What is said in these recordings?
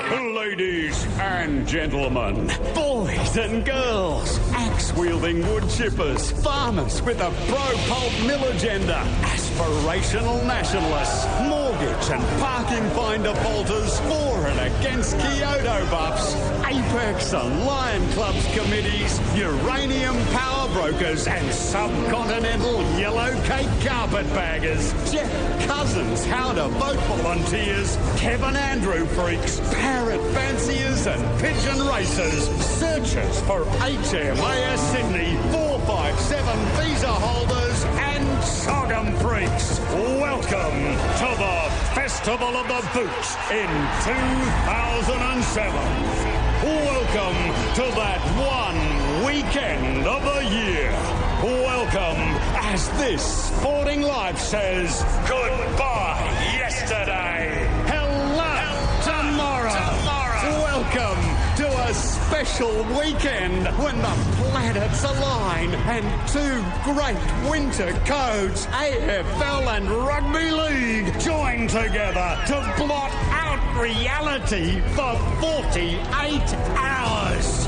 Ladies and gentlemen, boys and girls, axe-wielding wood chippers, farmers with a pro-pulp mill agenda, aspirational nationalists, mortgage and parking fine defaulters, for and against Kyoto buffs, Apex and Lion Clubs committees, uranium power brokers and subcontinental yellow cake carpetbaggers, Jeff Cousins how to vote volunteers, Kevin Andrew freaks, parrot fanciers and pigeon racers, searchers for HMAS Sydney 457 visa holders and Sogum freaks. Welcome to the Festival of the Boot in 2007. Welcome to that one weekend of the year. Welcome as this sporting life says goodbye yesterday. Hello tomorrow. Welcome to a special weekend when the planets align and two great winter codes, AFL and Rugby League, join together to blot out reality for 48 hours.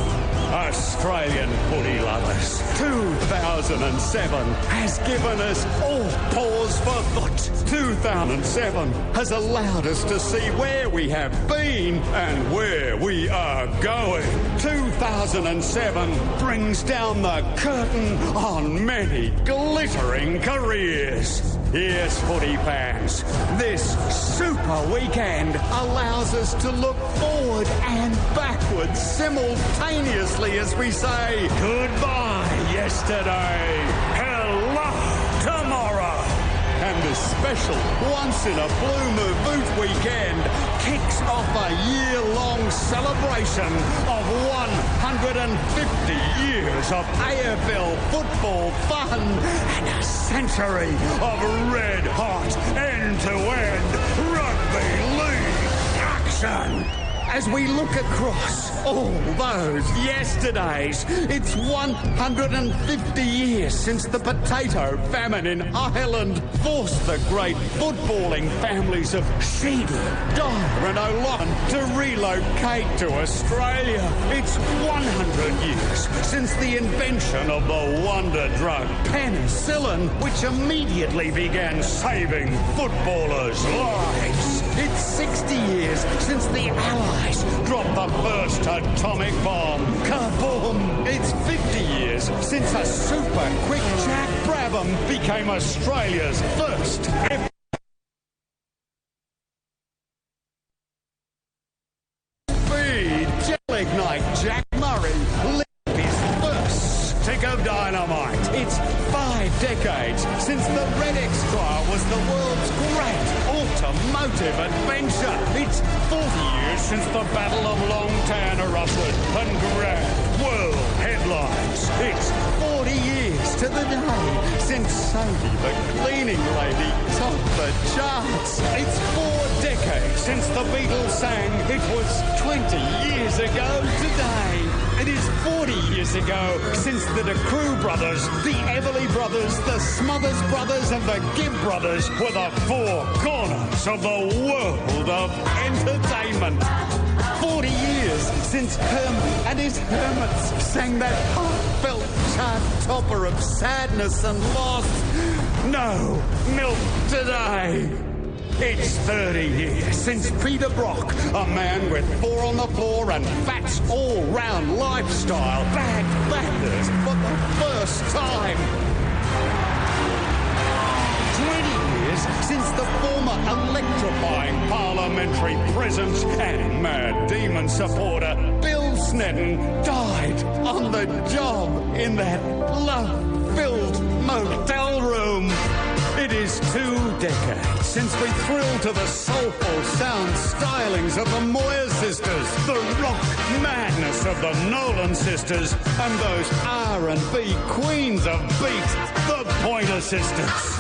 Australian footy lovers, 2007 has given us all pause for thought. 2007 has allowed us to see where we have been and where we are going. 2007 brings down the curtain on many glittering careers. Yes, footy fans, this super weekend allows us to look forward and backwards simultaneously as we say goodbye yesterday, hello tomorrow. And this special once-in-a-blue-moon weekend kicks off a year-long celebration of 150 years of AFL football fun and a century of red-hot end-to-end rugby league action. As we look across all those yesterdays, it's 150 years since the potato famine in Ireland forced the great footballing families of Sheedy, Dyer and O'Loughlin to relocate to Australia. It's 100 years since the invention of the wonder drug penicillin, which immediately began saving footballers' lives. It's 60 years since the Allies dropped the first atomic bomb. Kaboom! It's 50 years since a super quick Jack Brabham became Australia's first speed gel-ignite Jack Murray lit his first stick of dynamite. It's 5 decades since the Red X trial was the world's great automotive adventure. It's 40 years since the Battle of Longtan erupted and grabbed world headlines. It's 40 years to the day since Sophie the cleaning lady topped the charts. It's 4 decades since the Beatles sang It Was 20 years ago today. It is 40 years ago since the De Croo brothers, the Everly brothers, the Smothers brothers and the Gibb brothers were the four corners of the world of entertainment. 40 years since Herman and his Hermits sang that heartfelt chart topper of sadness and loss. No milk today. It's 30 years since Peter Brock, a man with 4 on the floor and Fat's all-round lifestyle, bagged backers for the first time. 20 years since the former electrifying parliamentary presence and mad demon supporter Bill Snedden died on the job in that love-filled motel room. It is 2 decades since we thrilled to the soulful sound stylings of the Moyer sisters, the rock madness of the Nolan sisters, and those R&B queens of beat, the Pointer sisters.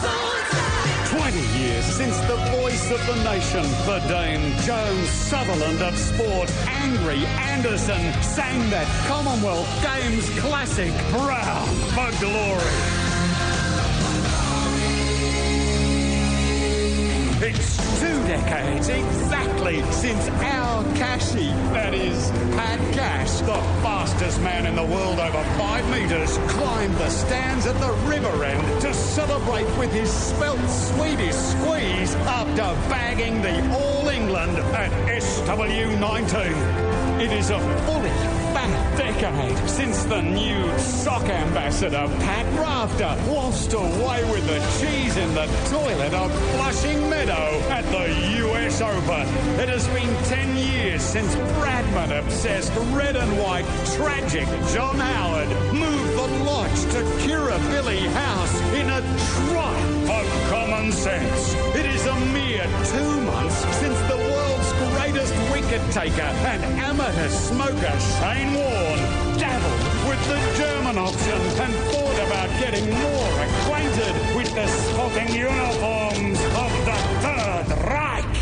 20 years since the voice of the nation, the Dame Joan Sutherland of sport, Angry Anderson, sang that Commonwealth Games classic, Brown for Glory. It's 2 decades exactly since our Cashy, that is, Pat Cash, the fastest man in the world over 5 metres, climbed the stands at the river end to celebrate with his spelt Swedish squeeze after bagging the All England at SW19. It is a fully fat decade since the nude sock ambassador Pat Rafter lost away with the cheese in the toilet of Flushing Meadow at the US Open. It has been 10 years since Bradman-obsessed red and white tragic John Howard moved the lodge to Kirribilli House in a triumph of common sense. It is a mere 2 months since the world's greatest wicket taker and amateur smoker Shane Warne dabbled with the German option and thought about getting more acquainted with the sporting uniforms of the Third Reich.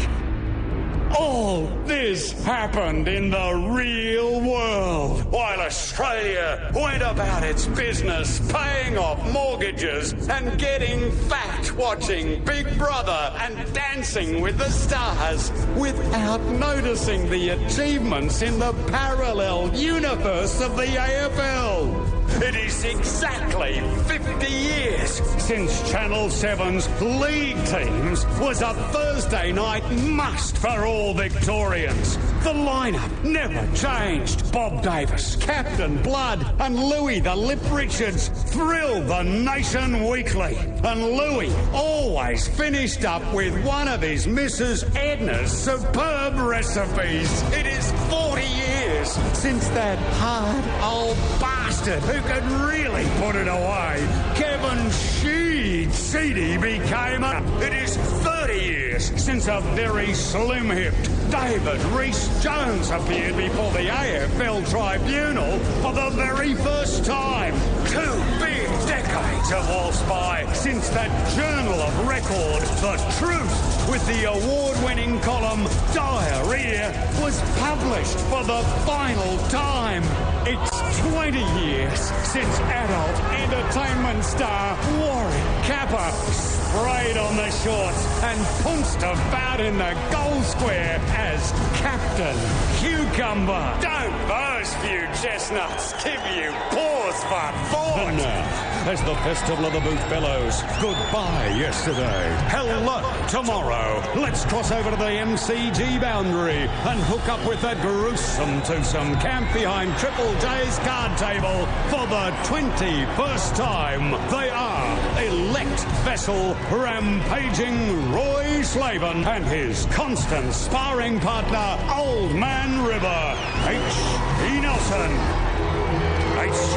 All this happened in the real world, while Australia went about its business paying off mortgages and getting fat watching Big Brother and Dancing with the Stars without noticing the achievements in the parallel universe of the AFL. It is exactly 50 years since Channel 7's League Teams was a Thursday night must for all Victorians. The lineup never changed. Bob Davis, Captain Blood, and Louis the Lip Richards thrilled the nation weekly. And Louis always finished up with one of his Mrs. Edna's superb recipes. It is 40 years since that hard old bastard who could really put it away, Kevin Sheedy became a... It is 30 years since a very slim-hipped David Rhys-Jones appeared before the AFL tribunal for the very first time. 2 big decades have waltzed by since that Journal of Record, The Truth, with the award-winning column Diarrhea, was published for the final time. It's 20 years since adult entertainment star Warwick Capper sprayed on the shorts and punched about in the goal square as Captain Cucumber. Don't those few chestnuts give you pause for thought? And now, as the Festival of the Boot bellows goodbye yesterday, hello tomorrow, let's cross over to the MCG boundary and hook up with that gruesome twosome camp behind Triple J's card table for the 21st time. They are elect vessel rampaging Roy Slaven and his constant sparring partner, Old Man River, H.E. Nelson. H.G.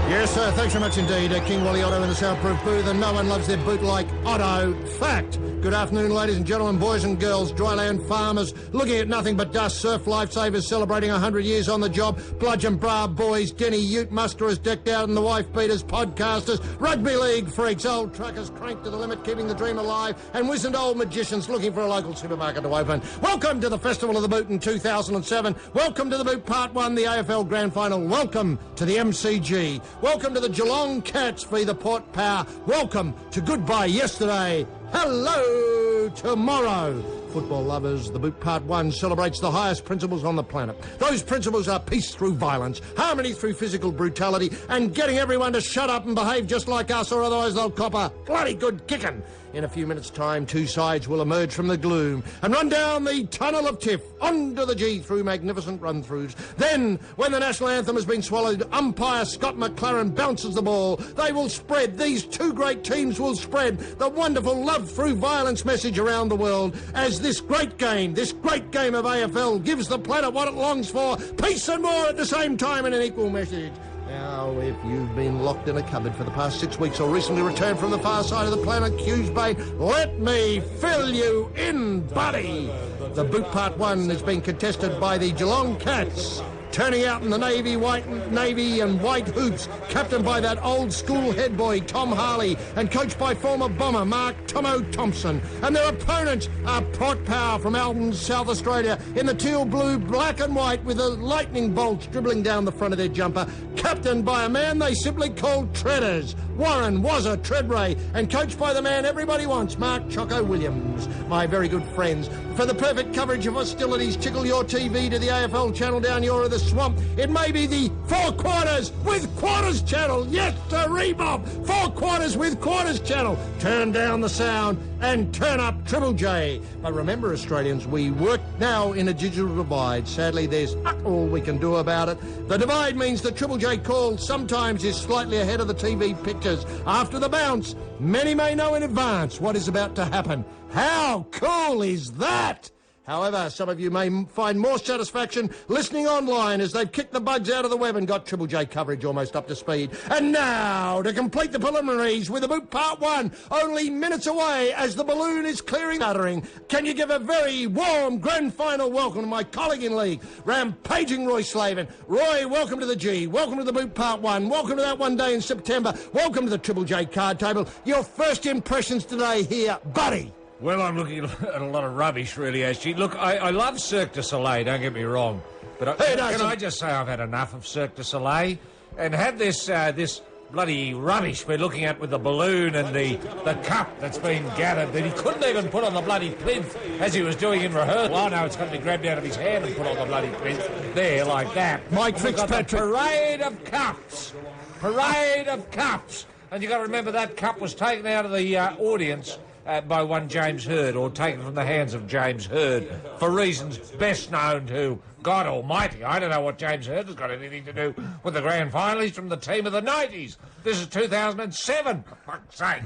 Yes, sir. Thanks very much indeed. King Wally Otto in the soundproof booth, and no one loves their boot like Otto. Fact. Good afternoon, ladies and gentlemen, boys and girls, dryland farmers, looking at nothing but dust, surf lifesavers celebrating 100 years on the job, bludgeon bra boys, Denny Ute musterers decked out and the wife beaters, podcasters, rugby league freaks, old truckers cranked to the limit, keeping the dream alive, and wizened old magicians looking for a local supermarket to open. Welcome to the Festival of the Boot in 2007. Welcome to the Boot Part 1, the AFL Grand Final. Welcome to the MCG. Welcome to the Geelong Cats v the Port Power. Welcome to Goodbye Yesterday. Hello tomorrow. Football lovers, the Boot Part 1 celebrates the highest principles on the planet. Those principles are peace through violence, harmony through physical brutality, and getting everyone to shut up and behave just like us, or otherwise they'll cop a bloody good kicking. In a few minutes' time, 2 sides will emerge from the gloom and run down the tunnel of tiff, onto the G through magnificent run-throughs. Then, when the national anthem has been swallowed, umpire Scott McLaren bounces the ball. They will spread, these 2 great teams will spread the wonderful love through violence message around the world as this great game of AFL gives the planet what it longs for, peace and more at the same time in an equal message. Now, if you've been locked in a cupboard for the past 6 weeks or recently returned from the far side of the planet, Cusebane, let me fill you in, buddy. The Boot Part 1 has been contested by the Geelong Cats, turning out in the navy and white hoops, captained by that old school head boy Tom Harley and coached by former bomber Mark Tomo Thompson. And their opponents are Port Power from Alton, South Australia, in the teal blue, black and white with the lightning bolts dribbling down the front of their jumper, captained by a man they simply call Treaders, Warren, Wazza, Treadray, and coached by the man everybody wants, Mark Choco Williams. My very good friends. For the perfect coverage of hostilities, tickle your TV to the AFL channel down your of the swamp. It may be the 4 Quarters with Quarters channel. Yes, sirree, Bob. 4 Quarters with Quarters channel. Turn down the sound and turn up Triple J. But remember, Australians, we work now in a digital divide. Sadly, there's all we can do about it. The divide means the Triple J call sometimes is slightly ahead of the TV pictures. After the bounce, many may know in advance what is about to happen. How cool is that? However, some of you may find more satisfaction listening online as they've kicked the bugs out of the web and got Triple J coverage almost up to speed. And now, to complete the preliminaries with the boot part 1, only minutes away as the balloon is clearing uttering, can you give a very warm grand final welcome to my colleague in league, rampaging Roy Slaven. Roy, welcome to the G, welcome to the boot part 1, welcome to that one day in September, welcome to the Triple J card table. Your first impressions today here, buddy. Well, I'm looking at a lot of rubbish, really, actually. Look, I love Cirque du Soleil, don't get me wrong. But can I just say I've had enough of Cirque du Soleil? And had this bloody rubbish we're looking at with the balloon and the cup that's been gathered that he couldn't even put on the bloody plinth as he was doing in rehearsal. Oh, no, it's got to be grabbed out of his hand and put on the bloody plinth. There, like that. Mike Fitzpatrick. Parade of cups. Parade of cups. And you've got to remember that cup was taken out of the audience by one James Hird, or taken from the hands of James Hird, for reasons best known to God Almighty. I don't know what James Hird has got anything to do with the grand final. He's from the team of the 90s. This is 2007, for fuck's sake.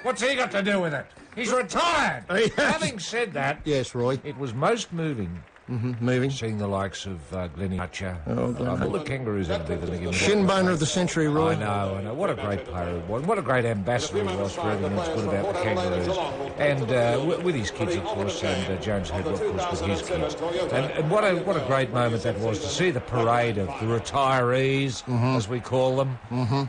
What's he got to do with it? He's retired. Having said that, yes, Roy, it was most moving. Moving. Seeing the likes of Glennie Archer. All the Kangaroos had to be Shinboner of the century, Roy. I know. What a great player he was. What a great ambassador he was for everything that's good about the Kangaroos. And with his kids, of course, and James Head, of course, with his kids. And what a great moment that was to see the parade of the retirees, as we call them.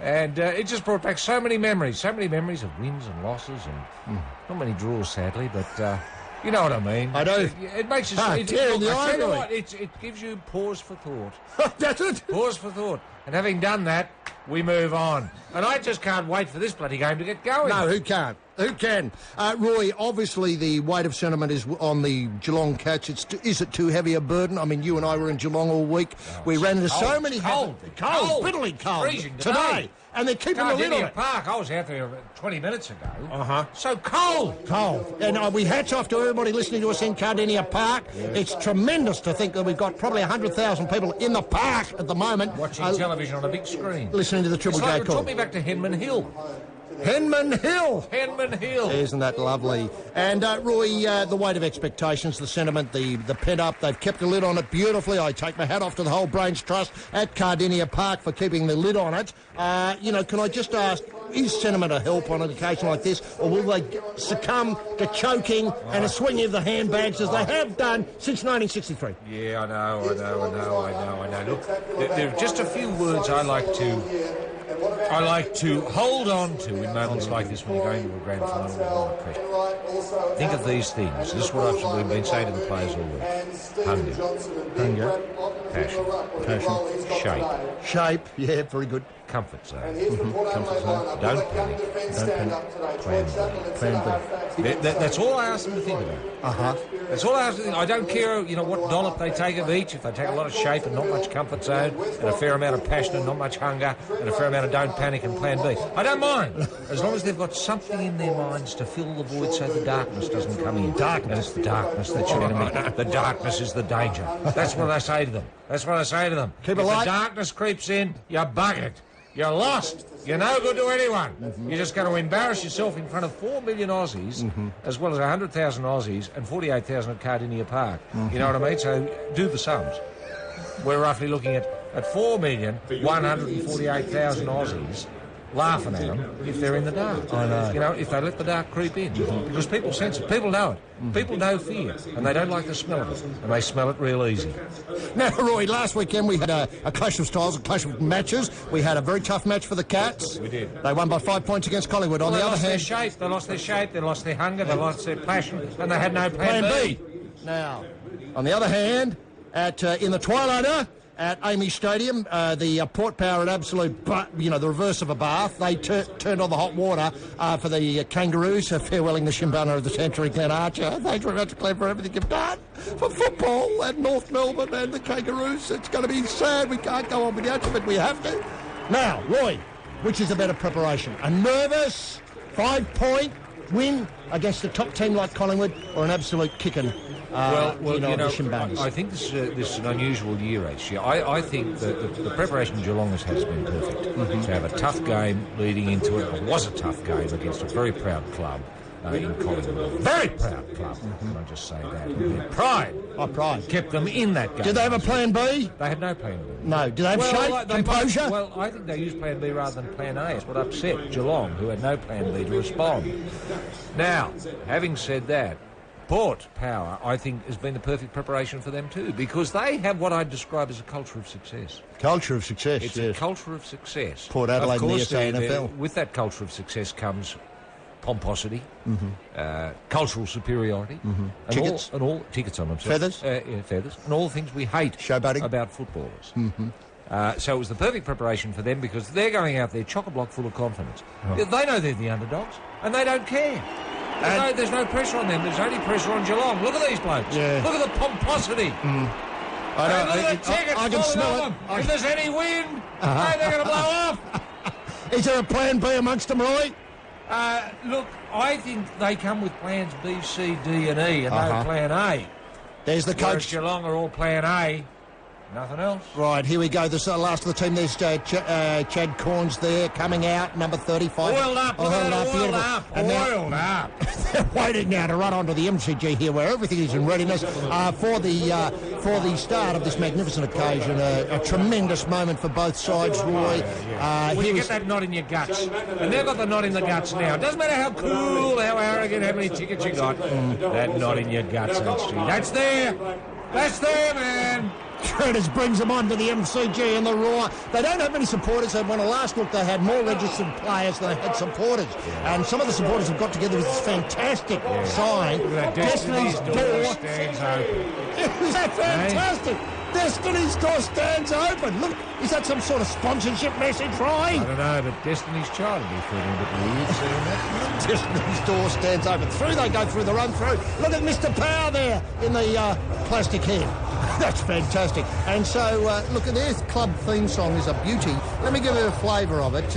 And it just brought back so many memories of wins and losses, and not many draws, sadly, but... you know what I mean? I do. It makes you... I tell you what, it gives you pause for thought. That's it. Pause for thought. And having done that, we move on. And I just can't wait for this bloody game to get going. No, who can't? Who can? Roy, obviously the weight of sentiment is on the Geelong Cats. Is it too heavy a burden? I mean, you and I were in Geelong all week. We ran into so many... Cold, bitterly cold. Freezing today. And they're keeping the lid on it. Park. I was out there 20 minutes ago. So cold. Cold. And we hats off to everybody listening to us in Cardinia Park. Yes. It's tremendous to think that we've got probably 100,000 people in the park at the moment. Watching television on a big screen. Listening to the Triple J call. It took me back to Henman Hill. Henman Hill. Isn't that lovely? And, Roy, the weight of expectations, the sentiment, the pent-up, they've kept the lid on it beautifully. I take my hat off to the whole Brains Trust at Cardinia Park for keeping the lid on it. Can I just ask, is sentiment a help on an occasion like this, or will they succumb to choking and a swinging of the handbags as they have done since 1963? Yeah, I know. Look, there are just a few words I like to hold on to in moments like this when you're going to a grand final. Think of these things. This is what we've been saying to the players all week. Hunger. Passion. Shape. Yeah, very good. Comfort zone. Comfort zone. Don't panic. Plan B. That's all I ask them to think about. That's all I ask them to think. I don't care, what dollop they take of each. If they take a lot of shape and not much comfort zone, and a fair amount of passion and not much hunger, and a fair amount of don't panic and plan B. I don't mind, as long as they've got something in their minds to fill the void so the darkness doesn't come in. And it's the darkness that's your enemy. The darkness is the danger. That's what I say to them. Keep it light. If the darkness creeps in, you're buggered. You're lost. You're no good to anyone. You're just going to embarrass yourself in front of 4 million Aussies, as well as 100,000 Aussies and 48,000 at Cardinia Park. You know what I mean? So do the sums. We're roughly looking at 4,148,000 Aussies laughing at them if they're in the dark. I know. If they let the dark creep in. Because people sense it. People know it. People know fear. And they don't like the smell of it. And they smell it real easy. Now, Roy, last weekend we had a clash of styles, a clash of matches. We had a very tough match for the Cats. We did. They won by 5 points against Collingwood. On the other hand... They lost their shape, they lost their hunger, they lost their passion, and they had no plan B. Now, on the other hand, in the Twilighter, at Amy Stadium. The Port Power at absolute, the reverse of a bath. They turned on the hot water for the Kangaroos, farewelling the Shimbunner of the century, Glenn Archer. Thanks very much, Glenn, for everything you've done for football at North Melbourne and the Kangaroos. It's going to be sad. We can't go on without you, but we have to. Now, Roy, which is a better preparation? A nervous 5-point win against a top team like Collingwood, or an absolute kicking? I think this is an unusual year, actually. I think that the preparation Geelong has had has been perfect. Mm-hmm. To have a tough game leading into it. It was a tough game against a very proud club in Collingwood. Very proud club, can I just say that. Their pride. Oh, pride. Kept them in that game. Did they have a plan B? They had no plan B. No. Did they have shape, composure? I think they used plan B rather than plan A. It's what upset Geelong, who had no plan B to respond. Now, having said that, Port Power, I think, has been the perfect preparation for them too, because they have what I'd describe as a culture of success. Culture of success, it's a culture of success. Port Adelaide and the SANFL. With that culture of success comes pomposity, cultural superiority, and tickets, all tickets on themselves, feathers, and all the things we hate showboating about footballers. So it was the perfect preparation for them because they're going out there chock-a-block full of confidence. They know they're the underdogs, and they don't care. There's no pressure on them. There's only pressure on Geelong. Look at these blokes. Yeah. Look at the pomposity. Look at the tickets. I can smell it. If there's any wind, they're going to blow off. Is there a plan B amongst them, Roy? Look, I think they come with plans B, C, D and E and no plan A. There's the coach. Whereas Geelong are all plan A. Nothing else. Right, here we go. The last of the team. There's Chad Corns there coming out, number 35. Oiled up. Oiled up. They're waiting now to run onto the MCG here, where everything is in readiness for the start of this magnificent occasion. A tremendous moment for both sides, Roy. When you get that knot in your guts, and they've got the knot in the guts now. It doesn't matter how cool, how arrogant, how many tickets you got. That knot in your guts, that's there. That's there, man. Curtis brings them on to the MCG and the Roar. They don't have many supporters. And when I last looked, they had more registered players than they had supporters. And some of the supporters have got together with this fantastic sign. Destiny's Door stands open. Is that fantastic? Destiny's Door stands open. Look, is that some sort of sponsorship message, Roy? I don't know, but Destiny's Child will be feeling a bit weird seeing that. Destiny's Door stands open. Through they go through the run-through. Look at Mr. Power there in the plastic head. That's fantastic. And so, look at this club theme song is a beauty. Let me give you a flavour of it.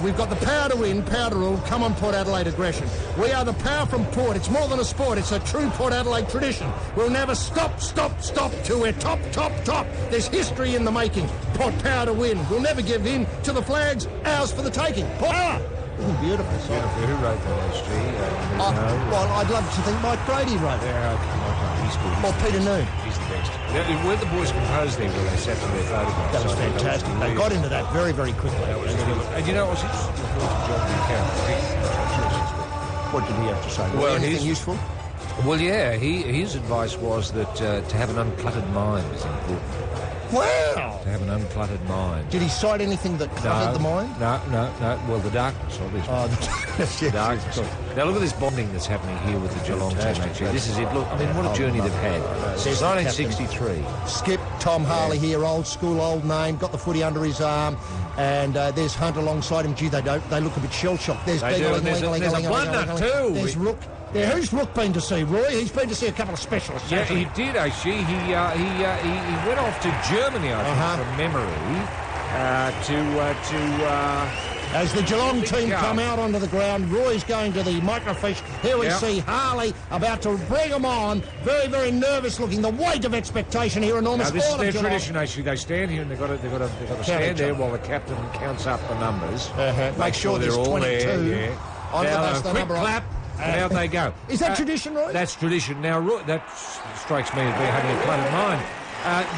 We've got the power to win, power to rule. Come on, Port Adelaide aggression. We are the power from Port. It's more than a sport. It's a true Port Adelaide tradition. We'll never stop till we're top. There's history in the making. Port Power to win. We'll never give in to the flags. Ours for the taking. Port Power. Beautiful song. Who wrote that, SG? Well, I'd love to think Mike Brady wrote it. Yeah, okay. He's good. Or Peter Noon. He's the best. Where the boys composed there where they sat for their photographs. That was fantastic. They got into that very, very quickly. And you know what's interesting? John Buchanan. What did he have to say? Well, anything useful? Well, yeah. His advice was that to have an uncluttered mind is important. Wow! To have an uncluttered mind. Did he cite anything that cluttered the mind? No. Well, the darkness, obviously. Oh, the darkness, yes. Darkness. Now, look at this bonding that's happening here with the Geelong team, actually. This is it. Look, I mean, what a journey they've had. Since 1963. Skip, Tom Harley here, old school, old name, got the footy under his arm, and there's Hunt alongside him. Gee, they look a bit shell-shocked. There's There's a blood nut, too. There's Rook. Yeah, who's Rook been to see, Roy? He's been to see a couple of specialists. Yeah, he did, actually. He went off to Germany, I think, from memory, As the Geelong team come out onto the ground, Roy's going to the microfiche. Here we see Harley about to bring them on. Very, very nervous looking. The weight of expectation here, enormous. Now, this is their tradition, actually. They stand here and they've got to stand there while the captain counts up the numbers. Make sure they're there's all 22. There, yeah. That's the quick number. clap. And out they go. Is that tradition, Roy? That's tradition. Now, Roy, that strikes me as being having a cluttered mind.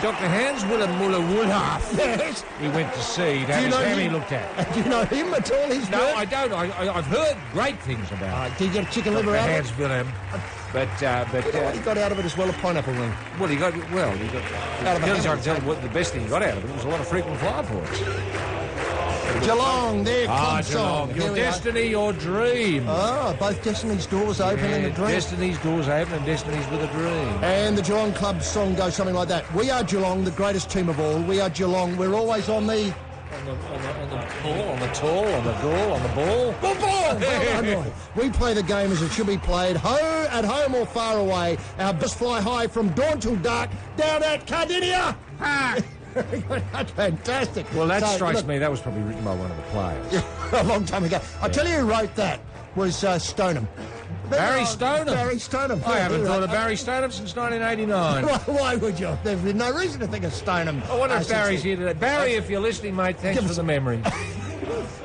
Dr. Hans Muller-Woolharf. Yes. He went to see. That is how he looked at. Do you know him at all? No, I don't. I've heard great things about him. Did you get a chicken liver out of it? Hans Willem. But he got out of it as well, a pineapple ring. Well, he got out of it. I can tell you what the best thing he got out of it was a lot of frequent flyer points. Geelong, their club Geelong. song. Your destiny, your dream. Oh, both Destiny's doors open and a dream. Destiny's doors open and Destiny's with a dream. And the Geelong club song goes something like that. We are Geelong, the greatest team of all. We are Geelong. We're always on the... On the ball, on the tall, on the goal, on the ball. Ball! Well done, Roy. We play the game as it should be played, at home or far away. Our bus fly high from dawn till dark, down at Cardinia. That's fantastic. Well, that strikes me. That was probably written by one of the players. A long time ago. I'll tell you who wrote that was Stoneham. Barry Stoneham? Barry Stoneham. I haven't thought of Barry Stoneham since 1989. Why would you? There's been no reason to think of Stoneham. I wonder if Barry's here today. Barry, if you're listening, mate, thanks for the memory.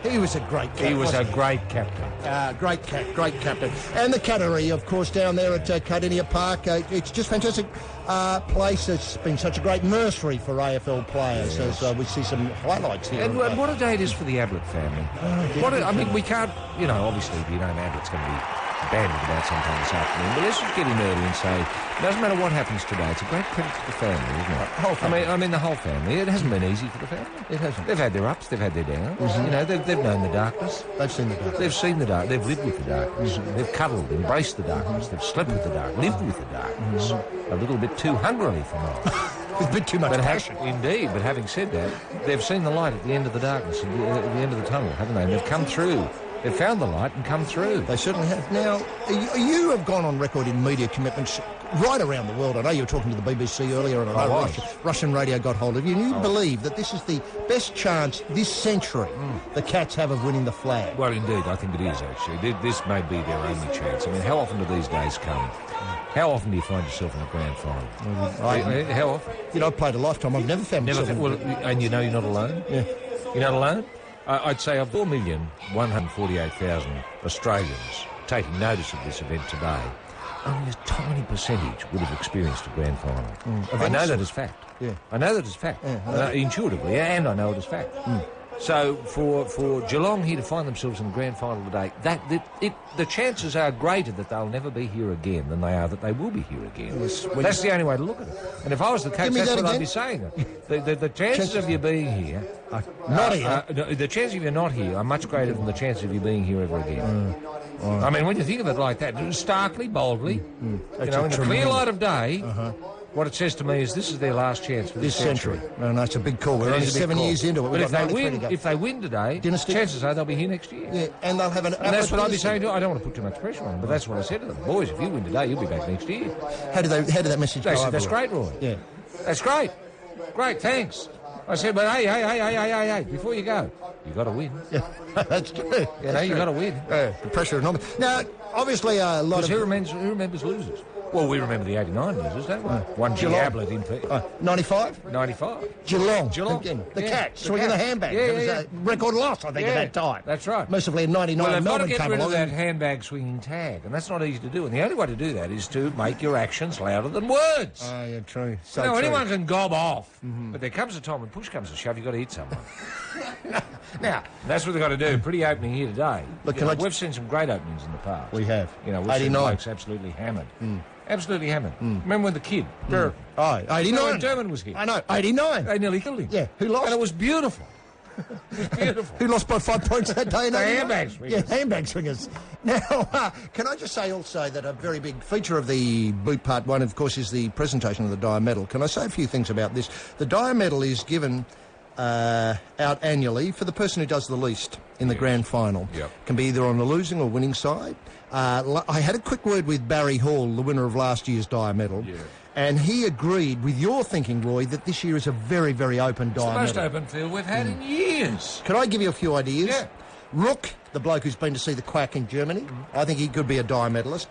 He was a great captain. He was a great captain. Great captain. And the Cattery, of course, down there at Cardinia Park. It's just fantastic place. It's been such a great nursery for AFL players, as we see some highlights here. And what a day it is for the Ablett family. I mean, we can't, obviously, Ablett's going to be bandied about sometime this afternoon, but let's just get in early and say, it doesn't matter what happens today, it's a great credit to the family, isn't it? Whole family. I mean, the whole family. It hasn't been easy for the family. It hasn't. They've had their ups, they've had their downs. Mm-hmm. They've known the darkness. They've seen the darkness. They've seen the dark. They've lived with the darkness. Mm-hmm. They've cuddled, embraced the darkness. They've slept with the dark, lived with the darkness. Mm-hmm. A little bit too hungrily for me. There's a bit too much passion. Indeed, but having said that, they've seen the light at the end of the darkness, at the end of the tunnel, haven't they? And they've come through. They've found the light and come through. They certainly have. Now, you have gone on record in media commitments right around the world. I know you were talking to the BBC earlier, and I know Russian radio got hold of you, and you believe that this is the best chance this century the Cats have of winning the flag. Well, indeed, I think it is, actually. This may be their only chance. I mean, how often do these days come? How often do you find yourself in a grand final? How often? I've played a lifetime. I've never found myself in and you're not alone? Yeah. You're not alone? I'd say of 4,148,000 Australians taking notice of this event today, only a tiny percentage would have experienced a grand final. I know that as fact. Yeah. I know that as fact. Yeah, intuitively, and I know it as fact. So for Geelong here to find themselves in the grand final today, the chances are greater that they'll never be here again than they are that they will be here again. That's the only way to look at it. And if I was the coach, that's what I'd be saying. The chances of you being here, the chances of you not here are much greater than the chances of you being here ever again. I mean, when you think of it like that, starkly, boldly, in the clear light of day. What it says to me is this is their last chance for this century. No, that's a big call. We're only 7 years into it. But if they win today, chances are they'll be here next year. Yeah, and they'll have an... And that's what I'd be saying to them. I don't want to put too much pressure on them, but that's what I said to them. Boys, if you win today, you'll be back next year. How did that message go over? That's great, Roy. Yeah. That's great. Great, thanks. I said, but hey, before you go, you got to win. Yeah, that's true. You got to win. The pressure of number. Now, obviously, a lot of... Who remembers losers? Well, we remember the 89 losers, don't we? One G. Ablett in... 95? 95. Geelong. Again, the Cats, swinging the handbag. Yeah, it was a record loss, I think, at that time. That's right. Mercifully, in 99, well, Melbourne came along. Well, they've got to get rid of that handbag swinging tag, and that's not easy to do. And the only way to do that is to make your actions louder than words. Oh, yeah, true. So true. anyone can gob off, but there comes a time when push comes to shove, you've got to hit someone. Now, that's what they've got to do. Pretty opening here today. Look, we've seen some great openings in the past. We have. We've seen blokes absolutely hammered. Absolutely hammered. Remember when the kid, Dermot? 89. When Dermot was here. I know, 89. They nearly killed him. Yeah, who lost? And it was beautiful. It was beautiful. Who lost by 5 points that day? The handbag swingers. Yeah, handbag swingers. Now, can I just say also that a very big feature of the Boot Part 1, of course, is the presentation of the Dyer Medal. Can I say a few things about this? The Dyer Medal is given out annually for the person who does the least in the grand final. Yep. Can be either on the losing or winning side. I had a quick word with Barry Hall, the winner of last year's Dyer Medal, and he agreed with your thinking, Roy, that this year is a very, very open Dyer Medal. It's the most open field we've had in years. Can I give you a few ideas? Yeah. Rook, the bloke who's been to see the Quack in Germany, I think he could be a Dyer medalist.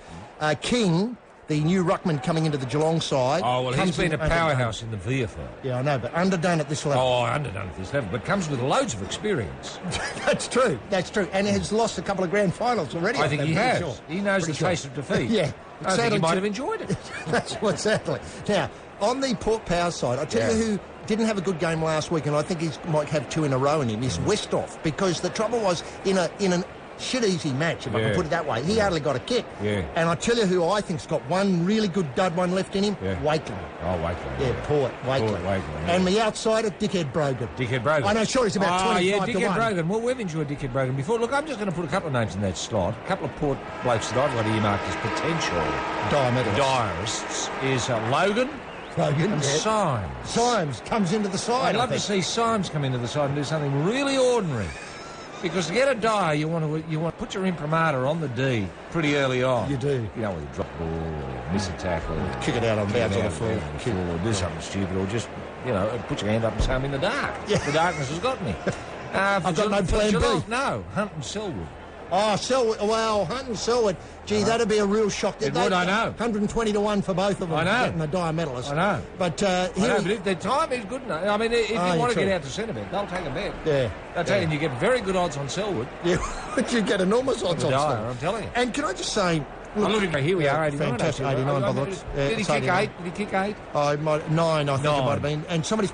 King, the new ruckman coming into the Geelong side. Oh, well, he's been a powerhouse in the VFL. Yeah, I know, but underdone at this level. Oh, underdone at this level, but comes with loads of experience. That's true, and has lost a couple of grand finals already. I think he has. Sure. He knows the taste of defeat. Yeah. I think he might have enjoyed it. That's exactly. Now, on the Port Power side, I tell you who didn't have a good game last week, and I think he might have two in a row in him, is Westhoff, because the trouble was, in an shit easy match, if I can put it that way. He hardly got a kick. Yeah. And I tell you who I think's got one really good dud one left in him, Wakeling. Oh, Wakeling. Yeah, Port Wakeling. And the outsider, Dickhead Brogan. Dickhead Brogan. I know, sure, he's about 25 to 1. Dickhead Brogan. Well, we've enjoyed Dickhead Brogan before. Look, I'm just going to put a couple of names in that slot. A couple of Port blokes that I've got earmarked as potential diarists is Logan and Symes. Symes comes into the side. I'd love to see Symes come into the side and do something really ordinary. Because to get a dyer, you want to put your imprimatur on the D pretty early on. You do. You know, whether drop the ball or miss a tackle. Or kick it out on bounds on the floor. Or do something stupid, or just, put your hand up and say I'm in the dark. Yeah. The darkness has got me. I've got no plan B. No, Hunt and Selwood. Oh, Selwood. Wow, Hunt and Selwood. Gee, that'd be a real shock. It would, I know. 120 to 1 for both of them. I know. Getting the dire medalist. I know. But, but if the time is good enough. I mean, if you want to get out to centre bet, they'll take a bet. Yeah. They'll tell you, and you get very good odds on Selwood. Yeah, but you get enormous odds on Selwood. I'm telling you. And can I just say... Look, here we are, 89. Fantastic, 89 by the looks. Did he kick 8? Did he kick 8? 9, I think it might have been. And somebody's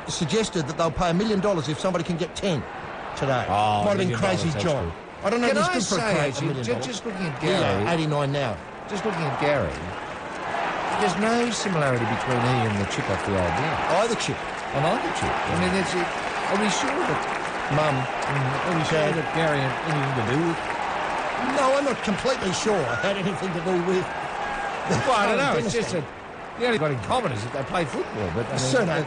suggested that they'll pay $1 million if somebody can get 10 today. Oh, might have been Crazy John. Good. I don't know if Can it's good for a I $1 just looking at Gary... 89 now. Just looking at Gary, there's no similarity between he and the chip off the old block. Either chip. On either chip. I mean, are we sure that... Mum. Are we sure that Gary had anything to do with... No, I'm not completely sure it had anything to do with... Well, I don't know. It's just that the only got in common is that they play football. But surname.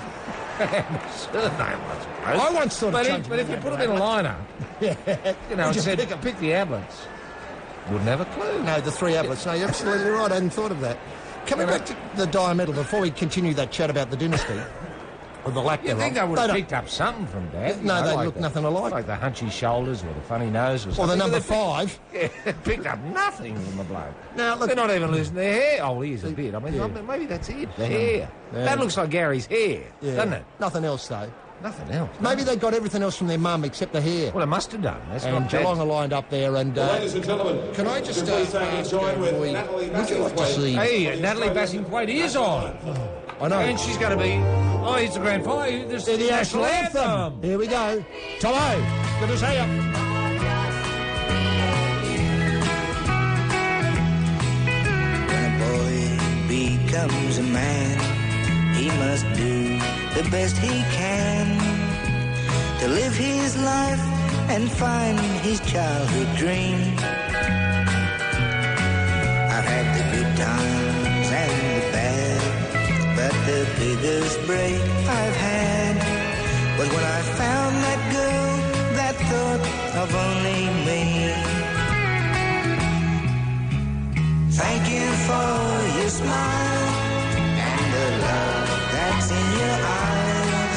Surname, I once thought but if you put him in a lineup, and said, pick the Ablets, wouldn't have a clue. No, the 3 Ablets. No, you're absolutely right. I hadn't thought of that. Coming back to the dire medal, before we continue that chat about the dynasty, or the lack thereof. You think they would have picked up something from that? No, they look nothing alike. Like the hunchy shoulders or the funny nose. Or the number 5. Yeah, picked up nothing from the bloke. Now, look, they're not even losing their hair. Oh, here's a bit. I mean, maybe that's it. The hair. Yeah. That looks like Gary's hair, doesn't it? Nothing else, though. Nothing else. Maybe they got everything else from their mum except the hair. Well, it must have done. That's and Geelong are lined up there. And ladies and gentlemen, can I just ask join with would you like to see? Hey, Natalie Bassingthwaighte is on. I know. And she's going to be... Oh, it's the grand final. This is the national anthem. Here we go. Tomo, good to see you. When a boy becomes a man, he must do the best he can to live his life and find his childhood dream. I've had the good times and the bad, but the biggest break I've had was when I found that girl that thought of only me. Thank you for your smile and the love that's in your eyes.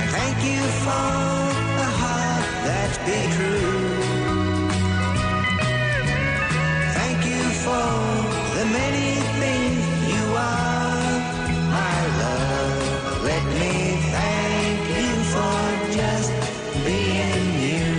And thank you for a heart that's been true. Thank you for the many things you are, my love. Let me thank you for just being you.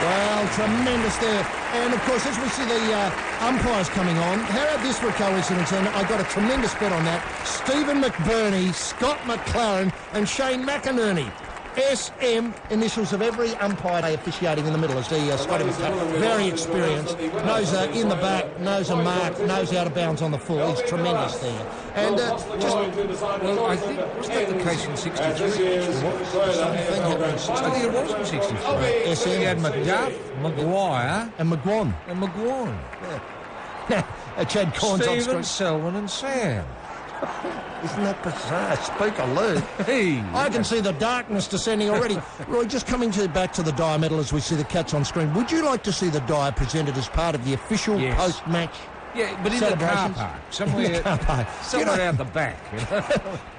Well, tremendous there. And, of course, as we see the umpires coming on, how about this for a coincidence? And I got a tremendous bet on that. Stephen McBurney, Scott McLaren and Shane McInerney. SM, initials of every umpire officiating in the middle, as the Scotty McLaren. Very experienced. Knows in the back, knows a mark, knows out of bounds on the full. He's tremendous there. And well, I think, was that the case in 63? I think it was in 63. SM. He had McDuff, Maguire... And McGuan. And McGuan. Yeah. Chad Corns on Stephen, screen. Selwyn and Sam. Isn't that bizarre? Speak alert. Hey. I can see the darkness descending already. Roy, just coming back to the Dyer medal as we see the cats on screen, would you like to see the Dyer presented as part of the official post-match? Yeah, but in the car park. Somewhere, in the car park. Somewhere out the back.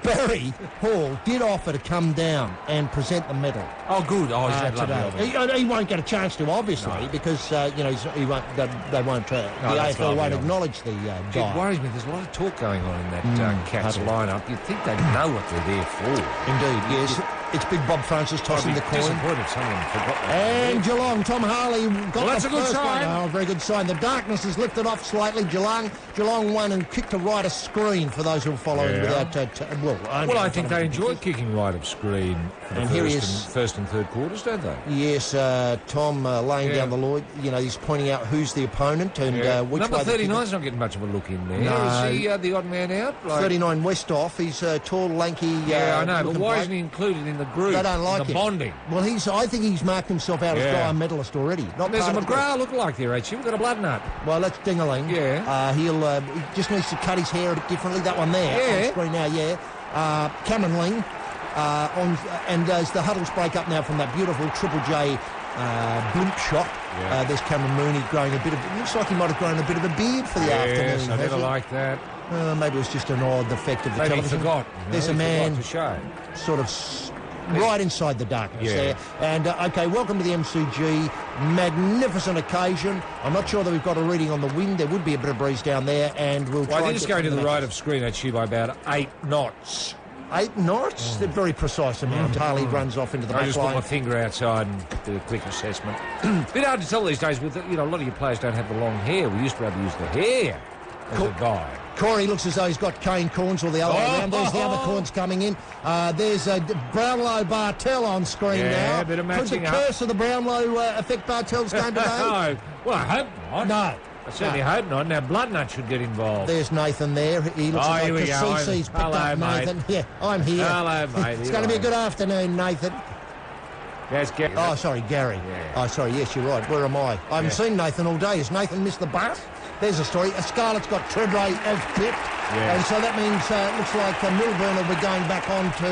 Barry Hall did offer to come down and present the medal. Oh, good. Oh, today. He won't get a chance to, obviously, because he won't. They won't. The AFL won't acknowledge the guy. It worries me. There's a lot of talk going on in that Cats lineup. You'd think they know what they're there for. Indeed, yes. It's big Bob Francis tossing the coin. Disappointed someone forgot that. And Geelong, Tom Harley got that's the a good first sign. one. Oh, very good sign. The darkness has lifted off slightly. Geelong won and kicked a right of screen for those who are following without... I think they enjoy kicking right of screen for the first and third quarters, don't they? Yes, Tom laying down the law. You know, he's pointing out who's the opponent and which Number way... 39's not getting much of a look in there. No. Is he the odd man out? 39 Westhoff. He's tall, lanky... I know, but why isn't he included in the group? They don't like the him. Bonding. Well, I think he's marked himself out as Guy medalist already. There's a McGrath look-alike there, HG. We've got a blood nut. Well, that's Dingaling. Yeah. He just needs to cut his hair a bit differently. That one there on screen now, Cameron Ling. And as the huddles break up now from that beautiful Triple J blimp shot, there's Cameron Mooney growing a bit of... Looks like he might have grown a bit of a beard for the afternoon. Yes, I never liked that. Maybe it was just an odd effect of the Maybe television. he forgot. There's a man to show. sort of right inside the darkness there. And, OK, welcome to the MCG. Magnificent occasion. I'm not sure that we've got a reading on the wind. There would be a bit of breeze down there, and we'll try I think it's going to the right of screen, actually, by about 8 knots. 8 knots? They're very precise amount. Harley runs off into the back I just line. put my finger outside and did a quick assessment. Bit hard to tell these days. With a lot of your players don't have the long hair. We used to be able to use the hair as a guide. Corey looks as though he's got Kane Corns or the other way around. There's the other Corns coming in. There's Brownlow Bartel on screen now. A bit of matching Could the curse of the Brownlow affect Bartel's game today? No. Well, I hope not. No. I certainly hope not. Now, Bloodnut should get involved. There's Nathan there. He looks like CC's picked up Nathan. Mate. Yeah, I'm here. Hello, mate. It's going to be a good afternoon, Nathan. Yes, Gary. Oh, sorry, Gary. Yeah. Oh, sorry, yes, you're right. Where am I? I haven't seen Nathan all day. Has Nathan missed the bus? There's a story. Scarlett's got Treadray as clipped. Yeah. And so that means it looks like Milburn will be going back on to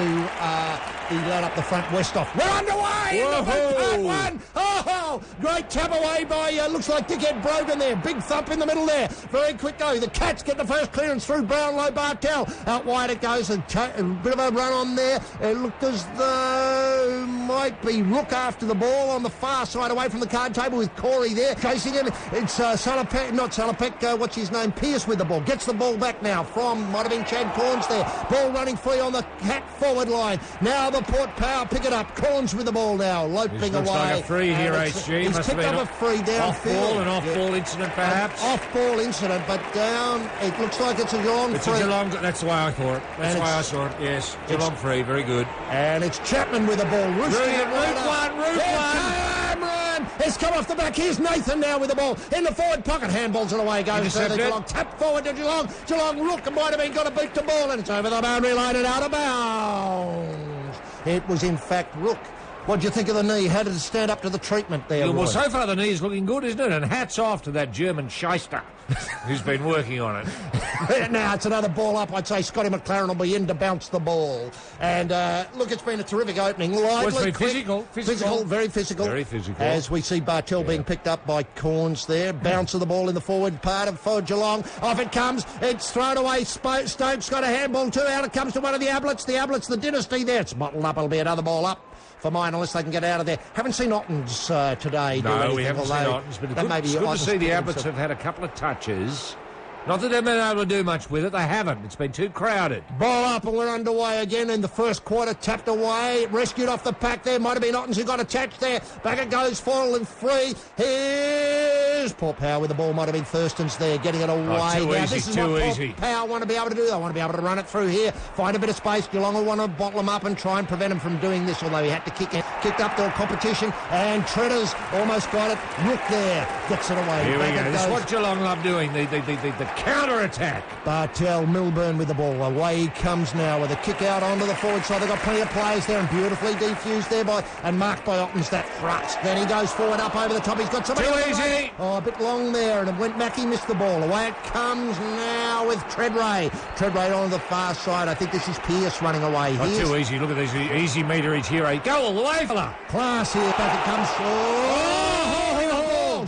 the lad up the front, Westhoff. We're underway in the part one. Oh, great tap away by, looks like Dickhead Brogan there. Big thump in the middle there. Very quick go. The Cats get the first clearance through Brownlow Bartel. Out wide it goes. A bit of a run on there. It looked as though might be Rook after the ball on the far side away from the card table with Corey there. Chasing him. It's Salopek, not Salopek, what's his name? Pierce with the ball. Gets the ball back now from, might have been Chad Corns there. Ball running free on the Cat forward line. Now the Port Power pick it up. Corns with the ball now. Loping away. Like a free here, HG. He's picked up a free downfield. Off-ball, an off-ball incident perhaps. Off-ball incident, but down. It looks like it's a Geelong free. It's a Geelong, that's the way I thought. That's the way I saw it, yes. Geelong free, very good. And it's Chapman with the ball. Brilliant, route one. It's come off the back. Here's Nathan now with the ball in the forward pocket. Handballs it away. Goes further. Geelong. Tap forward to Geelong. Geelong Rook might have been got to beat the ball, and it's over the boundary line and out of bounds. It was in fact Rook. What do you think of the knee? How did it stand up to the treatment there, Well, Roy? so far the knee's looking good, isn't it? And hats off to that German shyster who's been working on it. Now it's another ball up. I'd say Scotty McLaren will be in to bounce the ball. And look, it's been a terrific opening. Lively, it's been physical. Very physical. Very physical. As we see Bartel being picked up by Corns there. Bounce of the ball in the forward part of forward Geelong. Off it comes. It's thrown away. Stokes got a handball too. Out it comes to one of the Ablets. The Ablets, the dynasty there. It's bottled up. It'll be another ball up for mine unless they can get out of there. Haven't seen Ottens today. No, we haven't seen Ottens, but it's good to see the Ablets have had a couple of touches. Not that they've been able to do much with it. They haven't. It's been too crowded. Ball up and we're underway again in the first quarter. Tapped away. Rescued off the pack there. Might have been Ottens who got attached there. Back it goes. Falling free. Here's Port Power with the ball. Might have been Thurston's there. Getting it away. Now, this is what Port Power want to be able to do. They want to be able to run it through here. Find a bit of space. Geelong will want to bottle him up and try and prevent him from doing this. Although he had to kick it. Kicked up the competition. And Treaders almost got it. Rook there. Gets it away. Here we go. This is what Geelong love doing. The counter-attack. Bartel, Milburn with the ball. Away he comes now with a kick out onto the forward side. They've got plenty of players there and beautifully defused there and marked by Ottens that thrust. Then he goes forward up over the top. He's got somebody. Too easy. Oh, a bit long there, and it went Mackie missed the ball. Away it comes now with Treadray. Treadray on the far side. I think this is Pierce running away. Not too easy. Look at this easy meterage here. Go all the way, fella. Class here. Back it comes.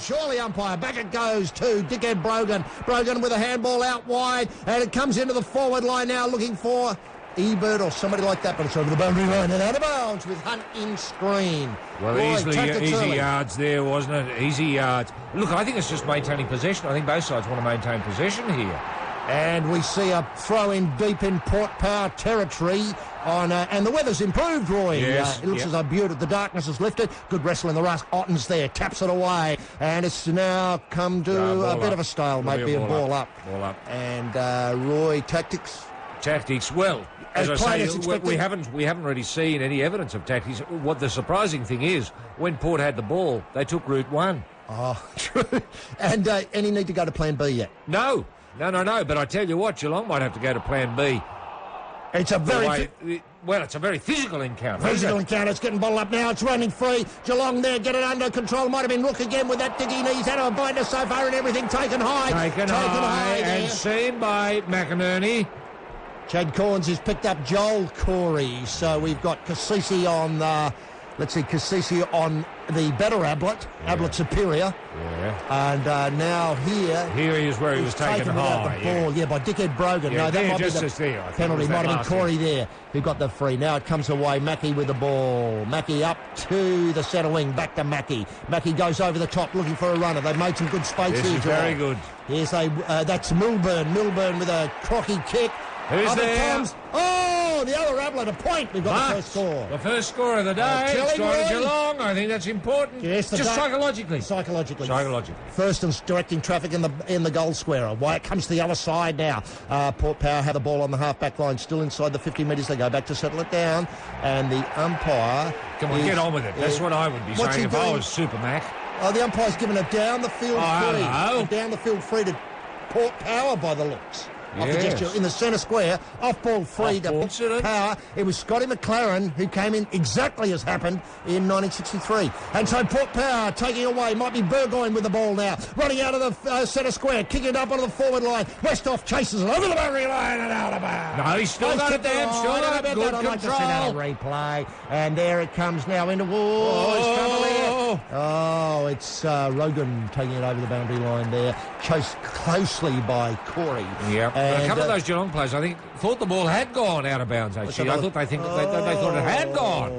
Surely umpire. Back it goes to Dickhead Brogan. Brogan with a handball out wide, and it comes into the forward line now looking for Ebert or somebody like that, but it's over the boundary line and out of bounds with Hunt in screen. Well, easy yards there, wasn't it? Easy yards. Look, I think it's just maintaining possession. I think both sides want to maintain possession here. And we see a throw in deep in Port Power territory. And the weather's improved, Roy. Yes, It looks as though the darkness has lifted. Good wrestle in the rusk. Otten's there, taps it away. And it's now come to a bit of a stalemate. Be a ball up. Ball up. And Roy, tactics. Well, as I say, we haven't really seen any evidence of tactics. What the surprising thing is, when Port had the ball, they took route one. Oh, true. And any need to go to plan B yet? No. But I tell you what, Geelong might have to go to plan B. It's a very... it's a very physical encounter. It's getting bottled up now. It's running free. Geelong there, get it under control. Might have been Rook again with that diggy knees out of a binder so far and everything taken high. Taken high and seen by McInerney. Chad Corns has picked up Joel Corey. So we've got Cassisi on Cassisi on the better Ablett, Ablett superior. Yeah. And now here he is where he was taken high. The ball, by Dickhead Brogan. Yeah, no, that might be the penalty. Might have been Corey there who got the free. Now it comes away. Mackey with the ball. Mackey up to the centre wing. Back to Mackey. Mackey goes over the top looking for a runner. They've made some good space here. Very good. Here's that's Milburn. Milburn with a crocky kick. Who's there? Comes. Oh, the other Ablett, a point. We've got the first score. The first score of the day. Scored Geelong. I think that's important. Yes, just psychologically. Psychologically. Thurston's directing traffic in the goal square. Wyatt comes to the other side now. Port Power have the ball on the half-back line, still inside the 50 metres. They go back to settle it down. And the umpire... Come on, get on with it. That's what I would be saying if I was Super Mac. Oh, the umpire's given a down the field free. A down the field free to Port Power by the looks. Yes. In the centre square, off-ball free to Power. It was Scotty McLaren who came in exactly as happened in 1963. And so Port Power taking away, might be Burgoyne with the ball now, running out of the centre square, kicking it up onto the forward line. Westhoff chases it over the boundary line and out of bounds. No, he's still got it there. Still got it. Good control. I'd like to see that replay. And there it comes now into it's Rogan taking it over the boundary line there, chased closely by Corey. Yep. And a couple of those Geelong players, I think, thought the ball had gone out of bounds, actually. I thought they thought it had gone.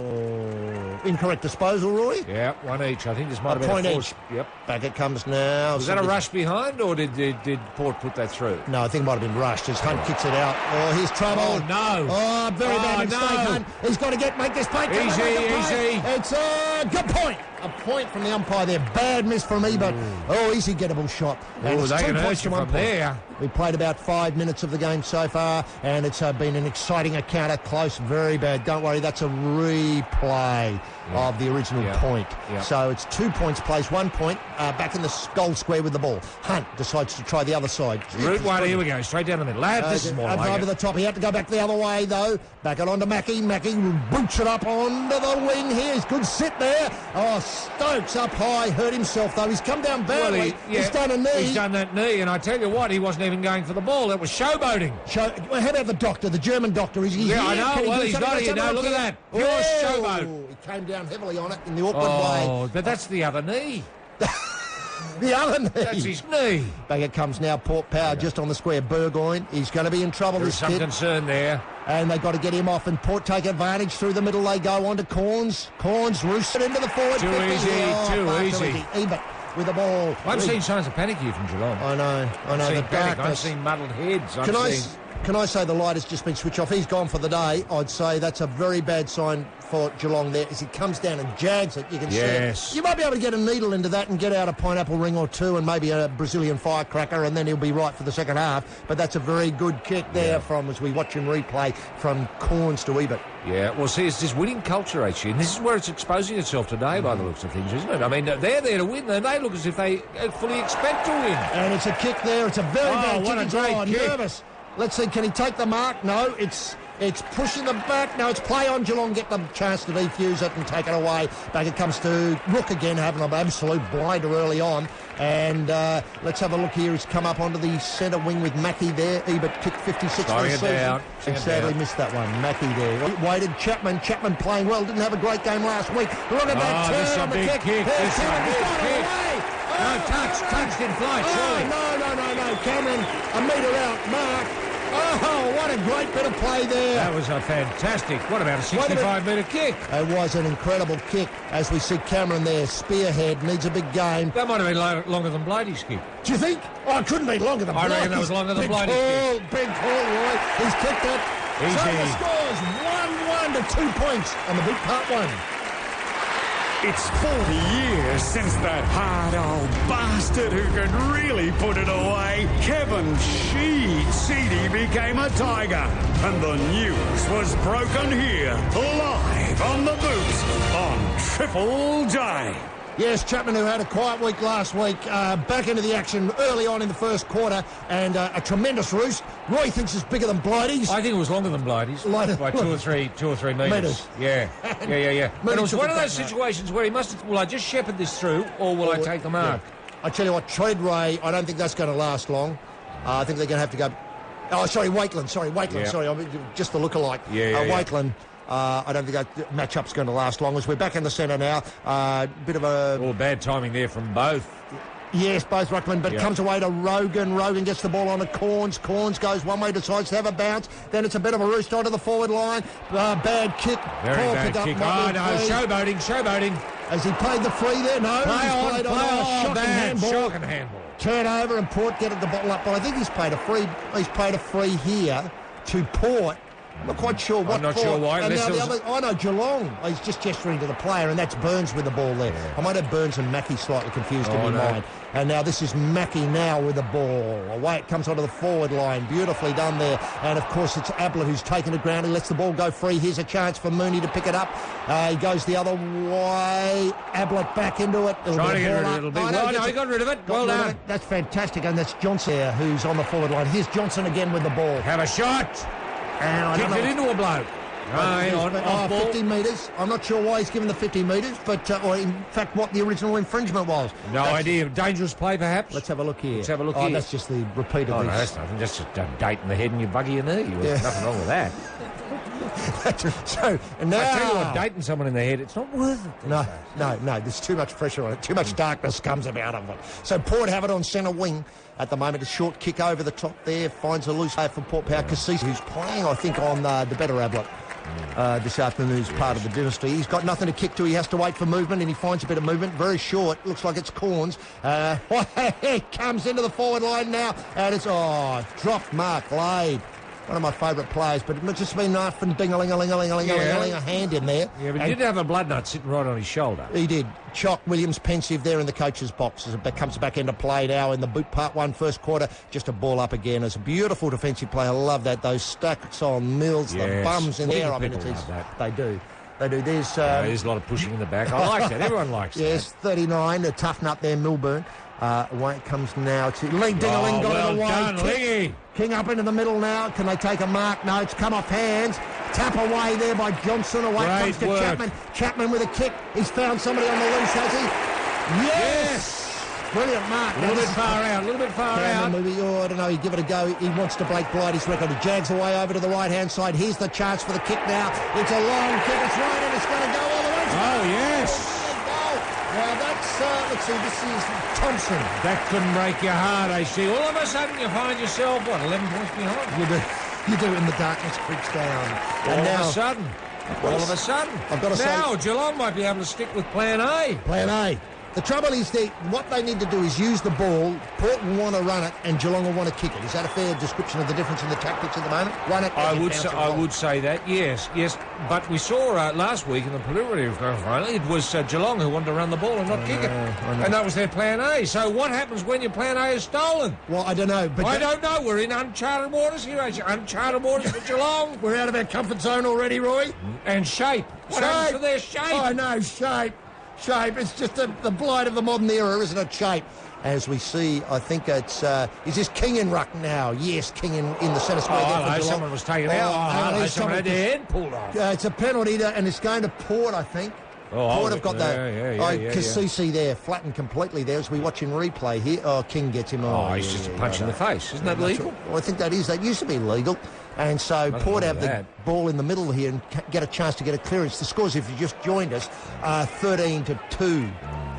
Incorrect disposal, Roy? Yeah, one each. I think this might have been point a each. Yep. Back it comes now. Was that a rush behind, or did Port put that through? No, I think it might have been rushed as Hunt kicks it out. Oh, here's trouble. Oh, no. Oh, very bad mistake, Hunt. He's got to make this play. Easy. It's a good point. A point from the umpire there. Bad miss from Ebert. Oh, easy gettable shot. And it's 2 points to 1 point. There. We played about 5 minutes of the game so far, and it's been an exciting encounter. Close, very bad. Don't worry, that's a replay of the original point. Yeah. So it's 2 points placed, 1 point back in the goal square with the ball. Hunt decides to try the other side. Route one, here we go, straight down the middle. This is more like over the top. He had to go back the other way, though. Back it on to Mackey. Mackey boots it up onto the wing here. He's good sit there. Oh, Stokes up high. Hurt himself, though. He's come down badly. He's done a knee. He's done that knee, and I tell you what, he wasn't even going for the ball. That was showboating. Well, how about the doctor, the German doctor? Is he here? I know. Well, he's got it. Look at that. Pure showboat. He came down heavily on it in the awkward way. Oh, but that's the other knee. The other knee. That's his knee. Back it comes now. Port Power just on the square. Burgoyne. He's going to be in trouble, There's this kid. some concern there. And they've got to get him off, and Port take advantage through the middle. They go on to Corns. Corns roosted into the forward. Too easy. Ebert with the ball. I've seen signs of panic here from Geelong. I know. The darkness. I've seen muddled heads. Can I say the light has just been switched off? He's gone for the day. I'd say that's a very bad sign for Geelong there. As he comes down and jags it, you can see it. You might be able to get a needle into that and get out a pineapple ring or two and maybe a Brazilian firecracker, and then he'll be right for the second half. But that's a very good kick there from, as we watch him replay, from Corns to Ebert. Yeah, well, see, it's this winning culture, actually, and this is where it's exposing itself today by the looks of things, isn't it? I mean, they're there to win, and they look as if they fully expect to win. And it's a kick there. It's a very bad what kick. A great kick. Nervous. Let's see, can he take the mark? No, it's pushing them back. No, it's play on Geelong, get the chance to defuse it and take it away. Back it comes to Rook again, having an absolute blinder early on. And let's have a look here. He's come up onto the centre wing with Mackey there. Ebert kicked 56 for the season. And sadly missed that one. Mackey there. Waited Chapman. Chapman playing well. Didn't have a great game last week. Look at that turn. This is a big kick. This is a big kick. No, touched in flight, surely. No. Cameron, a metre out. Mark. Oh, what a great bit of play there. That was a fantastic, what about a 65-metre kick? It was an incredible kick, as we see Cameron there, spearhead, needs a big game. That might have been longer than Blady's kick. Do you think? Oh, it couldn't be longer than Blady's. I reckon that was longer than Blady's kick. Big call, Roy. He's kicked it. Easy. So the scores 1-1 to 2 points on the boot part one. It's 40 years since that hard old bastard who could really put it away, Kevin Seedy, became a Tiger. And the news was broken here, live on the boot on Triple J. Yes, Chapman, who had a quiet week last week, back into the action early on in the first quarter, and a tremendous roost. Roy thinks it's bigger than Blighty's. I think it was longer than Blighty's by 2 or 3 metres. Yeah. But it was one of those situations where he must have, will I just shepherd this through, or will I take the mark? Yeah. I tell you what, Tread Ray, I don't think that's going to last long. I think they're going to have to go... Oh, sorry, Wakeland. Yeah. Sorry, I mean, just the lookalike. Wakeland. I don't think that matchup's going to last long as we're back in the centre now. Bit of a... Oh, bad timing there from both. Yes, both ruckman, but it comes away to Rogan. Rogan gets the ball on to Corns. Corns goes one way, decides to have a bounce. Then it's a bit of a roost onto the forward line. Bad kick. Very bad kick. Oh, no, showboating. Has he played the free there? No. Play on. Shocking handball. Turn over and Port get the bottle up. But I think he's played a free here to Port. I'm not quite sure what. I'm not sure why. And now the other, I know Geelong. He's just gesturing to the player, and that's Burns with the ball there. Yeah. I might have Burns and Mackie slightly confused in my mind. And now this is Mackie now with the ball. Away it comes onto the forward line. Beautifully done there. And of course it's Ablett who's taken the ground. He lets the ball go free. Here's a chance for Mooney to pick it up. He goes the other way. Ablett back into it. Trying to get rid of it a little bit. No, he got rid of it. Well done. That's fantastic. And that's Johnson there who's on the forward line. Here's Johnson again with the ball. Have a shot. And kicked it into a bloke. Hang on. 50 metres. I'm not sure why he's given the 50 metres, but or in fact what the original infringement was. No idea. Dangerous play, perhaps? Let's have a look here. here. That's just the repeat of this. No, that's nothing. That's just a date in the head and you buggy your knee. There's nothing wrong with that. So now I tell you what, dating someone in the head, it's not worth it. No. There's too much pressure on it. Too much darkness comes about of it. So Port have it on centre wing at the moment. A short kick over the top there finds a loose player for Port Power. Cassis, who's playing, I think, on the better Ablett this afternoon, is part of the dynasty. He's got nothing to kick to. He has to wait for movement, and he finds a bit of movement. Very short. Looks like it's Corns. It comes into the forward line now, and it's dropped Mark Glade. One of my favourite players, but it must just been enough and ding-a-ling-a-ling-a-ling-a-ling-a-ling, a hand in there. Yeah, but he did have a blood nut sitting right on his shoulder. He did. Chock Williams pensive there in the coach's box as it comes back into play now in the boot part one first quarter. Just a ball up again. It's a beautiful defensive play. I love that. Those stacks on Mills, the bums in there. I mean, they do. There's a lot of pushing in the back. I like that. Everyone likes that. Yes, 39. A tough nut there, Milburn. Away it comes now to Ling Ding-a-ling, got it away. Done, Lingy. King up into the middle now. Can they take a mark? No, it's come off hands. Tap away there by Johnson. Away comes to Chapman. Chapman with a kick. He's found somebody on the loose, has he? Yes! Brilliant mark. A little bit far out. I don't know. He'd give it a go. He wants to break Blighty's record. He jags away over to the right-hand side. Here's the chance for the kick now. It's a long kick. It's right, and it's going to go all the way. Oh, yes. Now that's, let's see, this is Thompson. That couldn't break your heart, AC. All of a sudden you find yourself, 11 points behind? You do, and the darkness creeps down. All of a sudden. I've got to say... Now, Geelong might be able to stick with Plan A. Plan A. The trouble is what they need to do is use the ball. Port will want to run it, and Geelong will want to kick it. Is that a fair description of the difference in the tactics at the moment? Run it. I would say that. Yes. But we saw last week in the preliminary final, it was Geelong who wanted to run the ball and not kick it, and that was their Plan A. So what happens when your Plan A is stolen? Well, I don't know. But I don't know. We're in uncharted waters here. Uncharted waters for Geelong. We're out of our comfort zone already, Roy. And shape. What happens to their shape? I know, shape. It's just the blight of the modern era, isn't it, shape? As we see, I think it's... is this King in ruck now? Yes, King in the centre square. Someone was taken out. Someone had their head pulled off. It's a penalty, and it's going to Port, I think. Port have got Cassisi there, flattened completely there as we watch in replay here. King gets him. He's just a punch in the face. Isn't that legal? Well, I think that is. That used to be legal. And so Port have the ball in the middle here and get a chance to get a clearance. The scores, if you just joined us, 13-2.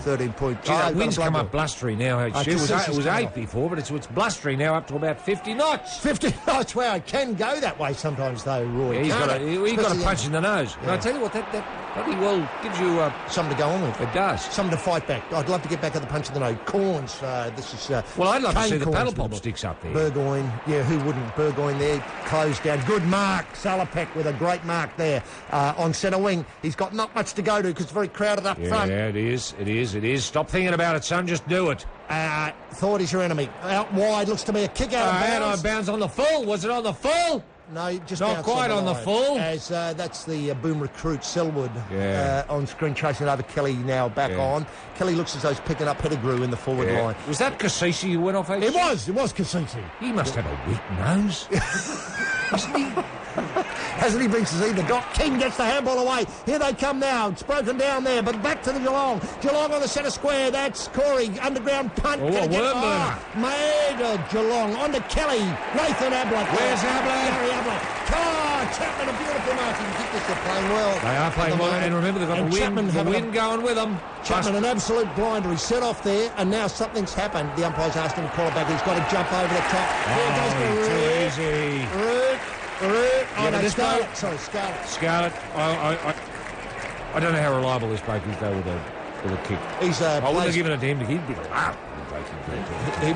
13-point. The wind's come up blustery now. It was 8 before, but it's blustery now up to about 50 knots. 50 knots, wow. It can go that way sometimes, though, Roy. Yeah, he's got a punch in the nose. Yeah. And I tell you what, that Bloody well gives you something to go on with. It does. Something to fight back. I'd love to get back at the punch of the nose. Corns. This is. Well, I'd love to see the Corns paddle with pop sticks up there. Burgoyne. Yeah, who wouldn't? Burgoyne there, closed down. Good mark. Salopek with a great mark there on centre wing. He's got not much to go to because it's very crowded up front. Yeah, it is. Stop thinking about it, son. Just do it. Thought he's your enemy. Out wide, looks to be a kick out of bounds. Out of bounds on the full. Was it on the full? No, just not quite on the full. As that's the boom recruit Selwood Yeah. on screen chasing over Kelly now back on. Kelly looks as though he's picking up Pettigrew in the forward line. Was that Cassisi who went off? It was Cassisi. He must have a weak nose. Isn't he? Hasn't he been either got? King gets the handball away. Here they come now. It's broken down there, but back to the Geelong. Geelong on the centre square. That's Corey. Underground punt. Made Geelong. On to Kelly. Nathan Ablett. Where's Ablett? Gary Ablett. Chapman, a beautiful mark. You think this, they're playing well. They are playing well, and remember they've got the wind going with them. Chapman, an absolute blinder. He set off there, and now something's happened. The umpire's asked him to call it back. He's got to jump over the top. There goes the too easy. Scarlett. I don't know how reliable this bloke is though with a kick. I wouldn't have given it to him. He'd be he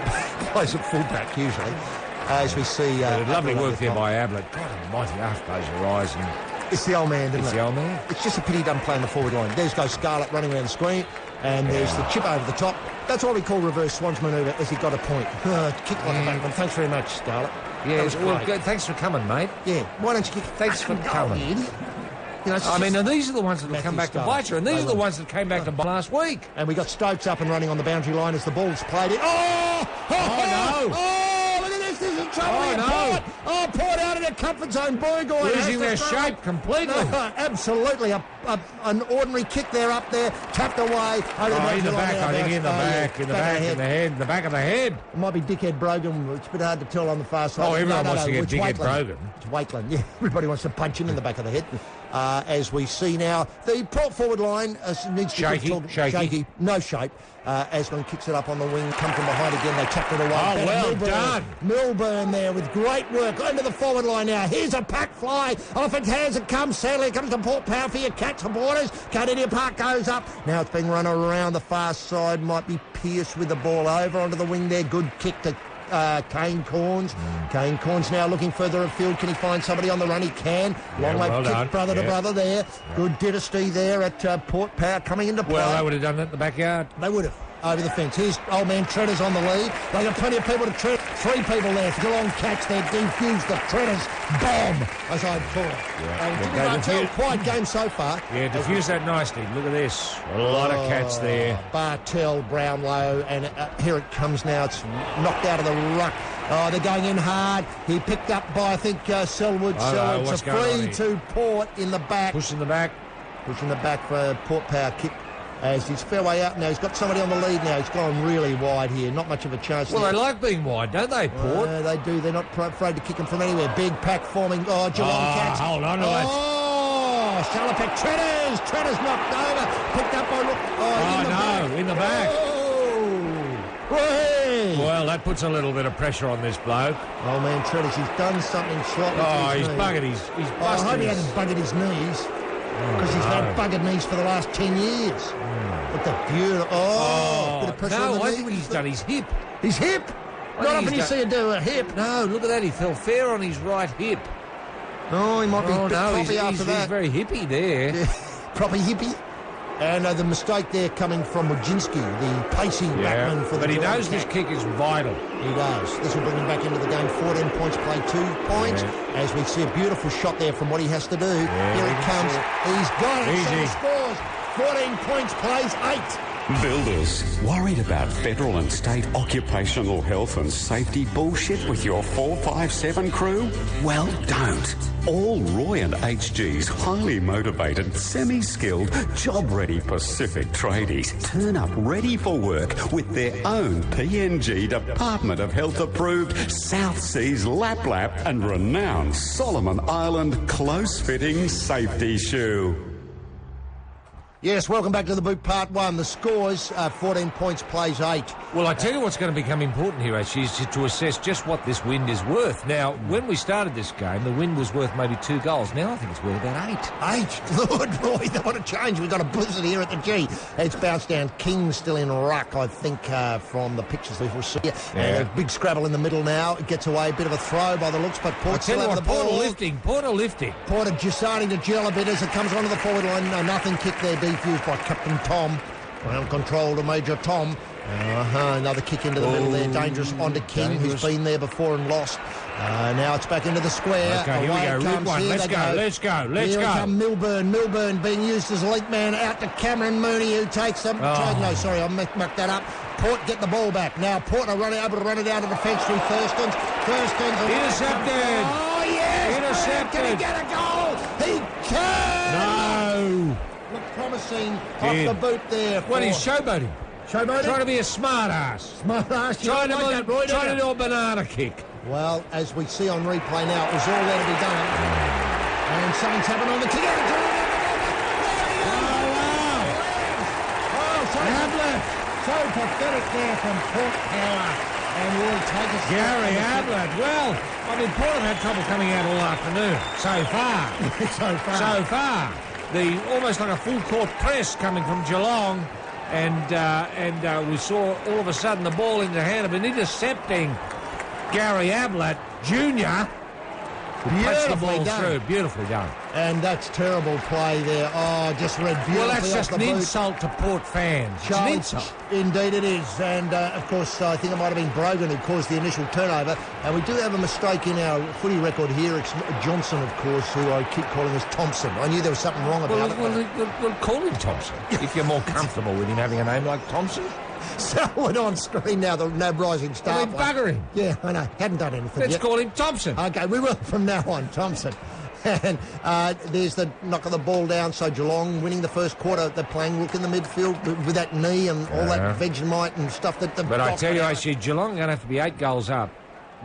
plays at fullback usually, as we see. Lovely work there by Ablett. God almighty, half close your eyes. It's the old man, isn't it? It's the old man. It's just a pity he doesn't play on the forward line. There's goes Scarlett running around the screen, and there's the chip over the top. That's what we call reverse Swans manoeuvre, as he got a point. Kick like a backman. Thanks very much, Scarlett. Yeah, well, good. Thanks for coming, mate. Yeah, why don't you kick? Thanks for coming. You know, I mean, and these are the ones that will come back to bite you, and these are the ones that came back to bite last week. And we got Stokes up and running on the boundary line as the ball's played in. No! Oh, look at this. This is trouble. Port out of their comfort zone. Burgoyne losing their shape completely. Absolutely. An ordinary kick there up there, tapped away. In the back, I think, in the back of the head. It might be Dickhead Brogan. It's a bit hard to tell on the far side. Oh, everyone wants to get Dickhead Brogan. It's Wakeland, yeah. Everybody wants to punch him in the back of the head. As we see now, the Port forward line needs to be shaky. No shape. Aslan kicks it up on the wing, come from behind again, they tapped it away. Oh, well done. Milburn there with great work into the forward line now. Here's a pack fly, off its hands it comes, Sadly it comes to Port Power for your catch supporters. Cardinia Park goes up, now it's being run around the far side, might be Pearce with the ball over onto the wing there, good kick to Kane Corns. Kane Corns now looking further afield. Can he find somebody on the run? He can. Long way kick, brother to brother there. Good dynasty there at Port Power coming into play. Well, they would have done that in the backyard. They would have. Over the fence. Here's old man Treaders on the lead. They've got plenty of people to tread. 3 people there. Geelong catch there. Defuse the Treaders bomb, as I'd call it. Jimmy quiet game so far. Yeah, diffuse that nicely. Look at this. A lot of cats there. Bartell, Brownlow, and here it comes now. It's knocked out of the ruck. Oh, they're going in hard. He picked up by, I think, Selwood. Selwood's a free to Port in the back. Pushing the back for Port Power kick. As he's fair way out now. He's got somebody on the lead now. He's gone really wide here. Not much of a chance. Well, they like being wide, don't they, Port? They do. They're not afraid to kick him from anywhere. Big pack forming. Oh, Geelong catch. Hold on to it. Oh, Salopek. Treaders knocked over. Picked up by... in the back. Oh. Hey. Well, that puts a little bit of pressure on this bloke. Oh, man, Treaders, he's done something slightly to his he's knee. buggered his... I hope he hasn't buggered his knees. Because he's had buggered knees for the last 10 years. What the beautiful... bit of pressure on the I knee. think what he's done, his hip. His hip? Not often you see him do a hip. No, look at that. He fell fair on his right hip. Oh, he might be a bit proppy after that. He's very hippie there. Yeah, proper hippie. And the mistake there coming from Wojcinski, the pacing backman for the... But he knows this kick is vital. He does. This will bring him back into the game. 14 points, play 2 points. As we see a beautiful shot there from what he has to do. Here he comes. He's got it. So he scores. 14 points, plays 8. Builders, worried about federal and state occupational health and safety bullshit with your 457 crew? Well, don't. All Roy and HG's highly motivated, semi-skilled, job-ready Pacific tradies turn up ready for work with their own PNG Department of Health approved South Seas Lap and renowned Solomon Island close-fitting safety shoe. Yes, welcome back to the boot part 1. The scores, 14 points, plays 8. Well, I tell you what's going to become important here, actually, is to assess just what this wind is worth. Now, when we started this game, the wind was worth maybe 2 goals. Now I think it's worth about 8. 8? Lord, Roy, what a change. We've got a blizzard here at the G. It's bounced down. King's still in ruck, I think, from the pictures we've received. Yeah. And a big scrabble in the middle now. It gets away, a bit of a throw by the looks, but Port still out of the ball. Porter lifting. Porter just starting to gel a bit as it comes onto the forward line. No, nothing kick there, defused by Captain Tom. Ground control to Major Tom. Another kick into the middle there, dangerous onto King, who's been there before and lost. Now it's back into the square. Okay, here we go. Let's go. Here come Milburn being used as leak man out to Cameron Mooney, who takes them. No, sorry, I mucked that up. Port get the ball back. Now Port are able to run it out of the fence through Thurston's. Intercepted. Oh, yes. Intercepted. Can he get a goal? He can. No. Looked promising off the boot there. What, he's showboating? Trying to be a smart ass. Trying to do a banana kick. Well, as we see on replay now, it was all there to be done. And something's happened on the kick. So pathetic there from Port Power. And will take us. Gary Ablett. Well, I mean, Port have had trouble coming out all afternoon. So far. The almost like a full court press coming from Geelong. And we saw all of a sudden the ball in the hand of an intercepting Gary Ablett Jr. who punched the ball through. Beautifully done. And that's terrible play there. Oh, just read beautifully. Well, that's just an insult to Port fans. It's an insult. Indeed it is. And, of course, I think it might have been Brogan who caused the initial turnover. And we do have a mistake in our footy record here. It's Johnson, of course, who I keep calling as Thompson. I knew there was something wrong about it. Well, call him Thompson if you're more comfortable with him having a name like Thompson. So we're on screen now, the NAB Rising Star. Bugger him. Yeah, I know. Hadn't done anything Let's yet. call him Thompson. Okay, we will from now on, Thompson. And there's the knock of the ball down, so Geelong winning the first quarter. They're playing Rook in the midfield with that knee and all that Vegemite and stuff. But I tell you, actually, Geelong are going to have to be 8 goals up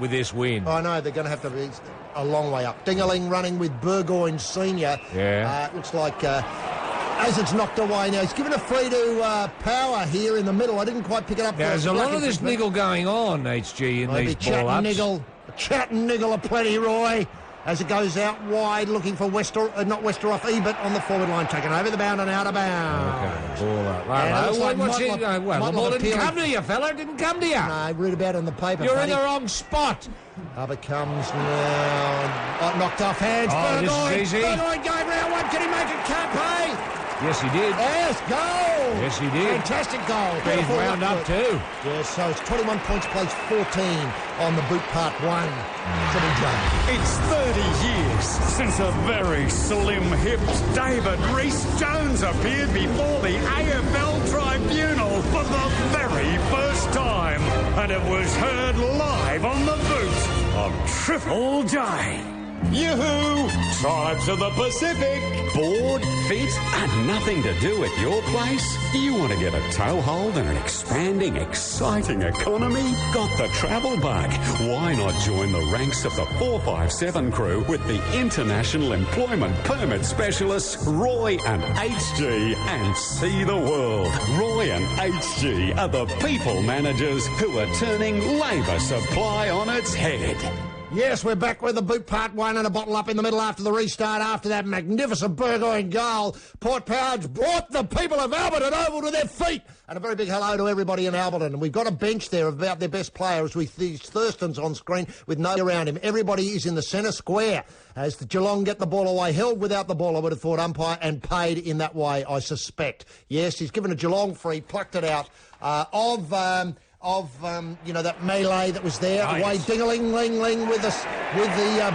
with this win. I know, they're going to have to be a long way up. Dingerling running with Burgoyne Senior. Yeah. Looks like... as it's knocked away now, he's given a free to Power here in the middle. I didn't quite pick it up. Now, there's a lot of this niggle going on, HG, in these ball-ups. Chat and niggle aplenty, Roy, as it goes out wide, looking for Westeroff, Ebert on the forward line, taken over the bound and out of bounds. Okay, ball up. The ball didn't come to you, fella. Didn't come to you. No, read about it in the paper. You're in the wrong spot. Up it comes now. Knocked off hands. Burgoyne. This is easy. Burgoyne going round one. Can he make it? Can't pay. Yes, he did. Yes, goal! Yes, he did. Fantastic goal. He's wound up too. Yes, so it's 21 points, plays 14 on the boot part 1. Triple J. It's 30 years since a very slim-hipped David Rees-Jones appeared before the AFL tribunal for the very first time. And it was heard live on the boot of Triple J. Yoo-hoo! Tribes of the Pacific. Bored, fit, and nothing to do at your place? You want to get a toehold in an expanding, exciting economy? Got the travel bug? Why not join the ranks of the 457 crew with the International Employment Permit Specialists, Roy and HG, and see the world? Roy and HG are the people managers who are turning labour supply on its head. Yes, we're back with the boot part 1 and a bottle up in the middle after the restart after that magnificent Burgoyne goal. Port Power's brought the people of Alberton Oval to their feet. And a very big hello to everybody in Alberton. And we've got a bench there of about their best players with these Thurston's on screen with nobody around him. Everybody is in the centre square as the Geelong get the ball away. Held without the ball, I would have thought, umpire, and paid in that way, I suspect. Yes, he's given a Geelong free, plucked it out of that melee that was there. Away, ding-a-ling-ling-ling with the boot up.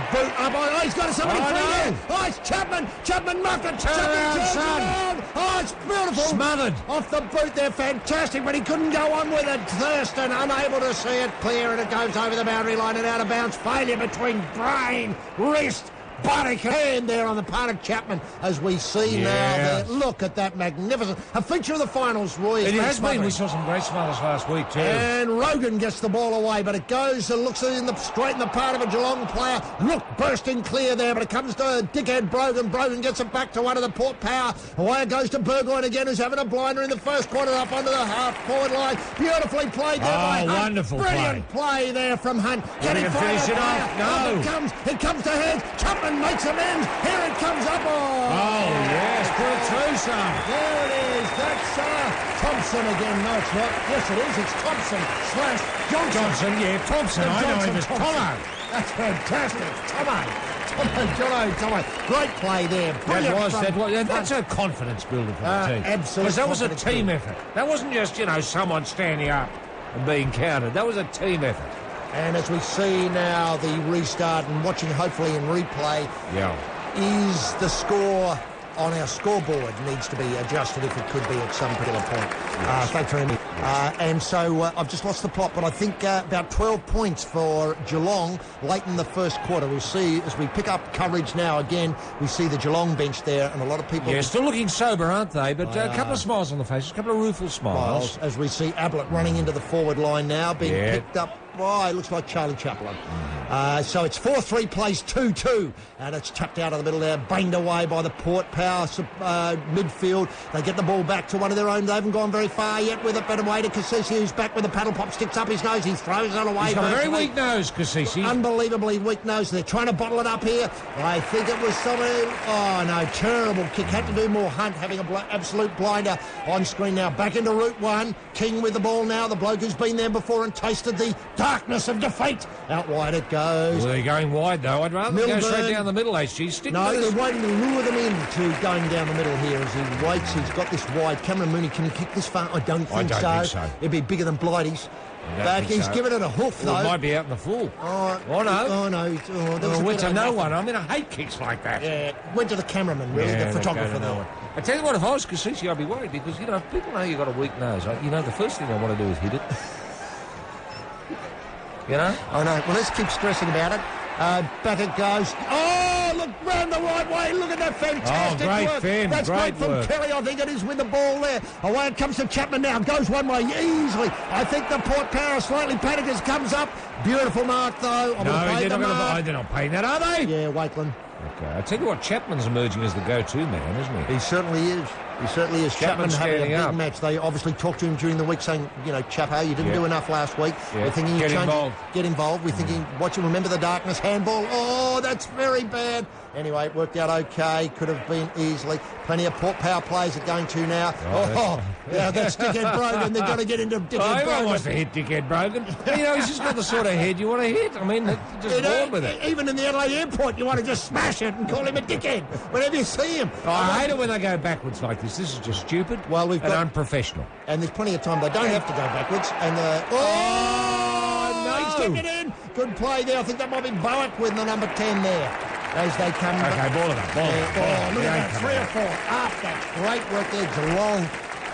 Oh, he's got somebody free there. Oh, it's Chapman. Chapman muffed it. Chapman. Oh, it's beautiful. Smothered. Off the boot there, fantastic, but he couldn't go on with it. Thurston, unable to see it clear, and it goes over the boundary line and out of bounds. Failure between brain, wrist, robotic hand there on the part of Chapman, as we see now there. Look at that magnificent... A feature of the finals, Roy. It has been. We saw some great smothers last week, too. And Rogan gets the ball away, but it goes and looks straight in the part of a Geelong player. Look, bursting clear there, but it comes to dickhead Brogan. Brogan gets it back to one of the Port Power. Away it goes to Burgoyne again, who's having a blinder in the first quarter, up onto the half-forward line. Beautifully played there by Hunt. Wonderful Brilliant play there from Hunt. Can he finish it off? No. It comes to head. Chapman makes amends. Here it comes up. Oh, yes, put it through, son. There it is. That's Thompson again. No, it's not. Yes, it is. It's Thompson / Johnson. Thompson. I know him as Tomo. That's fantastic. Tomo. Great play there. Brilliant. That's a confidence builder for the team. Absolutely. Because that was a team effort. That wasn't just, someone standing up and being counted. That was a team effort. And as we see now the restart and watching hopefully in replay, is the score on our scoreboard needs to be adjusted if it could be at some particular point. Thanks very much. And so I've just lost the plot, but I think about 12 points for Geelong late in the first quarter. We'll see as we pick up coverage now again, we see the Geelong bench there and a lot of people... Yeah, still looking sober, aren't they? But a couple of smiles on the faces, a couple of rueful smiles. As we see Ablett running into the forward line now, being picked up. It looks like Charlie Chaplin. So it's 4-3 plays 2-2, and it's tapped out of the middle there, banged away by the Port Power midfield. They get the ball back to one of their own. They haven't gone very far yet with it, but away to Cassisi, who's back with the paddle pop, sticks up his nose, he throws it away. He's got a very weak nose, Cassisi. Unbelievably weak nose. They're trying to bottle it up here. I think it was somebody... Oh, no, terrible kick. Had to do more. Hunt having an absolute blinder on screen now. Back into Route 1. King with the ball now. The bloke who's been there before and tasted the darkness of defeat. Out wide it goes. Well, they're going wide, though. I'd rather go straight down the middle, HG. They're waiting to lure them into going down the middle here as he waits. He's got this wide. Cameron Mooney, can he kick this far? I don't think so. It'd be bigger than Blighty's. But he's given it a hoof, though. It might be out in the full. No. Went to no one. I mean, I hate kicks like that. Yeah, went to the cameraman, really, the photographer there. I tell you what, if I was Cassisi, I'd be worried because, if people know you've got a weak nose, the first thing I want to do is hit it. I know. Well, let's keep stressing about it. Back it goes. Oh, look, round the right way. Look at that fantastic work. Finn. That's great from Kelly, I think it is, with the ball there. Away it comes to Chapman now. Goes one way easily. I think the Port Power slightly panicked as comes up. Beautiful mark, though. They're not paying that, are they? Yeah, Wakeland. Okay. I tell you what, Chapman's emerging as the go-to man, isn't he? He certainly is. Chapman having a big match. They obviously talked to him during the week saying, Chapo, you didn't do enough last week. Yeah. We're thinking Get involved. We're thinking, remember the darkness, handball. Oh, that's very bad. Anyway, it worked out okay. Could have been easily. Plenty of Port Power players are going to now. That's Dickhead Brogan. They've got to get into Dickhead Brogan. Everyone wants to hit Dickhead Brogan. He's just got the sort of head you want to hit. I mean, just born with it. Even in the Adelaide airport, you want to just smash it and call him a dickhead whenever you see him. I hate it when they go backwards like this. This is just stupid and unprofessional. And there's plenty of time. They don't have to go backwards. And no, he's kept it in. Good play there. I think that might be Bowick with the number 10 there. As they come back. Ball it up. Look at that, 3 or 4 up. That's great work there, Geelong.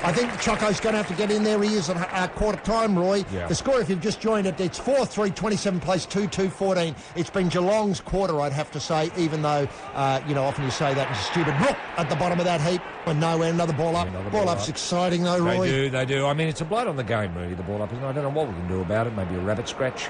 I think Choco's going to have to get in there. He is at quarter time, Roy. Yeah. The score, if you've just joined it, it's 4-3, 27 plays 2-2-14. It's been Geelong's quarter, I'd have to say, even though, often you say that is stupid. Look at the bottom of that heap. And nowhere, another ball up. Ball up's exciting, though, Roy. They do. I mean, it's a blight on the game, really, the ball up. I don't know what we can do about it. Maybe a rabbit scratch.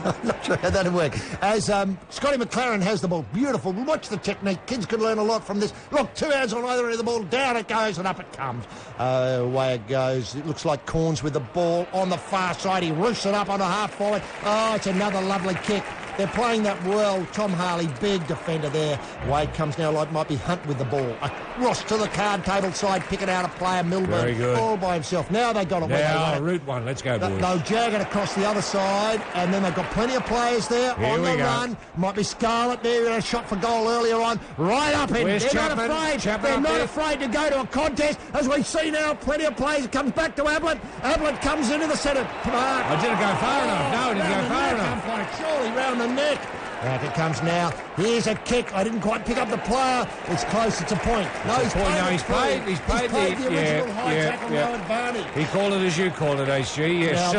I'm not sure how that'll work. As Scotty McLaren has the ball. Beautiful. Watch the technique. Kids could learn a lot from this. Look, 2 hands on either end of the ball. Down it goes and up it comes. Away it goes. It looks like Corns with the ball on the far side. He roofs it up on a half forward. Oh, it's another lovely kick. They're playing that well. Tom Harley, big defender there. Wade comes now like might be Hunt with the ball. Ross to the card table side, picking out a player, Milburn, all by himself. Now they got it. Now, Route 1, let's go, boys. They'll jag it across the other side, and then they've got plenty of players there on the run. Might be Scarlett there, who had a shot for goal earlier on. Right up in. They're not afraid. They're not afraid to go to a contest. As we see now, plenty of players. It comes back to Ablett. Ablett comes into the centre. I didn't go far enough. No, it didn't go far enough. Surely round the neck. Back it comes now. Here's a kick. I didn't quite pick up the player. It's close. It's a point. No, he's paid. He's paid the original high tackle, no advantage. He called it as you called it, HG. Yes,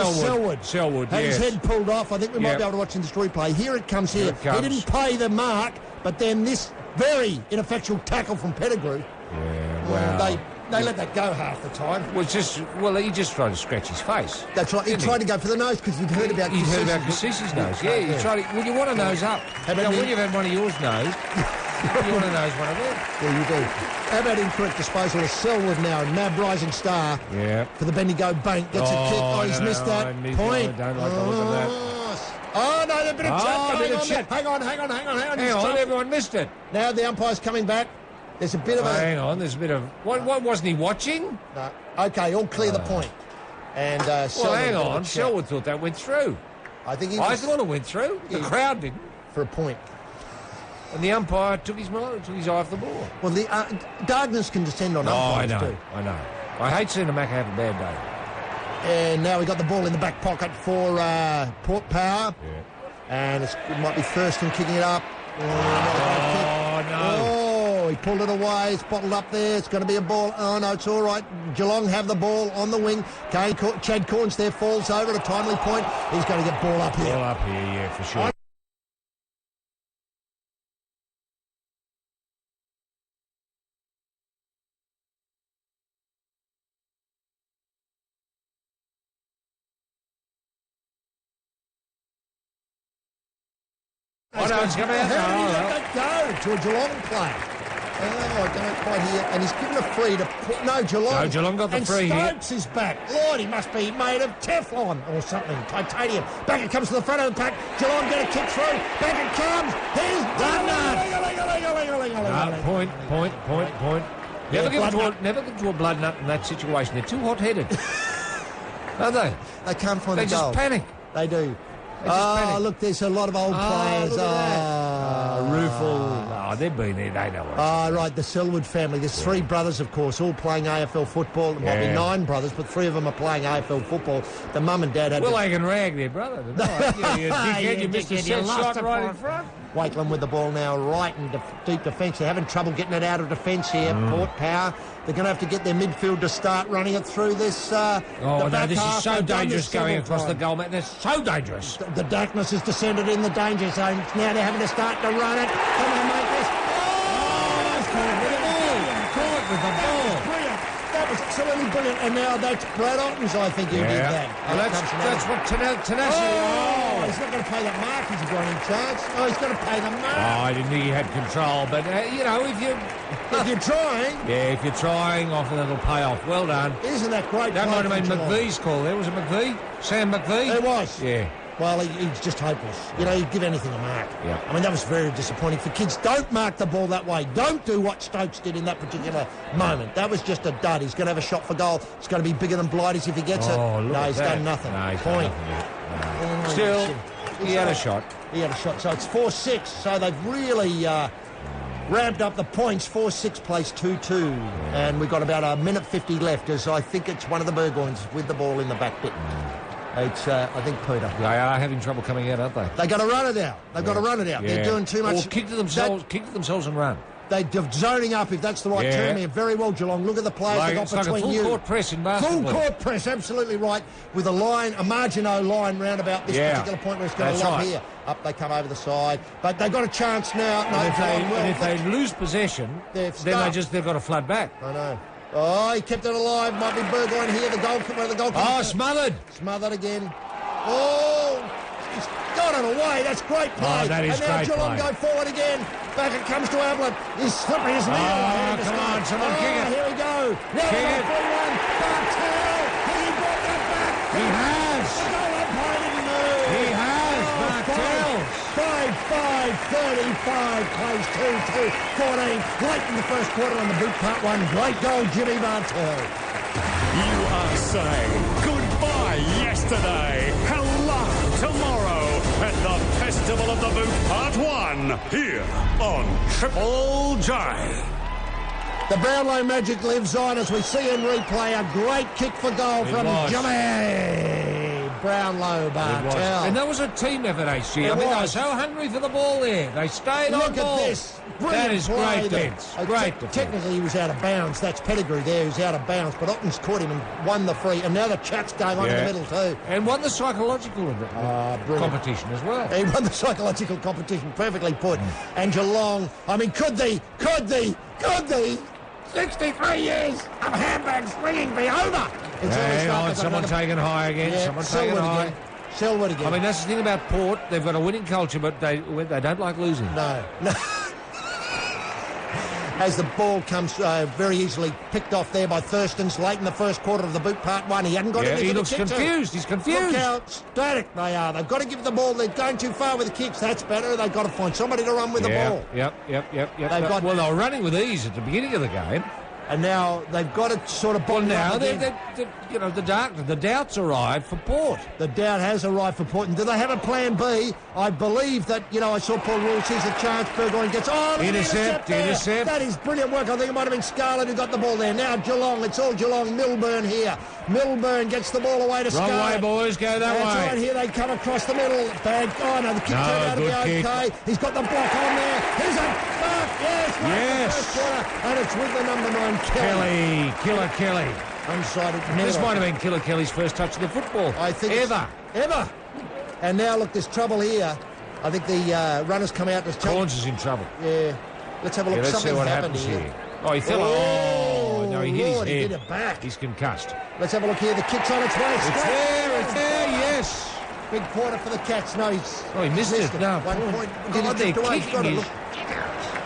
Selwood. Had yes. his head pulled off. I think we might be able to watch in this replay. Here it comes here. He didn't pay the mark, but then this very ineffectual tackle from Pettigrew. Yeah, well... They let that go half the time. He just tried to scratch his face. That's right. He tried to go for the nose because he'd heard about Cassisi's nose. Yeah, you tried to... Well, you want a nose up. When you've had one of yours nose, you want a nose one of them. Yeah, you do. How about incorrect disposal of Selwood now, and Mab Rising Star for the Bendigo Bank. Gets a kick. Oh, he's missed that. Point. I don't like the look of that. Oh, no, there's a bit of chat going on. Hang on. Everyone missed it. Now the umpire's coming back. There's a bit of a... Hang on, there's a bit of... What wasn't he watching? No. OK, all clear the point. And well, hang on. Selwood thought that went through. I thought it went through. The crowd didn't. For a point. And the umpire took his eye off the ball. Well, the darkness can descend on umpires too. I know. I hate seeing a Macca have a bad day. And now we got the ball in the back pocket for Port Power. Yeah. And it might be Thurston kicking it up. Oh, no. He pulled it away. It's bottled up there. It's going to be a ball. Oh, no, it's all right. Geelong have the ball on the wing. Chad Corns there falls over at a timely point. He's going to get ball up here. Ball up here, yeah, for sure. It's coming out. How did he let that go to a Geelong player? Oh, I don't quite hear. And he's given a free to put... No, Geelong. No, Geelong got the free here. And Stokes is back. Lord, he must be made of Teflon or something. Titanium. Back it comes to the front of the pack. Geelong get a kick through. Back it comes. He's done that. Point. Never give to a blood nut in that situation. They're too hot-headed. Aren't they? They can't find the goal. They just panic. They do. Oh, look, there's a lot of old players. Rueful. Oh, they've been there. They know what. Right, the Selwood family. There's three brothers, of course, all playing AFL football. There might be 9 brothers, but 3 of them are playing AFL football. The mum and dad had... Well, they can rag their brother. You missed a set shot right in front. Wakeland with the ball now right in deep defence. They're having trouble getting it out of defence here. Port Power. They're going to have to get their midfield to start running it through this... this is so dangerous going across the goal, man. That's so dangerous. The darkness has descended in the danger zone. Now they're having to start to run it. Come on, make this. Caught with the ball. Brilliant. That was absolutely brilliant. And now that's Brad Ottens, I think, who did that. Well, that's what tenacity... He's not going to pay that mark. He's got any chance. Oh, he's going to pay the mark. Oh, I didn't think he had control. But, if you're trying... Yeah, if you're trying, often it'll pay off. Well done. Isn't that great? That might have been McVee's call there. Was it McVee? Sam McVee? It was. Yeah. Well, he's just hopeless. He'd give anything a mark. Yeah. I mean, that was very disappointing for kids. Don't mark the ball that way. Don't do what Stokes did in that particular moment. That was just a dud. He's going to have a shot for goal. It's going to be bigger than Blighty's if he gets it. No, he's done nothing. No, he's Point. Done nothing. Still, he had a shot. He had a shot. So it's 4-6. So they've really ramped up the points. 4-6 plays 2-2. And we've got about a minute 50 left as I think it's one of the Burgoynes with the ball in the back bit. It's, I think, Peter. They are having trouble coming out, aren't they? They've got to run it out. They've got to run it out. They're doing too much. Or kick to themselves and run. They're zoning up, if that's the right term here. Very well, Geelong. Look at the players they've got between you. Full court press in basketball. Full court press, absolutely right. With a line, a Margino line round about this particular point where it's going to lob here. Up they come over the side. But they've got a chance now. And if they lose possession, then they've got to flood back. I know. Oh, he kept it alive. Might be Burgoyne here. The goalkeeper. Oh, smothered. Smothered again. Oh, he's got it away. That's great play. Oh, that is great play. And now Geelong go forward again. Back it comes to Ablett. He's slipping his knee. Oh, come on, someone kick it. Here we go. Now kick it. 3-1. Bartel. Has he brought that back? He has. The goal umpire didn't move. He has. Bartel. 5-5-35 plays 2-2. 14. Late in the first quarter on the boot part 1. Great goal, Jimmy Bartel. You are saying goodbye yesterday, hello tomorrow at the Festival of the Boot Part 1 here on Triple J. The Brownlow magic lives on as we see in replay a great kick for goal from Jimmy Brownlow, Bartel. And that was a team effort, HG. It I mean, they were was. so hungry for the ball there. They stayed on Look ball. at this. Brilliant That is play great there. defence. Great defence. Technically, he was out of bounds. That's Pettigrew there who's out of bounds. But Otten's caught him and won the free. And now the chat's going on in the middle too. And won the psychological competition as well. He won the psychological competition. Perfectly put. And Geelong, I mean, could the 63 years of handbag swinging be over? Someone taking high again. Yeah, Someone taking high. Selwood again. I mean, that's the thing about Port. They've got a winning culture, but they don't like losing. No. As the ball comes very easily picked off there by Thurston's late in the first quarter of the boot part one. He hadn't got anything he to looks kick to. confused. He's confused. Look how static they are. They've got to give the ball. They're going too far with the kicks. That's better. They've got to find somebody to run with the ball. Yep. Well, they were running with ease at the beginning of the game. And now they've got to sort of... Well, now, the doubts arrived for Port. The doubt has arrived for Port. And do they have a plan B? I believe that, I saw Paul Rule sees a chance. Burgoyne gets... Intercept. That is brilliant work. I think it might have been Scarlett who got the ball there. Now Geelong. It's all Geelong. Milburn here. Milburn gets the ball away to Scarlett. Wrong way, boys. Go that way. That's right. Here they come across the middle. Bad... Oh, no, the kick turned out to be okay. He's got the block on there. Here's a... Yes. First quarter, and it's with the number 9, Kelly. Killer Kelly. Unsighted. This might have been Killer Kelly's first touch of the football. I think Ever. And now, look, there's trouble here. I think the runners come out. Corns is in trouble. Yeah. Let's have a look. Let's see what happens here. Oh, he fell. Oh, no, he hit his head. He did it back. He's concussed. Let's have a look here. The kick's on its way. It's there, yes. Big quarter for the Cats. No, he missed it. No. 1 point. God, they're kicking.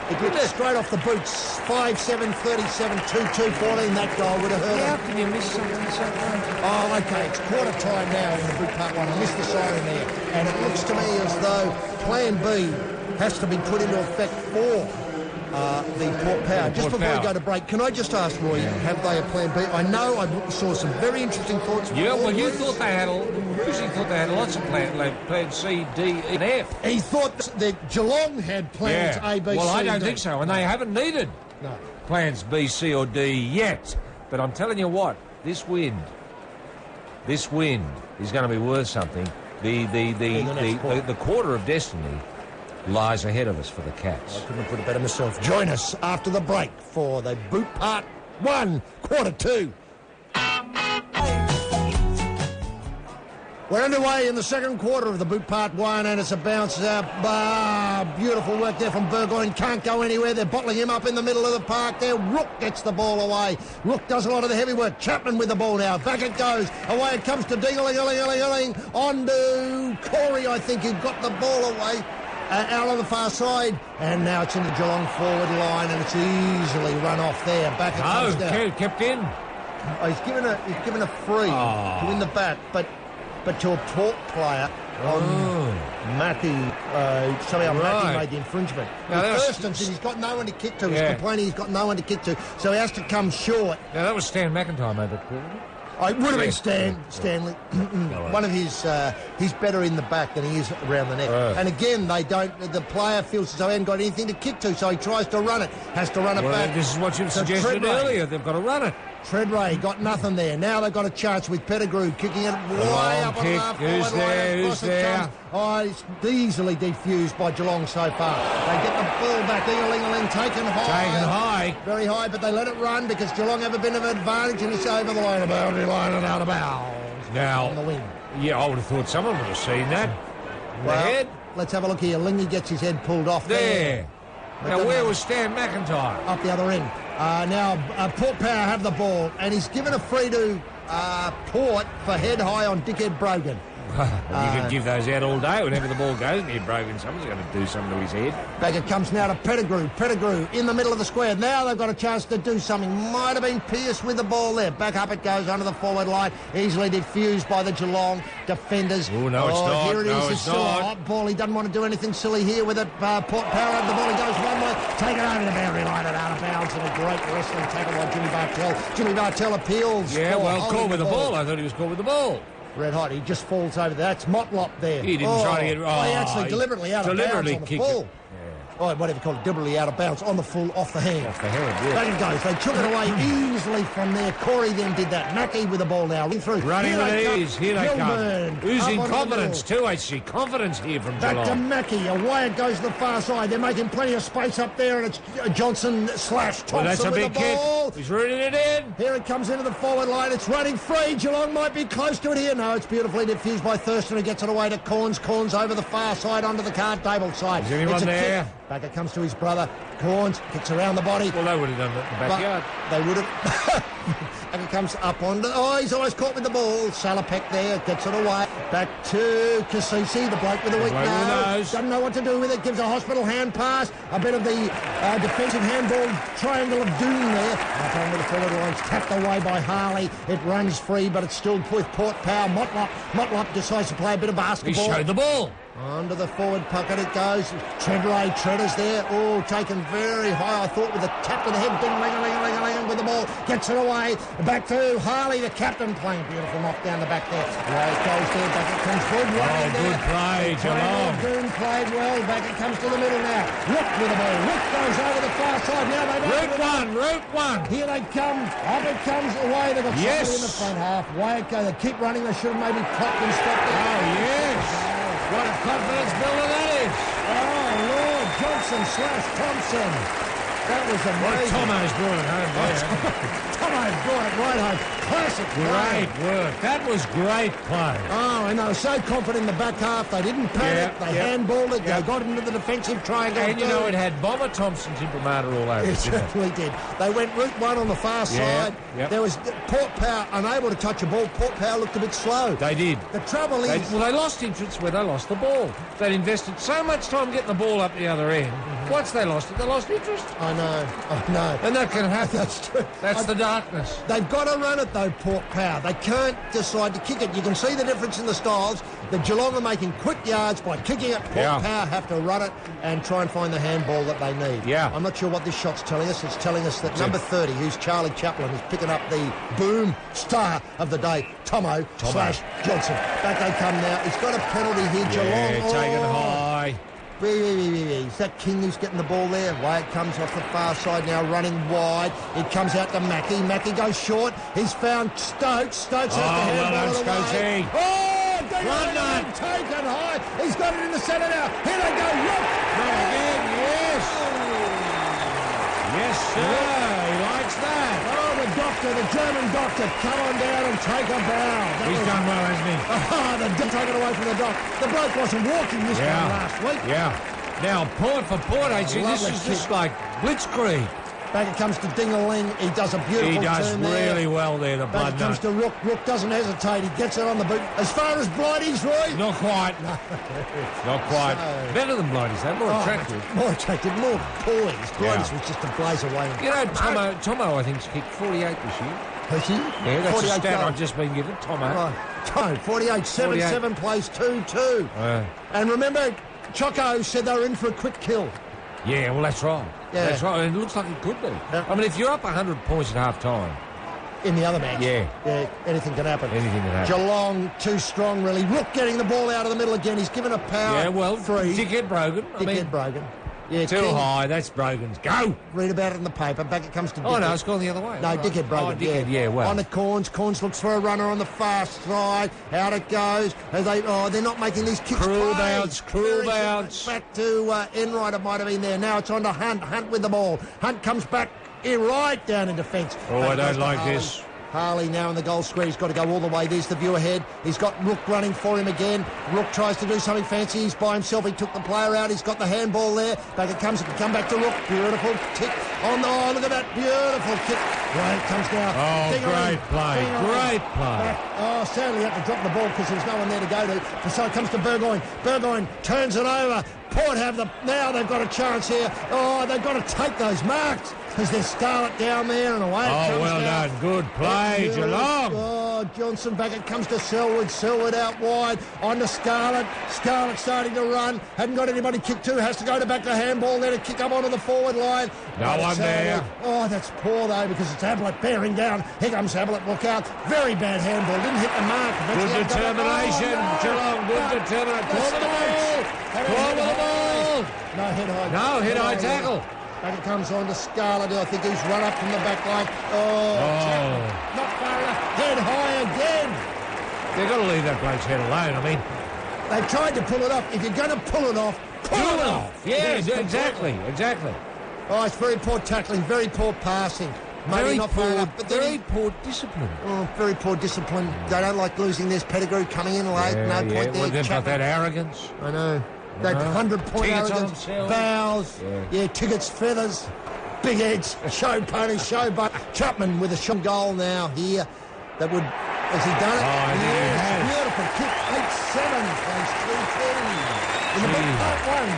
It went straight off the boots. 5-7, 37, 2-2, 14. That goal would have hurt him. How can you miss something so close? Oh, okay. It's quarter time now in the boot part one. I missed the siren there. And it looks to me as though Plan B has to be put into effect for the Port Power. Just before we go to break, can I just ask Roy, have they a Plan B? I know I saw some very interesting thoughts. Yeah, well, you thought they had lots of plan C, D, E, and F. He thought that Geelong had plans A, B, C, well, I don't D. think so, and they haven't needed plans B, C, or D yet. But I'm telling you what, this wind is going to be worth something. The quarter of destiny lies ahead of us for the Cats. I couldn't have put it better myself. Join us after the break for the boot part 1, quarter 2. We're underway in the second quarter of the boot part 1, and it's a bounce out. Beautiful work there from Burgoyne. Can't go anywhere. They're bottling him up in the middle of the park there. Rook gets the ball away. Rook does a lot of the heavy work. Chapman with the ball now. Back it goes. Away it comes to Dingaling. On to Corey, I think, who got the ball away. Out on the far side, and now it's in the Geelong forward line, and it's easily run off there. Back it comes down. Kept in. Oh, he's given a free to win the back, but to a Port player on Matthew. Somehow Matthew made the infringement. Thurston says he's got no one to kick to. He's complaining he's got no one to kick to, so he has to come short. Now that was Stan McIntyre made that call. It would have been Stanley. One of his, he's better in the back than he is around the neck. And again, the player feels as though he hasn't got anything to kick to, so he tries to run it. Has to run it back. This is what you suggested earlier. They've got to run it. Treadray got nothing there. Now they've got a chance with Pettigrew kicking it way up on the half Who's there? Who's there? Oh, it's easily defused by Geelong so far. They get the ball back. Ding-a-ling-a-ling, taken high. Very high, but they let it run because Geelong have a bit of an advantage, and it's over the line of boundary line and out of bounds. Now, on the wing. Yeah, I would have thought someone would have seen that. Well, the head. Let's have a look here. Lingy gets his head pulled off there. Now, where was Stan McIntyre? Up the other end. Now, Port Power have the ball, and he's given a free to Port for head high on Dickhead Brogan. You can give those out all day whenever the ball goes and head broken. Someone's going to do something to his head. Back it comes now to Pettigrew. Pettigrew in the middle of the square. Now they've got a chance to do something. Might have been Pearce with the ball there. Back up it goes under the forward line. Easily diffused by the Geelong defenders. Oh, no, it's not. Here it is. No, it's still a hot ball. He doesn't want to do anything silly here with it. Port Power have the ball. He goes one way. Take it over the boundary line and out of bounds. And a great wrestling tackle by Jimmy Bartell. Jimmy Bartell appeals. Yeah, well, caught with the ball. I thought he was caught with the ball. Red hot. He just falls over. That's Motlop there. He didn't try to get... he actually deliberately out of bounds on the ball. whatever you call it, deliberately out of bounds, on the full, off the hand. Off the hand, yeah. Back it goes. They took it away easily from there. Corey then did that. Mackey with the ball now. Through. Running with ease. Here they Gilbert, come. Oozing up onto the confidence too, HC. Confidence here from Back Geelong. to Mackey. Away it goes to the far side. They're making plenty of space up there, and it's Johnson / Thompson Well, that's a with big the ball. kick. He's rooting it in. Here it comes into the forward line. It's running free. Geelong might be close to it here. No, it's beautifully diffused by Thurston, who gets it away to Corns. Corns over the far side onto the card table side. Is anyone It's a there? kick. Back it comes to his brother. Corns kicks around the body. Well, they would have done it in the backyard. They would have. And it comes up on the... Oh, he's almost caught with the ball. Salopek there, gets it away. Back to Cassisi, the bloke with the weak nose. Doesn't know what to do with it. Gives a hospital hand pass. A bit of the defensive handball triangle of doom there. Up onto the forward lines. Tapped away by Harley. It runs free, but it's still with Port Power. Motlop decides to play a bit of basketball. He showed the ball. Onto the forward pocket it goes. Treader's there. Oh, taken very high, I thought, with a tap to the head. Ding, ling, with the ball. Gets it away. Back to Harley, the captain, playing a beautiful knock down the back there. Away it goes there. Back it comes good. Oh, good play, Geelong. Goon played well. Back it comes to the middle now. Rook with the ball. Rook goes over the far side. Now they've Route one. Here they come. Up it comes away. They've got somebody in the front half. Away it goes. They keep running. They should have maybe clocked and stopped it. Oh, yes. What a confidence builder that is. Oh, Lord, Johnson / Thompson. That was amazing. Tomo's brought it home there. Tomo's brought it right home. Classic play. Great work. That was great play. Oh, and they were so confident in the back half. They didn't panic. They handballed it. They got into the defensive triangle. And, you know, it had Bomber Thompson's imprimatur all over It it, didn't it? certainly did. They went route one on the far side. Yep. There was Port Power unable to touch a ball. Port Power looked a bit slow. They did. The trouble is... They lost interest where they lost the ball. They'd invested so much time getting the ball up the other end. Once they lost it, they lost interest. I know. And that can happen. That's true. That's the darkness. They've got to run it, though, Port Power. They can't decide to kick it. You can see the difference in the styles. The Geelong are making quick yards by kicking it. Port Power have to run it and try and find the handball that they need. Yeah. I'm not sure what this shot's telling us. It's telling us that number 30, who's Charlie Chaplin, is picking up the boom star of the day, Tomo / Johnson. Back they come now. He's got a penalty here, Geelong. Taken high. Is that King who's getting the ball there? Way it comes off the far side now, running wide. It comes out to Mackey. Mackey goes short. He's found Stokes. Stokes has the handball of the way. Oh, Run, taken high. He's got it in the centre now. Here they go. Look. Again, yes. Yes, sir. He likes that. Oh, the doctor, the German doctor, come on down and take a bow. He's done well, hasn't he? Oh, take it away from the doc. The bloke wasn't walking this time last week. Yeah. Now, Port for Port, HC, this is just like blitzkrieg. Back it comes to Ding-a-ling. He does a beautiful He does turn really there. well there, the Back blood it comes nut. to Rook. Rook doesn't hesitate. He gets it on the boot. As far as Blighty's, Roy? Not quite. Not quite. So- Better than Blighty's, though. More attractive. More attractive. More poised. Blighty's was just a blaze away. You know, Tomo, I think, has kicked 48 this year. Has he? Yeah, that's a 48 stat goals. I've just been given. Tomo. Right. 48, 7-7 plays 2-2. And remember, Choco said they were in for a quick kill. Yeah, well, that's right. Yeah. That's right. And it looks like it could be. Yeah. I mean, if you're up 100 points at half-time, In the other match. Yeah. Anything can happen. Anything can happen. Geelong, too strong, really. Rook getting the ball out of the middle again. He's given a power. yeah, well, free. Dickhead Brogan. Dickhead Brogan. Yeah, Too high. That's Brogan's. Go! Read about it in the paper. Back it comes to Dickhead. Oh, no, it's gone the other way. No, All right. Dickhead Brogan. Oh, Dickhead, yeah, well. On the Corns. Corns looks for a runner on the far side. Out it goes. They're not making these kicks. Cruel play. bounce, cruel Very bounce. Back to Enright, it might have been there. Now it's on to Hunt. Hunt with the ball. Hunt comes back right down in defence. Oh, Back I goes don't to like Harley. this. Harley now in the goal square. He's got to go all the way. There's the view ahead. He's got Rook running for him again. Rook tries to do something fancy. He's by himself. He took the player out. He's got the handball there. Back it comes. It can come back to Rook. Beautiful tick on the... Oh, look at that. Beautiful kick. Right, it comes down. Oh, great play. Great play. Oh, sadly, he had to drop the ball because there was no one there to go to. And so it comes to Burgoyne. Burgoyne turns it over. Port have the... Now they've got a chance here. Oh, they've got to take those marks. Because there's Scarlett down there and away it comes. Oh, well now. done. Good play, Geelong. Oh, Johnson back. It comes to Selwood. Selwood out wide. On to Scarlett. Scarlett starting to run. Hadn't got anybody kick to. Has to go to back to handball there to kick up onto the forward line. No one there. Oh, that's poor though because it's Ablett bearing down. Here comes Ablett. Look out. Very bad handball. Didn't hit the mark. Good determination. Geelong, good determination. Claw with the ball. Claw with the ball. No head-high. No, head-high tackle. Back it comes on to Scarlett, who I think he's run up from the back line. Chapman, not far enough. Head-high again. They've got to leave that bloke's head alone. I mean, They've tried to pull it off. If you're going to pull it off, pull it off. Yeah, Yes, exactly. Oh, it's very poor tackling, very poor passing. Maybe not far enough, but very poor discipline. Oh, very poor discipline. They don't like losing this. Pettigrew coming in late. No point there. Well, they've got that arrogance. I know. That 100-point arrogance. Bows. Yeah, tickets, feathers, big heads, show pony, show but Chapman with a shot goal now here. That would... Has he done it? Oh, yes, beautiful kick. 8-7 plays 2-2. In the big part one.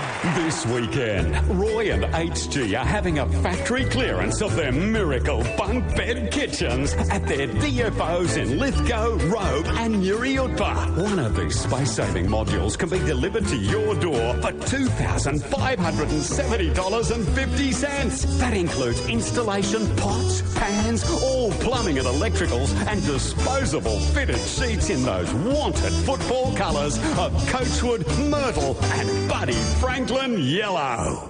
This weekend, Roy and HG are having a factory clearance of their miracle bunk bed kitchens at their DFOs in Lithgow, Robe and Nuriutpa. One of these space-saving modules can be delivered to your door for $2,570.50. That includes installation, pots, pans, all plumbing and electricals, and disposable fitted sheets in those wanted football colours of Coachwood, Myrtle and Buddy Franklin Yellow.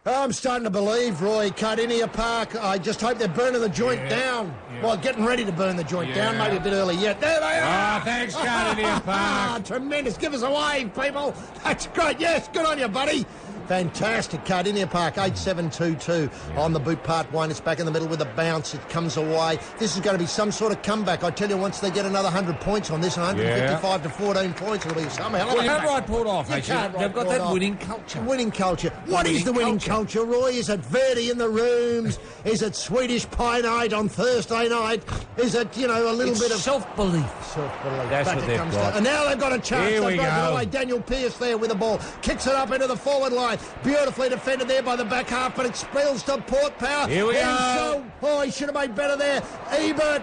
I'm starting to believe, Roy, Cardinia Park. I just hope they're burning the joint down. Yeah. Well, getting ready to burn the joint down. Maybe a bit early yet. There they are. Oh, thanks, Cardinia Park. Tremendous. Give us a wave, people. That's great. Yes, good on you, buddy. Fantastic. Cardinia Park, 8-7-2-2 on the boot part one. It's back in the middle with a bounce. It comes away. This is going to be some sort of comeback. I tell you, once they get another 100 points on this, 155 to 14 points, it'll be some hell of a you can't write Port off, They've got that winning culture. Winning culture. What is the winning culture, Roy? Is it Verdi in the rooms? Is it Swedish pie night on Thursday night? Is it, a little bit of... self-belief. Self-belief. That's what they've got. And now they've got a chance. Here we go. Away. Daniel Pearce there with the ball. Kicks it up into the forward line. Beautifully defended there by the back half, but it spills to Port Power. Here we go. He should have made better there. Ebert,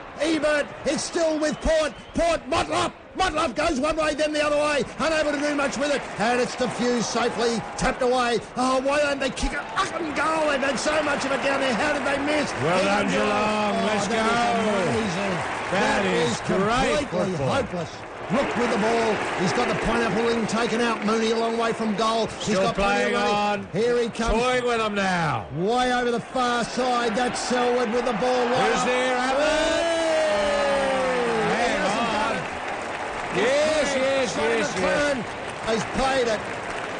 it's still with Port. Motlop goes one way, then the other way. Unable to do much with it. And it's diffused safely, tapped away. Oh, why don't they kick it up and goal? They've had so much of it down there. How did they miss? Well done, Geelong. Let's go. That is great completely hopeless. Rook with the ball. He's got the pineapple ring taken out. Mooney a long way from goal. He's got playing on. Here he comes. Toying with them now. Way over the far side. That's Selwood with the ball. Who's there, Abbott? Hang on. Yes. McLaren has played it.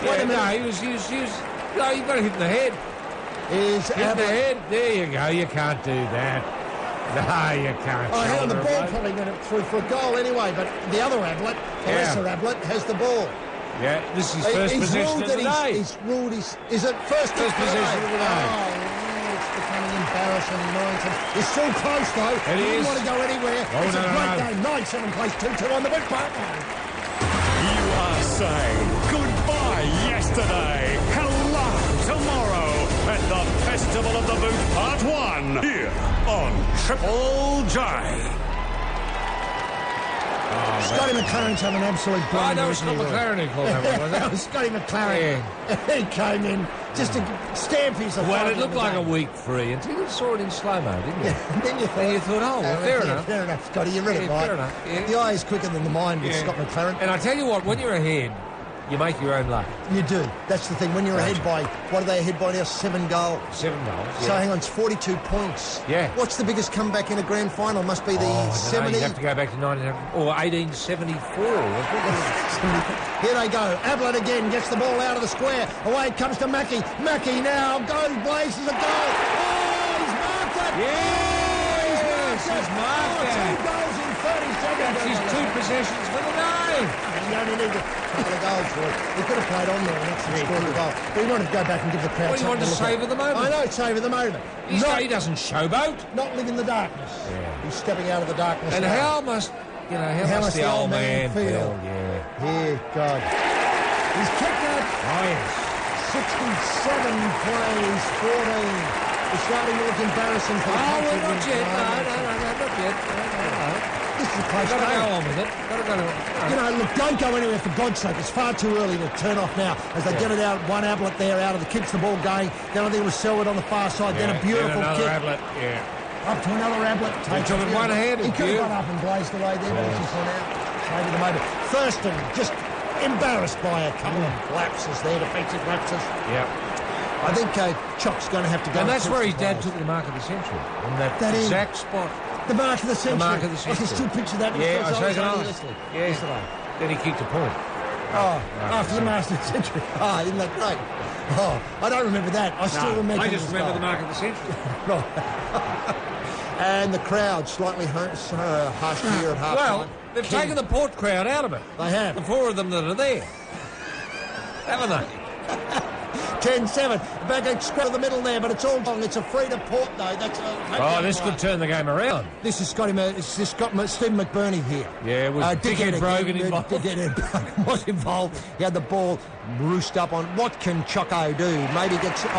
Wait a minute. No, you've got to hit in the head. Is hit in the head. There you go. You can't do that. No, you can't. The ball probably went through for a goal anyway, but the other Ablett, the lesser Ablett, has the ball. Yeah, this is first possession of the day. He's ruled is it first possession of the day? It's becoming embarrassing. It's still close though. It doesn't want to go anywhere. It's a great game. 9-7 plays 2-2 on the boot part. You are saying goodbye yesterday, hello tomorrow at the Festival of the Boot Part 1 here on Triple J. Scotty McLaren's having an absolute blunder. I know it's not McLaren who called that one, was it? That was Scotty McLaren. Yeah. He came in just to stamp his... Well, it looked like a week free until you saw it in slow-mo, didn't you? Yeah, then you thought, fair enough. Fair enough, Scotty, you're really right. Fair enough, yeah. The eye is quicker than the mind with Scott McLaren. And I tell you what, when you're ahead, you make your own luck. You do. That's the thing. When you're ahead by, what are they ahead by now? 7 goals. 7 goals, So hang on, it's 42 points. Yeah. What's the biggest comeback in a grand final? Must be the 70... You have to go back to 1874. Here they go. Ablett again gets the ball out of the square. Away it comes to Mackie. Mackie now goes, blazes a goal. Oh, he's marked it. He's marked it. 2 goals in 30 seconds. That's his 2 possessions for the day. You only need a couple of goals for it. He could have played on there and actually scored a goal. But he wanted to go back and give the crowd something. He wanted to savour the moment. I know, savour the moment. He doesn't showboat. Not live in the darkness. Yeah. He's stepping out of the darkness. And how must the old man feel? Yeah. Here, God. He's kicked it. Oh, yes. 67 plays, 14. It's starting to look embarrassing for the country. We're not yet. No, not yet. No. This is a close game. Got to go on with it. Look, don't go anywhere for God's sake. It's far too early to turn off now. As they get it out, one Ablett there out of the kicks the ball going. Then I think it was Selwood on the far side. Then a beautiful kick. Ablett. Up to another Ablett. Takes it with one hand. He could have gone up and blazed away there, but it's just gone out. Maybe the moment. Thurston just embarrassed by a couple of lapses there, defensive lapses. Yeah. I think Chock's going to have to go. And that's where his dad took the mark of the century, in that exact spot. The mark of the century. The mark of the I century. can still picture that. Yeah, I was yesterday. Yeah. Then he kicked a point. After the mark of the century. Isn't that great? I don't remember that. I still remember. I just remember the mark of the century. And the crowd slightly harsh here at half time. Well, they've taken the Port crowd out of it. They have. The four of them that are there. Haven't they? 10-7. Back at scrap of the middle there, but it's all wrong. It's a free to Port, though. This could turn the game around. This has got Stephen McBurney here. Yeah, it was Dickhead Brogan involved. Dickhead Brogan was involved. He had the ball roost up on. What can Choco do? Maybe gets. He's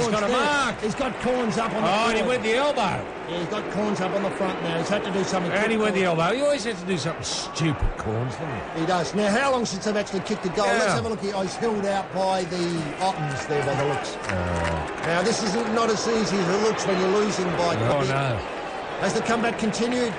got a mark. He's got corns up on the and he went the elbow. Yeah, he's got corns up on the front now. He's had to do something. And he went the elbow. He always has to do something stupid, Corns, doesn't he? He does. Now, how long since they've actually kicked a goal? Yeah. Let's have a look here. He's held out by the Ottens there by the looks. Now, this is not as easy as it looks when you're losing by... no. Has the comeback continued?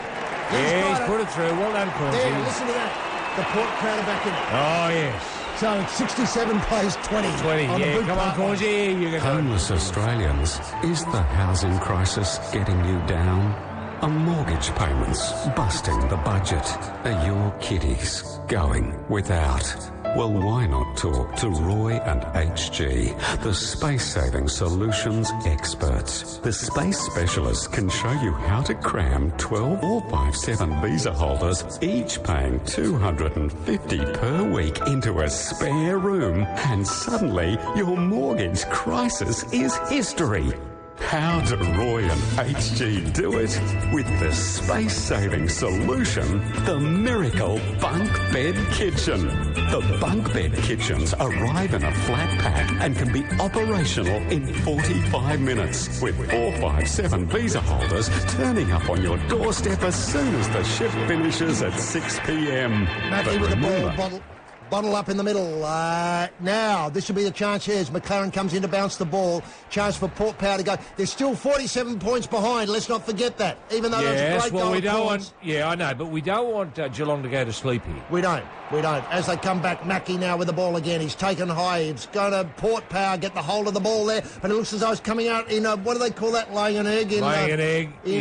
He's put it through. Well done, Corns. There, listen to that. The Port crowd are back in. Oh, yes. So it's 67 plays 20. 20, yeah. Come on, Corns. Yeah, Homeless Australians, is the housing crisis getting you down? Are mortgage payments busting the budget? Are your kiddies going without? Well, why not talk to Roy and HG, the space-saving solutions experts? The space specialists can show you how to cram 12 457 visa holders, each paying $250 per week, into a spare room, and suddenly your mortgage crisis is history. How do Roy and HG do it? With the space-saving solution, the Miracle Bunk Bed Kitchen. The bunk bed kitchens arrive in a flat pack and can be operational in 45 minutes, with 457 visa holders turning up on your doorstep as soon as the shift finishes at 6 p.m. Matthew with the ball, bottle up in the middle. Now, this will be the chance here as McLaren comes in to bounce the ball. Chance for Port Power to go. They're still 47 points behind. Let's not forget that. Even though there's a great goal. We don't want... Yeah, I know, but we don't want Geelong to go to sleep here. We don't. As they come back, Mackie now with the ball again. He's taken high. It's going to Port Power get the hold of the ball there. But it looks as though it's coming out in, what do they call that? Laying an egg in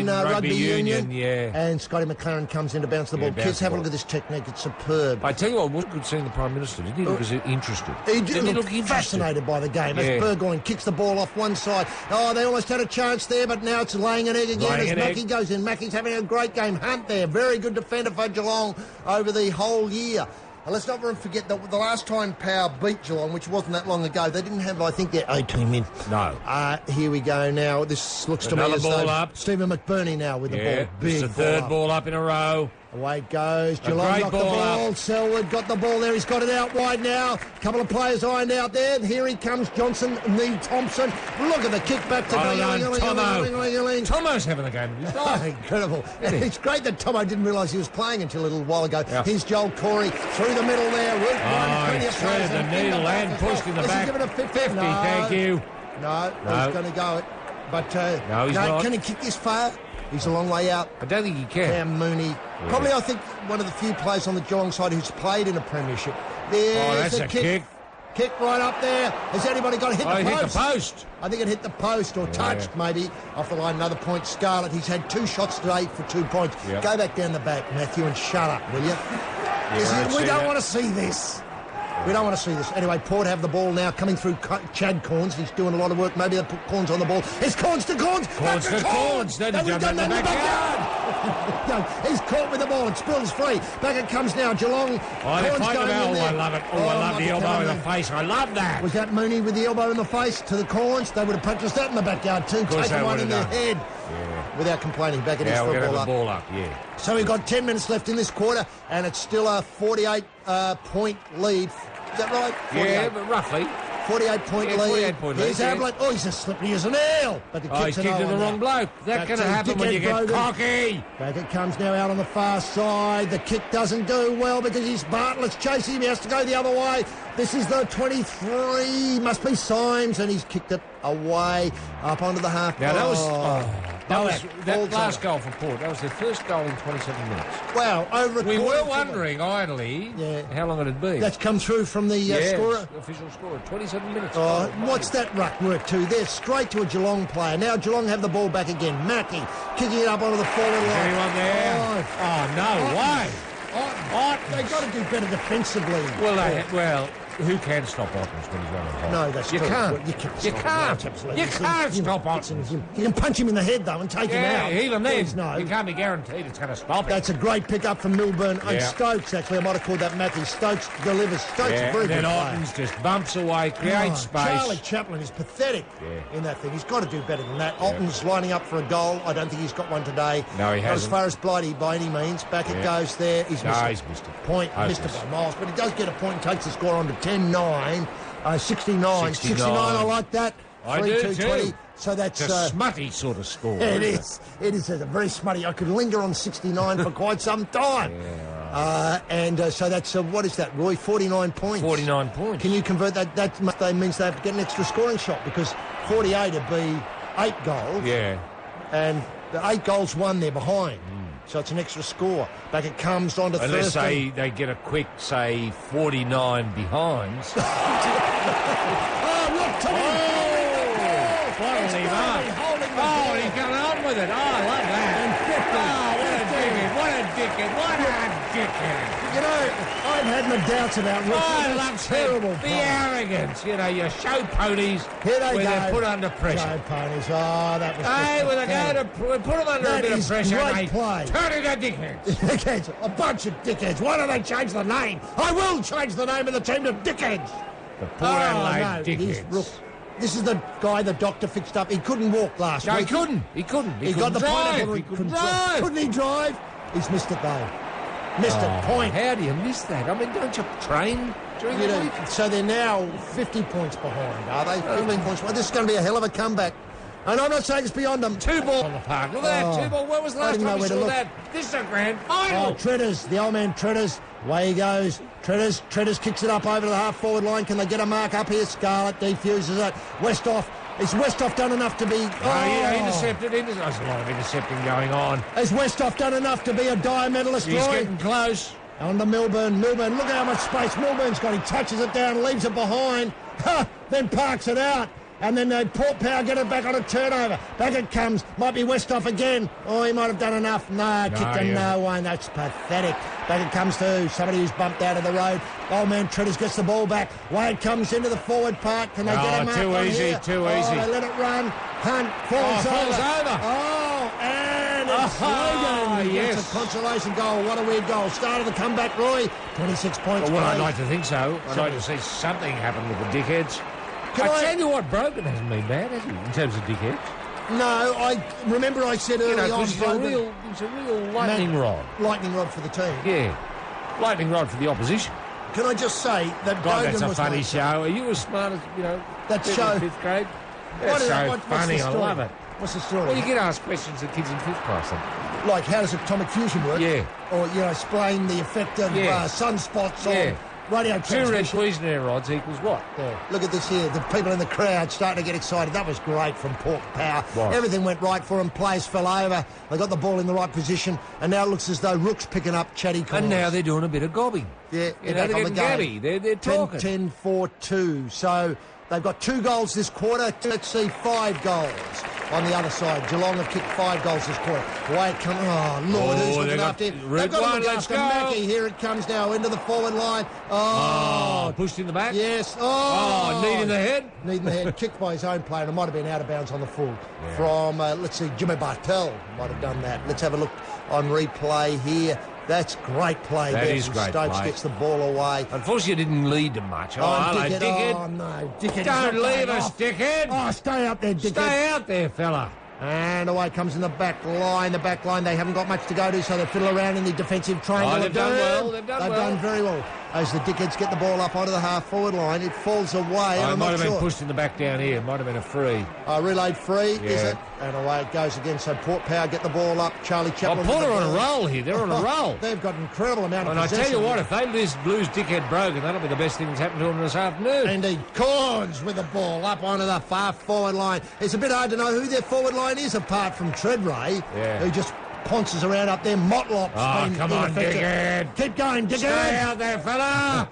rugby union. Yeah. And Scotty McLaren comes in to bounce the ball. Kids, have a look at this technique. It's superb. I tell you what, it wasn't good seeing the Prime Minister. Didn't he look interested? He did look fascinated by the game. As Burgoyne kicks the ball off one side. Oh, they almost had a chance there, but now it's laying an egg again as Mackie goes in. Mackie's having a great game. Hunt there. Very good defender for Geelong over the whole year. And let's not forget that the last time Power beat Geelong, which wasn't that long ago, they didn't have, I think, their A-team in. No. Here we go now. This looks to me as ball up. Stephen McBurney now with the ball. Big the third ball up in a row. Away it goes. Geelong got the ball. Selwood got the ball there. He's got it out wide now. A couple of players ironed out there. Here he comes. Johnson, Thompson. Look at the kick back to Tomo. Tomo's having a game of his life. Incredible. It's great that Tomo didn't realise he was playing until a little while ago. Yeah. Here's Joel Corey through the middle there. He threaded the needle and pushed in the back. Give it a 50. Thank you. No, he's going to go it. But no, he's not. Can he kick this far? He's a long way out. I don't think he can. Cam Mooney. Yeah. Probably, I think, one of the few players on the Geelong side who's played in a premiership. There's a kick. Kick right up there. Has anybody got to hit the post? Hit the post. I think it hit the post or touched, maybe. Off the line, another point. Scarlett, he's had 2 shots today for 2 points. Yep. Go back down the back, Matthew, and shut up, will you? We don't want to see this. We don't want to see this. Anyway, Port have the ball now coming through Chad Corns. He's doing a lot of work. Maybe they put Corns on the ball. It's Corns to Corns. Corns to Corns. Then he jumped in the backyard. No, he's caught with the ball. It spills free. Back it comes now. Geelong. I love it. I love the elbow in the face. I love that. Was that Mooney with the elbow in the face to the Corns? They would have practiced that in the backyard too. Taken one in their head. Yeah. Without complaining. Back at his ball up. Yeah. So we've got 10 minutes left in this quarter, and it's still a 48-point lead. Is that right? 48. Yeah, but roughly. 48-point lead. Here's Ablett. Oh, he's as slippery as an eel. But the he's kicked to the wrong bloke. That's going to happen when you get cocky. Back it comes now out on the far side. The kick doesn't do well because he's Bartlett's chasing him. He has to go the other way. This is the 23. Must be Symes, and he's kicked it away up onto the half. Now, that was... That last goal for Port, that was their first goal in 27 minutes. Wow, over a We quarter were wondering, idly, how long it had been. That's come through from the scorer? Official scorer, 27 minutes. Oh, what's that ruck work to? They're straight to a Geelong player. Now Geelong have the ball back again. Mackey kicking it up onto the forward line. Anyone there? Oh, No way. They've got to do better defensively. Well, who can stop Ottens when he's running hot? No, that's you true. can't. Well, you can't. You can't. Absolutely. You can't stop Ottens. You can punch him in the head, though, and take him out. Even then, No. you can't be guaranteed it's going to stop him. That's a great pick-up from Milburn. And Yeah. Stokes, actually, I might have called that Mackey. Stokes delivers. Stokes a very then good player. Ottens just bumps away, creates space. Charlie Chaplin is pathetic in that thing. He's got to do better than that. Otten's lining up for a goal. I don't think he's got one today. No, he Not hasn't. as far as Blighty by any means. Back it goes there. He's missed it. He's missed it. Point, missed it by miles. But he does get a point and takes the score on to 10-9. 69. 69, I like that. I do 3-2-20. too. So that's... It's a smutty sort of score. It is. It is a very smutty. I could linger on 69 for quite some time. So that's, what is that, Roy? 49 points. 49 points. Can you convert that? That means they have to get an extra scoring shot because 48 would be 8 goals. Yeah. And the 8 goals won, they're behind. So it's an extra score. Back it comes on to Unless Thursday. they get a quick, say, 49 behinds. Oh, look, Tommy! Holding him up. Oh, he's going on with it. Oh, I love that. What a dickhead. You know, I've had my doubts about Rick. I That's love terrible. the arrogance. You know, you show ponies Here they when go. they're put under pressure. Joe Ponies. Oh, that was Hey, just when they pathetic. go to put them under That a bit of is pressure, great they play. turn into dickheads. Dickheads. A bunch of dickheads. Why don't they change the name? I will change the name of the team to Dickheads. The Port Adelaide dickheads. Look, this is the guy the doctor fixed up. He couldn't walk last No, week. He couldn't. He Drive. got the pineapple. He couldn't drive. Couldn't he drive? He's missed it, though. Missed it. Point. How do you miss that? I mean, don't you train during the week? So they're now 50 points behind, are they? 15 points. Well, this is going to be a hell of a comeback. And I'm not saying it's beyond them. 2 ball on the park. Look at that. 2 ball. When was the I last didn't know time we where to saw look. that? This is a grand Oh, final. Treaders, the old man Treaders. Away he goes. Treaders kicks it up over to the half-forward line. Can they get a mark up here? Scarlett defuses it. Westhoff. Is Westhoff done enough to be... Intercepted. There's a lot of intercepting going on. Has Westhoff done enough to be a dire medalist, He's Roy? getting close. On to Milburn. Milburn, look how much space Milburn's got. He touches it down, leaves it behind. Then parks it out. And then Port Power get it back on a turnover. Back it comes. Might be Westhoff again. Oh, he might have done enough. No, kicked him no one. That's pathetic. Back it comes to somebody who's bumped out of the road. Old man Treaders gets the ball back. Wade comes into the forward part. Can they get a mark too on easy, here? too Oh, easy. they let it run. Hunt falls over. Oh, and it's Logan. He gets a consolation goal. What a weird goal. Start of the comeback, Roy. 26 points. Well, I'd played. like to think so. I'd like to see something happen with the dickheads. Can I tell you what, Brogan hasn't been bad, has he, in terms of dickheads? No, I remember I said early on. He's a real lightning rod. Lightning rod for the team. Yeah, lightning rod for the opposition. Can I just say that God, Brogan that's a was funny like- show. Are you as smart as, That show. 5th grade? What That's is- so what's the funny. I story? love it. What's the story? Well, you get asked questions of kids in 5th class. Like, how does atomic fusion work? Yeah. Or, explain the effect of sunspots on radio 2 red transmission. Cuisenaire rods equals what? Yeah. Look at this here. The people in the crowd starting to get excited. That was great from Port Power. Right. Everything went right for them. Players fell over. They got the ball in the right position. And now it looks as though Rook's picking up Chatty Collins. And now they're doing a bit of gobbing. Yeah, they're back on the getting game. gabby. They're talking. 10-4-2. So they've got 2 goals this quarter. Let's see 5 goals on the other side. Geelong have kicked 5 goals this quarter. Wade come. Oh, Lord, who's looking after him? They've got him against Mackey. Here it comes now into the forward line. Oh, pushed in the back? Yes. Knee in the head? Knee in the head. Kicked by his own player. And it might have been out of bounds on the full. From, let's see, Jimmy Bartel might have done that. Let's have a look on replay here. That's great play. That there is from great Stokes play. gets the ball away. Unfortunately, it didn't lead to much. Oh, hello, dickhead. dickhead. Oh, no, dickhead. Don't He's not leave going us, off. dickhead. Oh, stay out there, dickhead. Stay out there, fella. And away comes in the back line. The back line, they haven't got much to go to, so they fiddle around in the defensive triangle. Oh, they've done well. They've done very well. as the dickheads get the ball up onto the half-forward line. It falls away. It might have been sure. pushed in the back down here. It might have been a free. Relayed free, Yeah. is it? And away it goes again. So Port Power get the ball up. Charlie Chaplin. Port with are the on a ball. roll here. They're on a roll. They've got an incredible amount of And I possession. tell you what, if they lose dickhead Brogan, that'll be the best thing that's happened to them this afternoon. Indeed, Corns with the ball up onto the far forward line. It's a bit hard to know who their forward line is apart from Treadray, who just ponces around up there. Motlop's been come on, ineffective. dickhead. Keep going, dickhead. Stay out there, fella.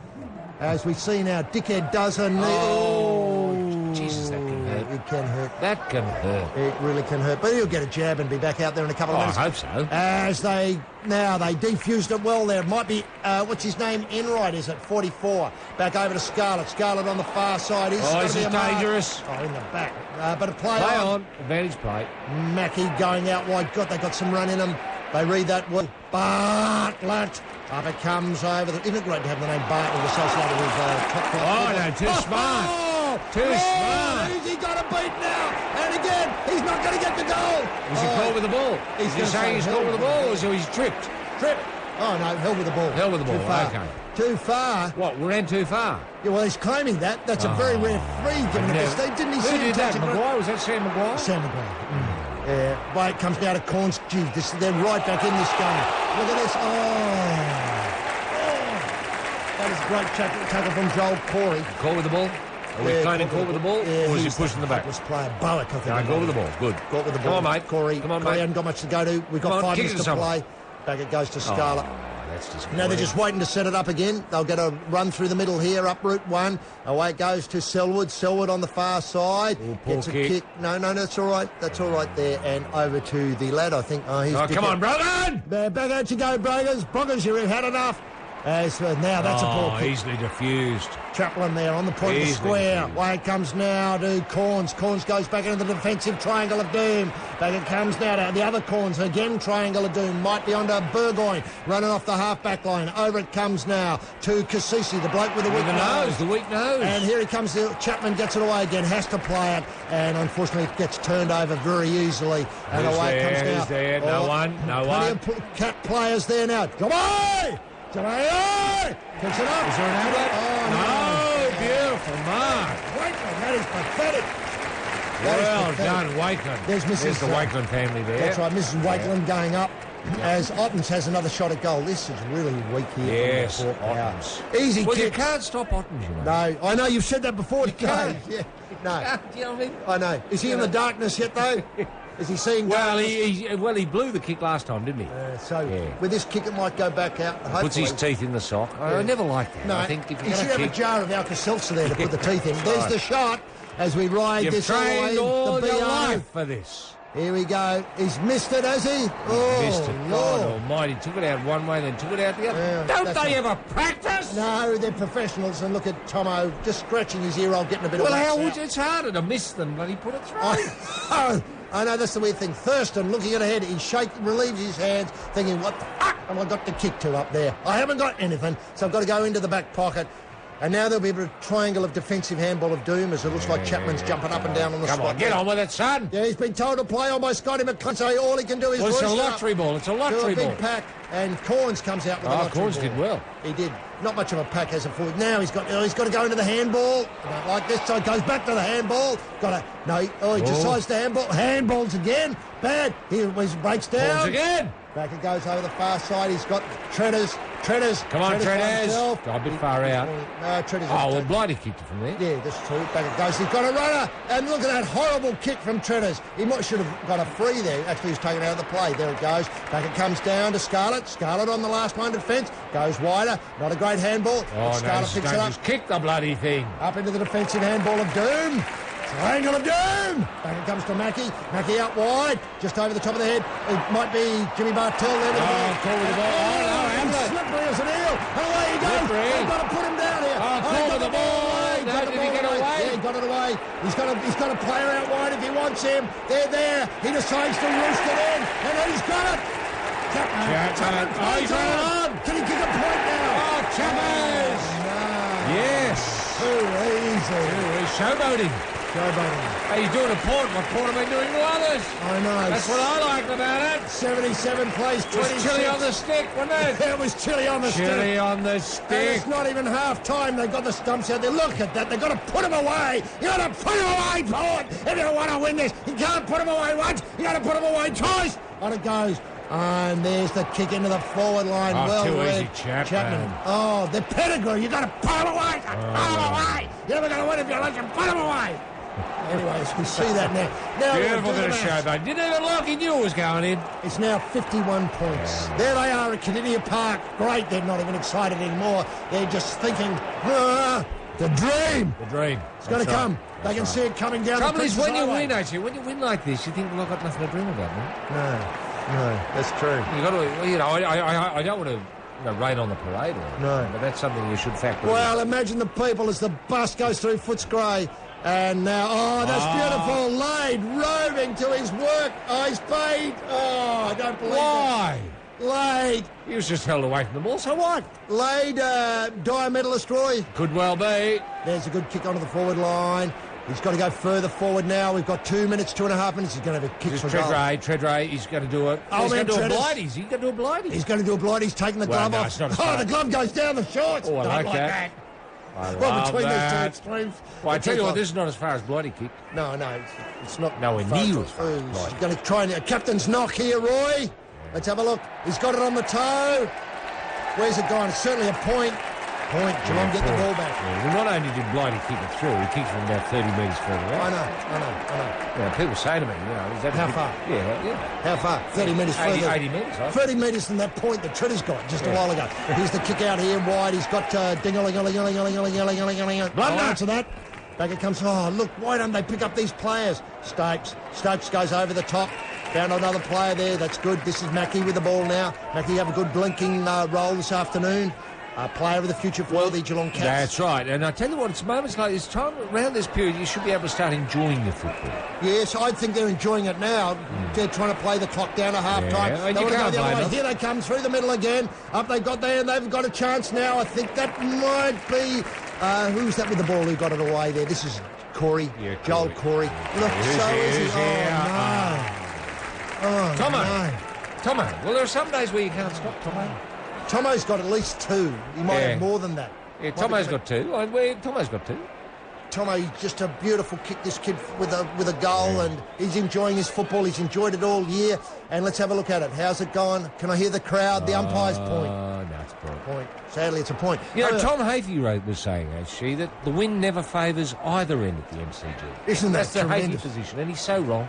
As we see now, dickhead does a knee. Jesus, that can hurt. It can hurt. That can hurt. It really can hurt. But he'll get a jab and be back out there in a couple of minutes. I hope so. As they defused it well there. Might be, what's his name? Enright is at 44. Back over to Scarlett. Scarlett on the far side. This is dangerous. In the back. But a play on. Advantage play. Mackey going out wide. God, they got some run in them. They read that well. Bartlett. Up it comes over. Isn't it great to have the name Bartlett associated with top flight? Oh, no, too smart. Too smart. Who's he got a beat now? And again, he's not going to get the goal. Was he caught with the ball? He's Is he saying he's caught with the ball or he's tripped? Tripped. Oh, no, held with the ball. Held with the ball, Too far. okay. Too far. What, we ran too far? Yeah, well, he's claiming that. That's a very rare free given at this stage. Didn't he Who see did him that, touching it? Maguire? Was that Sam Maguire? Sam Maguire. Way it comes down to Corns. Gee, they're right back in this game. Look at this. That is a great tackle from Joel Corey. Caught with the ball? Are we claiming caught with the ball? Yeah, or was he he's pushing the back? Was player Bowick, I think. No, caught with the ball. Good. Caught with the ball. Come on, mate. Corey. Come on, Corey mate. hasn't got much to go to. We've got 5 minutes to play. Back it goes to Scarlett. That's disappointing. Now they're just waiting to set it up again. They'll get a run through the middle here, up Route 1. Away it goes to Selwood. Selwood on the far side. Gets a kick. No, that's all right. That's all right there. And over to the lad, I think. Come on, Brogan! Back out you go, Broggers. Broggers, you've had enough. Now that's a poor kick. Easily diffused. Chaplin there on the point of the square. Way it comes now to Corns. Corns goes back into the defensive triangle of doom. Back it comes now to the other Corns. Again, triangle of doom. Might be onto Burgoyne. Running off the half-back line. Over it comes now to Cassisi, the bloke with the weak nose. The weak nose. And here he comes. Chapman gets it away again. Has to play it. And unfortunately, it gets turned over very easily. And away it comes now. Who's there? No one. Plenty of cat players there now. Come on! Picks it up. Is there an outlet? No, beautiful mark. Wakeland, that is pathetic. Well done, Wakeland. There's the Wakeland family there. That's right, Mrs. Wakeland going up as Ottens has another shot at goal. This is really weak here. Yes, Ottens. Easy Well, kick. you can't stop Ottens, you know. No, I know you've said that before. You can't. Yeah, no. Do you know what I mean? I know. Is he in the darkness yet, though? Is he seeing Well, darkness? he blew the kick last time, didn't he? With this kick, it might go back out. Puts his teeth in the sock. I never like that. No, I think if you you're should going to have kick... a jar of Alka-Seltzer there to put the teeth in. There's the shot as we ride this all the way. You've trained all the your BO. life for this. Here we go. He's missed it, has he? Missed it. God almighty. Took it out one way, then took it out the other. Yeah, Don't they ever practice? No, they're professionals. And look at Tomo just scratching his ear hole, getting a bit of Well, wax out. it's harder to miss than bloody put it through. I know, that's the weird thing. Thurston looking at ahead, he relieves his hands, thinking, what the fuck have I got to kick to up there? I haven't got anything, so I've got to go into the back pocket. And now there'll be a triangle of defensive handball of doom as it looks like Chapman's jumping up and down on the spot. Come on, get on with it, son. Yeah, he's been told to play on by Scotty McClellan, so all he can do is Well, it's a roost lottery up, ball. It's a do lottery a big ball. pack, and Corns comes out with a lottery Corns ball. did well. He did. Not much of a pack as a forward. Now he's got to go into the handball. I don't like this, so he goes back to the handball. He decides to handball. Handballs again. Bad. He breaks down. Balls again. Back it goes over the far side. He's got Treaders. Come on, Treaders. Got a bit far out. No, Treaders. Blighty kicked it from there. Yeah, that's true. Back it goes. He's got a runner. And look at that horrible kick from Treaders. He should have got a free there. Actually, he's taken out of the play. There it goes. Back it comes down to Scarlett. Scarlett on the last line defence. Goes wider. Not a great handball. Scarlett picks it up. Just kick the bloody thing. Up into the defensive handball of doom. Triangle of doom. Back it comes to Mackey. Mackey out wide. Just over the top of the head. It might be Jimmy Bartell there. Call with the ball. He's slippery as an eel. And away he goes. They've got to put him down here. Call with the ball. Did he get away? Yeah, he got it away. He's got a player out wide if he wants him. They're there. He decides to roost it in. And he's got it. Chapman. He's running on. Can he kick a point now? Chapman. Yes. Too easy. Showboating. Showboating. Hey, you're doing to Port what Port have been doing to others. I know. That's what I liked about it. 77 plays, 26. It was chili on the stick, wasn't it? It was chili on the stick. Chili on the And stick. it's not even half time. They've got the stumps out there. Look at that. They've got to put them away. You got to put them away, Port. If you want to win this, you can't put them away once. You got to put them away twice. On it goes. And there's the kick into the forward line. Oh, well too read. easy, Chapman. Oh, the pedigree. You got to put them away. Put them away. You're never going to win if you let them put them away. Anyways, we see that now. Now Beautiful bit of showboat. Didn't even look. He knew it was going in. It's now 51 points. There they are at Canadian Park. Great. They're not even excited anymore. They're just thinking, the dream. The dream. It's going to come. They can see it coming down. Trouble is, when you highway. win, actually, when you win like this, you think, well, I've got nothing to dream about, man. No, that's true. You got to, you know, I don't want to rain on the parade or anything, No. but that's something you should factor Well, in. imagine the people as the bus goes through Footscray. And now, that's beautiful. Laid, roving to his work. Oh, he's paid. Oh, I don't believe Why? it. Laid. He was just held away from the ball, so what? Laid, diamedalist Roy. Could well be. There's a good kick onto the forward line. He's got to go further forward now. We've got 2 minutes, 2.5 minutes. He's going to have a kick for goal. Treadray, he's going to do it. Oh, He's man, going to do a Treaders. blighties. He's going to do a blighties. He's going to do a blind. He's taking the glove no, off. it's not as Oh, far. the glove goes down the shorts. Oh, I Don't like that. I Well, love between that. those two extremes. Well, I it's tell you like- what, this is not as far as blighty kick. No, it's not. Nowhere near as far as He's blighty. going to try and... A captain's knock here, Roy. Let's have a look. He's got it on the toe. Where's it gone? It's certainly a point. Geelong get the ball back. Yeah, well, not only did blighty kick it through, he kicked from about 30 metres further I out. know. Yeah, people say to me, you know, is that How a bit- far? Yeah. How far? 30 metres 80, further. 80 metres, huh? 30 metres from that point that Tritter's got just a while ago. Here's the kick out here wide. He's got ding-a-ling-a-ling-a-ling-a-ling-a-ling-a-ling-a-ling. Blunder to that. Back it comes. Oh, look, why don't they pick up these players? Stokes goes over the top. Found another player there. That's good. This is Mackie with the ball now. Mackie have a good blinking role this afternoon. Player of the future for the Geelong Cats. That's right. And I tell you what, it's moments like this time, around this period, you should be able to start enjoying the football. Yes, I think they're enjoying it now. They're trying to play the clock down to half-time. Yeah, and They you want to go can't the other blame way. them. Here they come through the middle again. Up they got there, and they've got a chance now. I think that might be... who's that with the ball who got it away there? This is Corey. Yeah, Joel Corey. Look, so easy. Oh, Tomo. no. Tomo. Well, there are some days where you can't stop Tomo. Tomo's got at least two. He might Yeah. have more than that. Yeah, Might Tomo's be- got two. Tomo's got two. Tomo, just a beautiful kick, this kid, with a goal, and he's enjoying his football. He's enjoyed it all year. And let's have a look at it. How's it gone? Can I hear the crowd? The umpire's point. No, it's a point. Point. Sadly, it's a point. You know, Oh, Tom Hafey was saying, actually, that the wind never favours either end at the MCG. Isn't that That's the Hafey tremendous? position, and he's so wrong.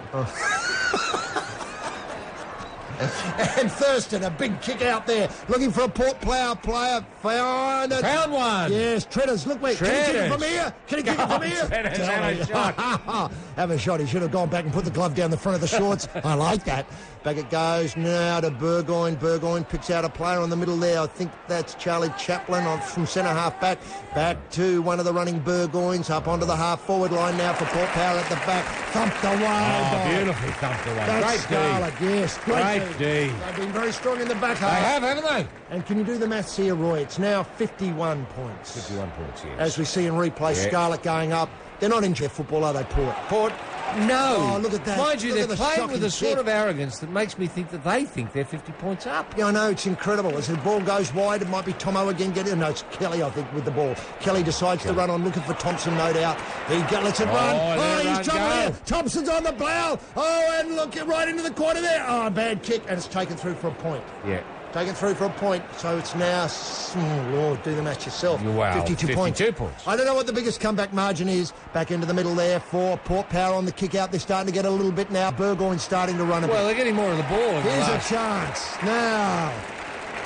And Thurston, a big kick out there, looking for a Port player. Found it. Found one. Yes, Treaders, look where. Can he kick it from Treaders. here? Can he kick it from here? Treaders, Tell have a me. shot. Have a shot. He should have gone back and put the glove down the front of the shorts. I like that. Back it goes now to Burgoyne. Burgoyne picks out a player on the middle there. I think that's Charlie Chaplin from centre half back. Back to one of the running Burgoynes. Up onto the half forward line now for Port Power at the back. Thumped away. by- Beautifully thumped away. That's Great Scarlett, yes. Great D. They've been very strong in the back They half. have, haven't they? And can you do the maths here, Roy? It's now 51 points. 51 points, yes. As we see in replay, Yeah. Scarlett going up. They're not in their football, are they, Port? No. Oh, look at that. Mind you, Look at they're the playing with a shocking sort kick. of arrogance that makes me think that they think they're 50 points up. Yeah, I know, it's incredible. As the ball goes wide, it might be Tomo again getting it. No, it's Kelly, I think, with the ball. Kelly decides to run on, looking for Thompson, no doubt. He lets it run. let it He's run, trouble go. here. Thompson's on the plough. Oh, and look, right into the corner there. Oh, bad kick, and it's taken through for a point. Yeah. Taken through for a point, so it's now, oh Lord, do the match yourself. Wow, 52 points. 52 points. I don't know what the biggest comeback margin is. Back into the middle there for Port Power on the kick out. They're starting to get a little bit now. Burgoyne's starting to run a Well, bit. they're getting more of the ball. in the Here's a last- chance. Now,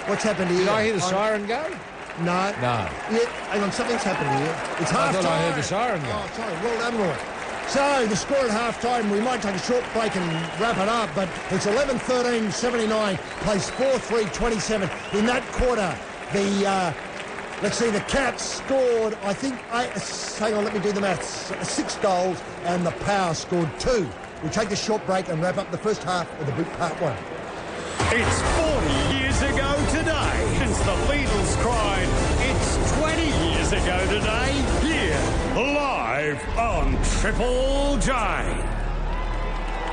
what's happened here? Did I hear the siren go? No. No. Yeah, hang on, something's happened here. It's I half thought time. I heard the siren go. Oh, sorry. Well done, Roy. So, the score at half-time, we might take a short break and wrap it up, but it's 11-13-79, plays 4-3-27. In that quarter, let's see, the Cats scored, I think, hang on, let me do the maths, 6 goals, and the Power scored 2. We take a short break and wrap up the first half of the Boot Part 1. It's 40 years ago today since the Beatles cried, "It's 20 years ago today," here live on Triple J.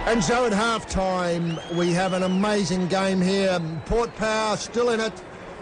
And so at half-time, we have an amazing game here. Port Power still in it.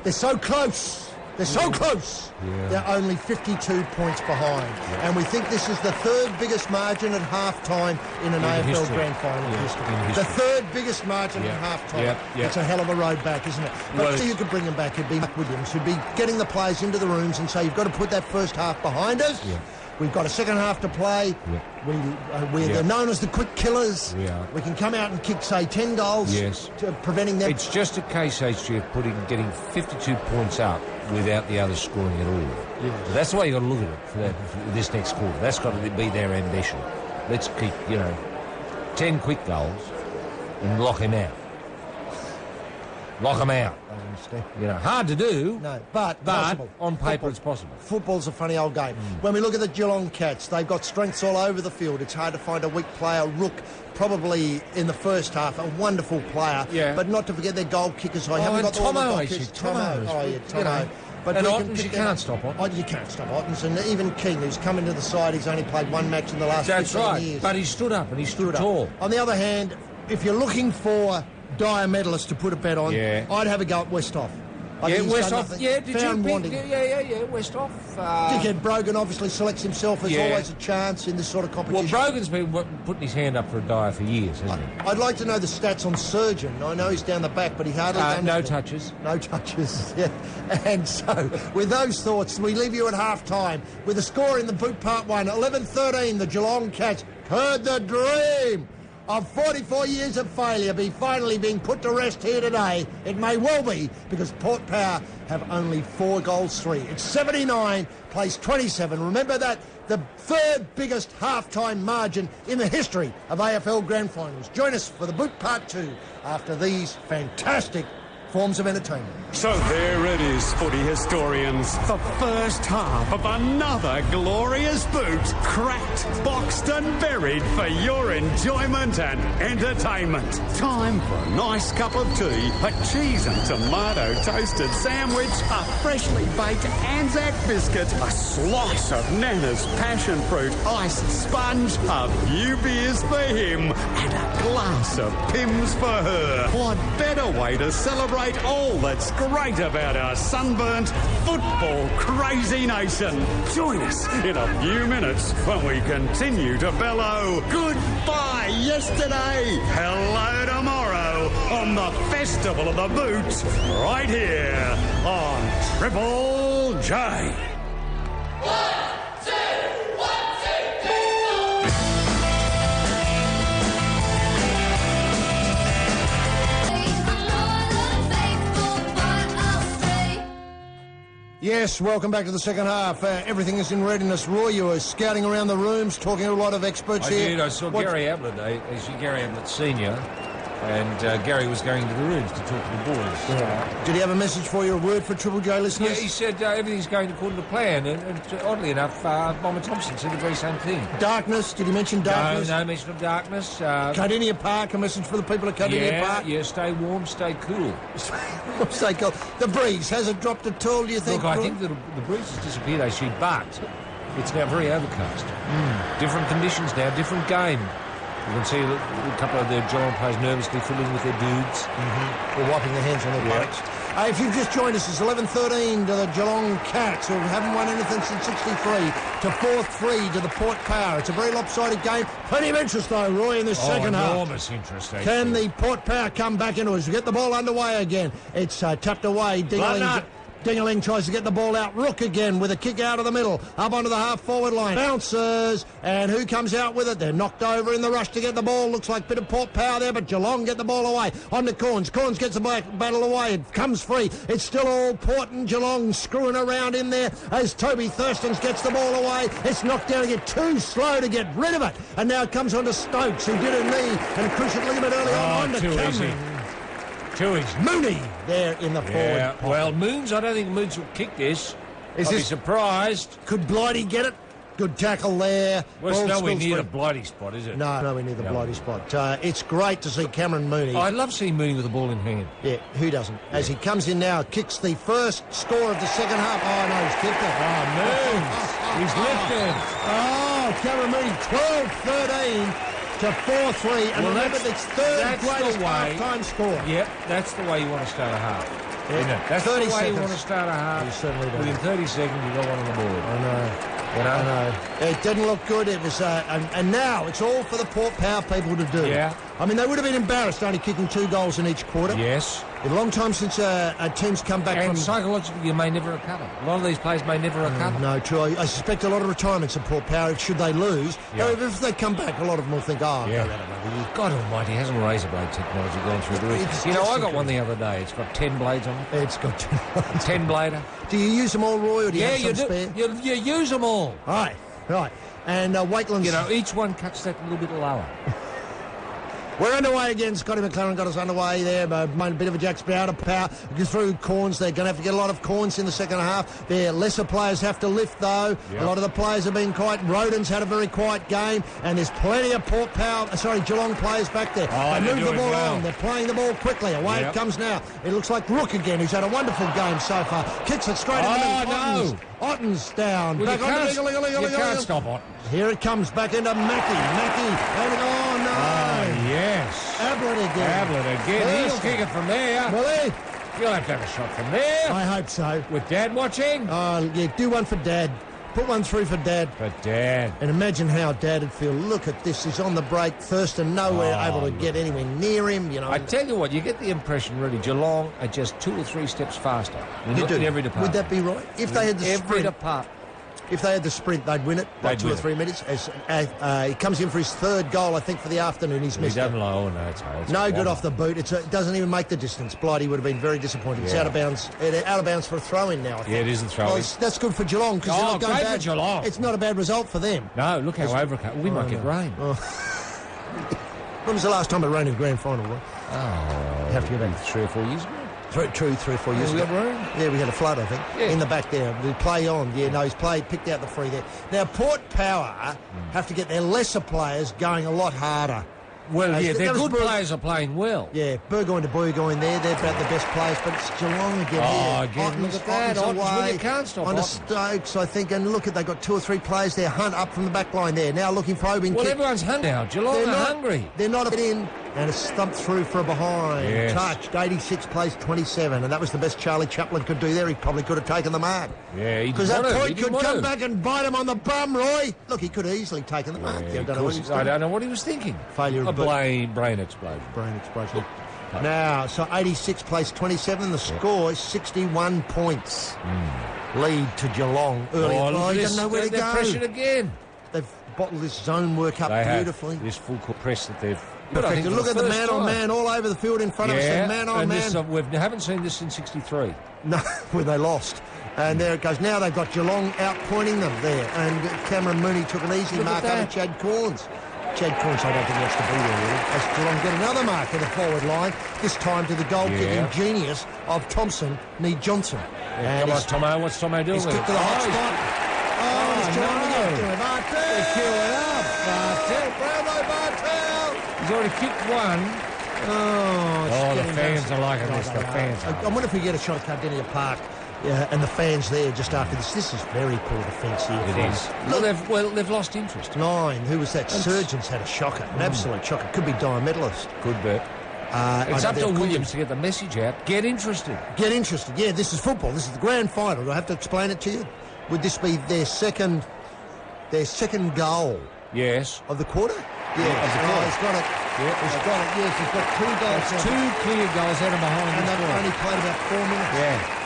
They're so close. They're so close. Yeah. They're only 52 points behind. Yeah. And we think this is the third biggest margin at half-time in an AFL Grand Final history. The third biggest margin at half-time. It's a hell of a road back, isn't it? But you could bring them back. It'd be Mark Williams who'd be getting the players into the rooms and say, you've got to put that first half behind us. Yeah. We've got a second half to play. Yeah. We're known as the quick killers. We can come out and kick, say, 10 goals, preventing them. It's just a case, HG, of getting 52 points up without the others scoring at all. Yeah. So that's the way you've got to look at it for this next quarter. That's got to be their ambition. Let's kick, 10 quick goals and lock him out. Lock them out. Hard to do. No, but possible. On paper it's possible. Football's a funny old game. When we look at the Geelong Cats, they've got strengths all over the field. It's hard to find a weak player. Rook, probably in the first half, a wonderful player. Yeah. But not to forget their goal kickers. I haven't got Tomo. Tomo. But and Ottens, you can't stop Ottens. You can't stop Ottens. And even King, who's come into the side, he's only played one match in the last 15 years. But he stood up and he stood tall. On the other hand, if you're looking for dire medalist to put a bet on, I'd have a go at Westhoff. Westhoff. Yeah, did you wanting. Westhoff. Dickhead Brogan obviously selects himself as always a chance in this sort of competition. Well, Brogan's been putting his hand up for a dyer for years, hasn't he? I'd like to know the stats on Surgeon. I know he's down the back, but he hardly does. No touches. No touches, yeah. And so, with those thoughts, we leave you at half-time with a score in the boot part 1. 11-13, the Geelong Cats heard the dream of 44 years of failure be finally being put to rest here today. It may well be, because Port Power have only 4 goals 3. It's 79, plays 27. Remember that, the third biggest half-time margin in the history of AFL Grand Finals. Join us for the boot part 2 after these fantastic forms of entertainment. So there it is, footy historians. The first half of another glorious boot, cracked, boxed and buried for your enjoyment and entertainment. Time for a nice cup of tea, a cheese and tomato toasted sandwich, a freshly baked Anzac biscuit, a slice of Nana's passion fruit iced sponge, a few beers for him, and a glass of Pimm's for her. What better way to celebrate all that's great about our sunburnt, football crazy nation. Join us in a few minutes when we continue to bellow goodbye yesterday, hello tomorrow on the Festival of the Boot right here on Triple J. 1, 2, 1, 2, 3, 4. Yes, welcome back to the second half. Everything is in readiness. Roy, you were scouting around the rooms, talking to a lot of experts here. I did. I saw Gary Ablett, Gary Ablett Senior, and Gary was going to the rooms to talk to the boys. Yeah. Did he have a message for you, a word for Triple J listeners? Yeah, he said everything's going according to plan, and oddly enough, Bomber Thompson said the very same thing. Darkness, did he mention darkness? No mention of darkness. Cardinia Park, a message for the people of Cardinia Park? Yeah, stay warm, stay cool. Stay cool. The breeze, has it dropped at all, do you think? Look, I think that the breeze has disappeared, actually, but it's now very overcast. Different conditions now, different game. You can see a couple of the Geelong players nervously fiddling with their dudes. Or wiping their hands on their buttocks. If you've just joined us, it's 11-13 to the Geelong Cats, who haven't won anything since 63, to 4-3 to the Port Power. It's a very lopsided game. Plenty of interest, though, Roy, in this second half. Enormous interest, actually. Can the Port Power come back into us? Get the ball underway again. It's tapped away. Dingaling tries to get the ball out. Rook again with a kick out of the middle. Up onto the half-forward line. Bounces. And who comes out with it? They're knocked over in the rush to get the ball. Looks like a bit of Port Power there, but Geelong get the ball away. On to Corns. Corns gets the battle away. It comes free. It's still all Port and Geelong screwing around in there as Toby Thurstons gets the ball away. It's knocked down again. Too slow to get rid of it. And now it comes on to Stokes, who did a knee and cruciate ligament early on to too Cameron. easy. Too easy. Mooney there in the forward pocket. Well, I don't think Moons will kick this. I'd be surprised. Could Blighty get it? Good tackle there. Well, it's Ball nowhere spills near the through. bloody spot, is it? No, nowhere near the No. bloody spot. It's great to see Cameron Mooney. I love seeing Mooney with the ball in hand. Yeah, who doesn't? As he comes in now, kicks the first score of the second half. Oh, no, he's kicked it. Oh, moves. He's lifted. Oh, Cameron Mooney, 12-13 to 4-3. And Well, remember, that's- it's third that's the greatest way- half-time score. Yep, that's the way you want to start a half. Yeah. Isn't it? That's 30 the way seconds. you want to start a half. You certainly do. Within 30 seconds, you got one on the board. I know. You know? I know. It didn't look good. It was, and now it's all for the Port Power people to do. Yeah. I mean, they would have been embarrassed only kicking 2 goals in each quarter. Yes. It's a long time since a team's come back And from. psychologically, you may never recover. A lot of these players may never recover. No, true. I suspect a lot of retirements at Port Power should they lose. Yeah. However, if they come back, a lot of them will think, oh, Yeah. go out another year. God almighty, hasn't razor blade technology gone through the roof? It's You know, just I got one the other day. It's got 10 blades on it. It's got 10 blader. Do you use them all, Roy, or do you Yeah, have some you do. spare? You use them all. Right. And Wakeland's... You know, each one cuts that little bit lower. We're underway again. Scotty McLaren got us underway there. A bit of a Jack Sprouter power through corns. They're going to have to get a lot of corns in the second half. Their lesser players have to lift, though. Yep. A lot of the players have been quiet. Rodden's had a very quiet game, and there's plenty of Geelong players back there. Oh, they they're move the doing ball well. on. They're playing the ball quickly. Away Yep. it comes now. It looks like Rook again, who's had a wonderful game so far. Kicks it straight in the middle. no. Otten's down. Well, back you on can't stop it. Here it comes back into Mackie. Oh, no. Oh, yes. Ablett again. Ablett again. He'll Thursday. kick it from there. Will he? You'll have to have a shot from there. I hope so. With Dad watching? Oh, yeah, do one for Dad. Put one through for Dad. For Dad. And imagine how Dad would feel. Look at this. He's on the break. Thurston nowhere able to get anywhere near him. You know. I tell you what, you get the impression, really, Geelong are just 2 or 3 steps faster. In every department. Would that be right? If they had the every sprint, department. if they had the sprint, they'd win it by They'd 2 or win 3 minutes. He comes in for his third goal, I think, for the afternoon. He's He missed it. doesn't like, oh, no, it's No good off the boot. It doesn't even make the distance. Blighty would have been very disappointed. It's Yeah. out of bounds. Out of bounds for a throw-in now, I think. Yeah, it is a throw-in. Well, that's good for Geelong because Oh, they're not going great for bad. Geelong. It's not a bad result for them. No, look how overcut. We might get rain. When was the last time it rained in the grand final? Right? Oh, You have to go back 3 or 4 years ago. True, 3 or 4 years we ago. got rain? Yeah, we had a flood, I think, Yeah. in the back there. The play on. Yeah, no, he's picked out the free there. Now, Port Power have to get their lesser players going a lot harder. Well, yeah, That their was good Burg- players are playing well. Yeah, Burgoyne to Burgoyne there. They're about the best players, but it's Geelong again Oh, here. again, look at that. Ottens, well, you can't stop on the Ottens. Stokes, I think. And look, they've got 2 or 3 players there. Hunt up from the back line there. Now looking for Obin Well, kick. everyone's hungry now. Geelong are hungry. They're not in, and it's stumped through for a behind. Yes. Touched, 86 plays 27, and that was the best Charlie Chaplin could do there. He probably could have taken the mark. Yeah, he Because didn't that want to. He point didn't could want come to. back and bite him on the bum, Roy. Look, he could have easily taken the mark. Yeah, I don't know what he's I done. don't know what he was thinking. Failure of A boot. brain explosion. Brain explosion. Now, so 86 plays 27. The score is 61 points. Lead to Geelong early. Oh, look at he this. doesn't know where to They're go. pressured again. They've bottled this zone work up They have beautifully. this full court press that they've. Perfect. Look at the man-on-man all over the field in front of us. Yeah, Man-on-man. and we haven't seen this since '63. No, when they lost. And there it goes. Now they've got Geelong outpointing them there. And Cameron Mooney took an easy Look at mark that. over Chad Corns. Chad Corns, I don't think wants to be there, really. As Geelong get another mark in the forward line, this time to the goal-kicking genius of Thompson, Nee Johnson. And Come on, he's, Tomo. What's Tomo doing? he's kicked to the hot spot. Oh, it's Geelong no. again. Doing it. Bartel! They queue it up. Bartel! Bravo, Bartel! He's already kicked one. Oh, it's Oh, the getting fans embarrassing. are liking this. Oh, The they fans are. are. I wonder if we get a shot at Cardinia Park. Yeah, and the fans there just after this. This is very poor defence here. It from- is. Well, they've lost interest. 9. Who was that? Surgeons had a shocker. An absolute shocker. Could be dimetallist. Good bet. It's up to Williams to get the message out. Get interested. Get interested. Yeah, this is football. This is the grand final. Do I have to explain it to you? Would this be their second goal Yes. of the quarter? Yeah, of the quarter. He's got it. Yeah. He's got it. Yes, he's got 2 goals. That's now. 2 clear goals out of behind. And this they've score. only played about 4 minutes. Yeah.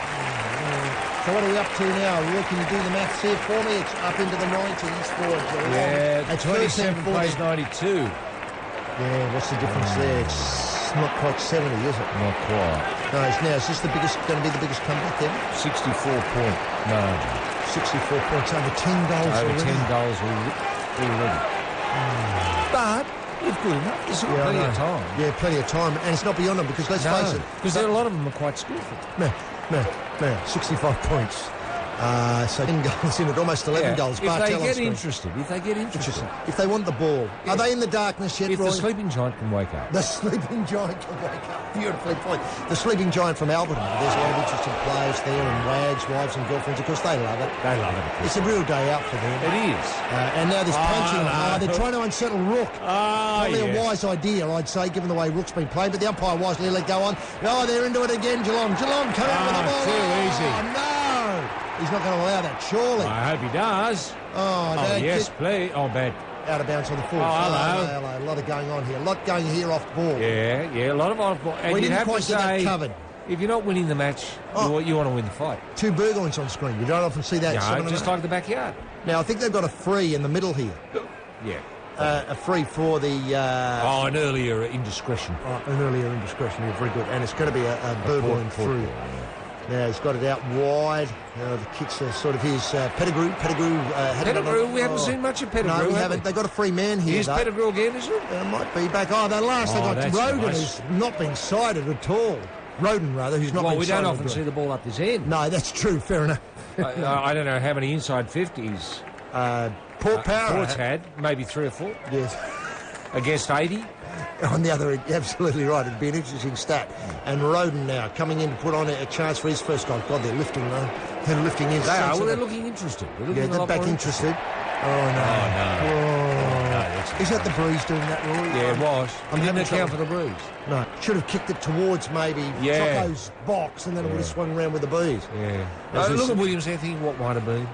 So what are we up to now? Roy, can you do the maths here for me? It's up into the 90s for Geelong. Yeah, It's 27 13-14. plays 92. Yeah, what's the difference there? It's not quite 70, is it? Not quite. No, is this going to be the biggest comeback ever? 64 point margin. 64 points, over 10 goals Over already. 10 goals already. But it's good enough. There's still Yeah, I plenty know. of time. Yeah, plenty of time. And it's not beyond them because let's face No, it. because a lot of them are quite skillful. Man, 65 points. So 10 goals in it, almost 11 goals. If they get interested, if they want the ball. Are they in the darkness yet, If Roy? the sleeping giant can wake up. The sleeping giant can wake up. Beautifully put. The sleeping giant from Alberton. There's a lot of interesting players there, and wags, wives and girlfriends. Of course, they love it. They love it. It's a real day out for them. It is. And now this punching. no. They're trying to unsettle Rook. Probably a yes. wise idea, I'd say, given the way Rook's been played. But the umpire wisely let go on. Oh, they're into it again, Geelong. Geelong come out with the ball. Too easy. Oh, no. He's not going to allow that, surely. I hope he does. Yes, please. Oh, bad. Out of bounds on the full. Hello. A lot of going on here. A lot going here off ball. Yeah, a lot of off ball. And We you didn't have quite to get that say, covered. if you're not winning the match, you want to win the fight. 2 burgoynes on screen. You don't often see that. Yeah, just like the backyard. Now, I think they've got a free in the middle here. Yeah. A free for the... an earlier indiscretion. An earlier indiscretion. Yeah, very good. And it's going to be a burgoyne through. Now, he's got it out wide. The kicks are sort of his Pettigrew. Pettigrew? We haven't seen much of Pettigrew. No, we haven't. They've got a free man here, Here's Pettigrew again, is it? Might be back. They got Roden, who's not been sighted at all. Roden, rather, who's not been sighted. Well, we don't often see the ball up his end. No, that's true. Fair enough. I don't know how many inside 50s Port Power. Port's had, maybe 3 or 4. Yes. Against 80. On the other end, absolutely right. It'd be an interesting stat. And Roden now coming in to put on a chance for his first goal. God, they're lifting in. They are. Well, they're looking interested. They're back interested. Oh, no. Is that the bruise doing that, Roy? Yeah, it was. Didn't account for the bruise. No. Should have kicked it towards maybe Choco's box, and then it would have swung around with the bruise. Yeah. Look at Williams there thinking what might have been.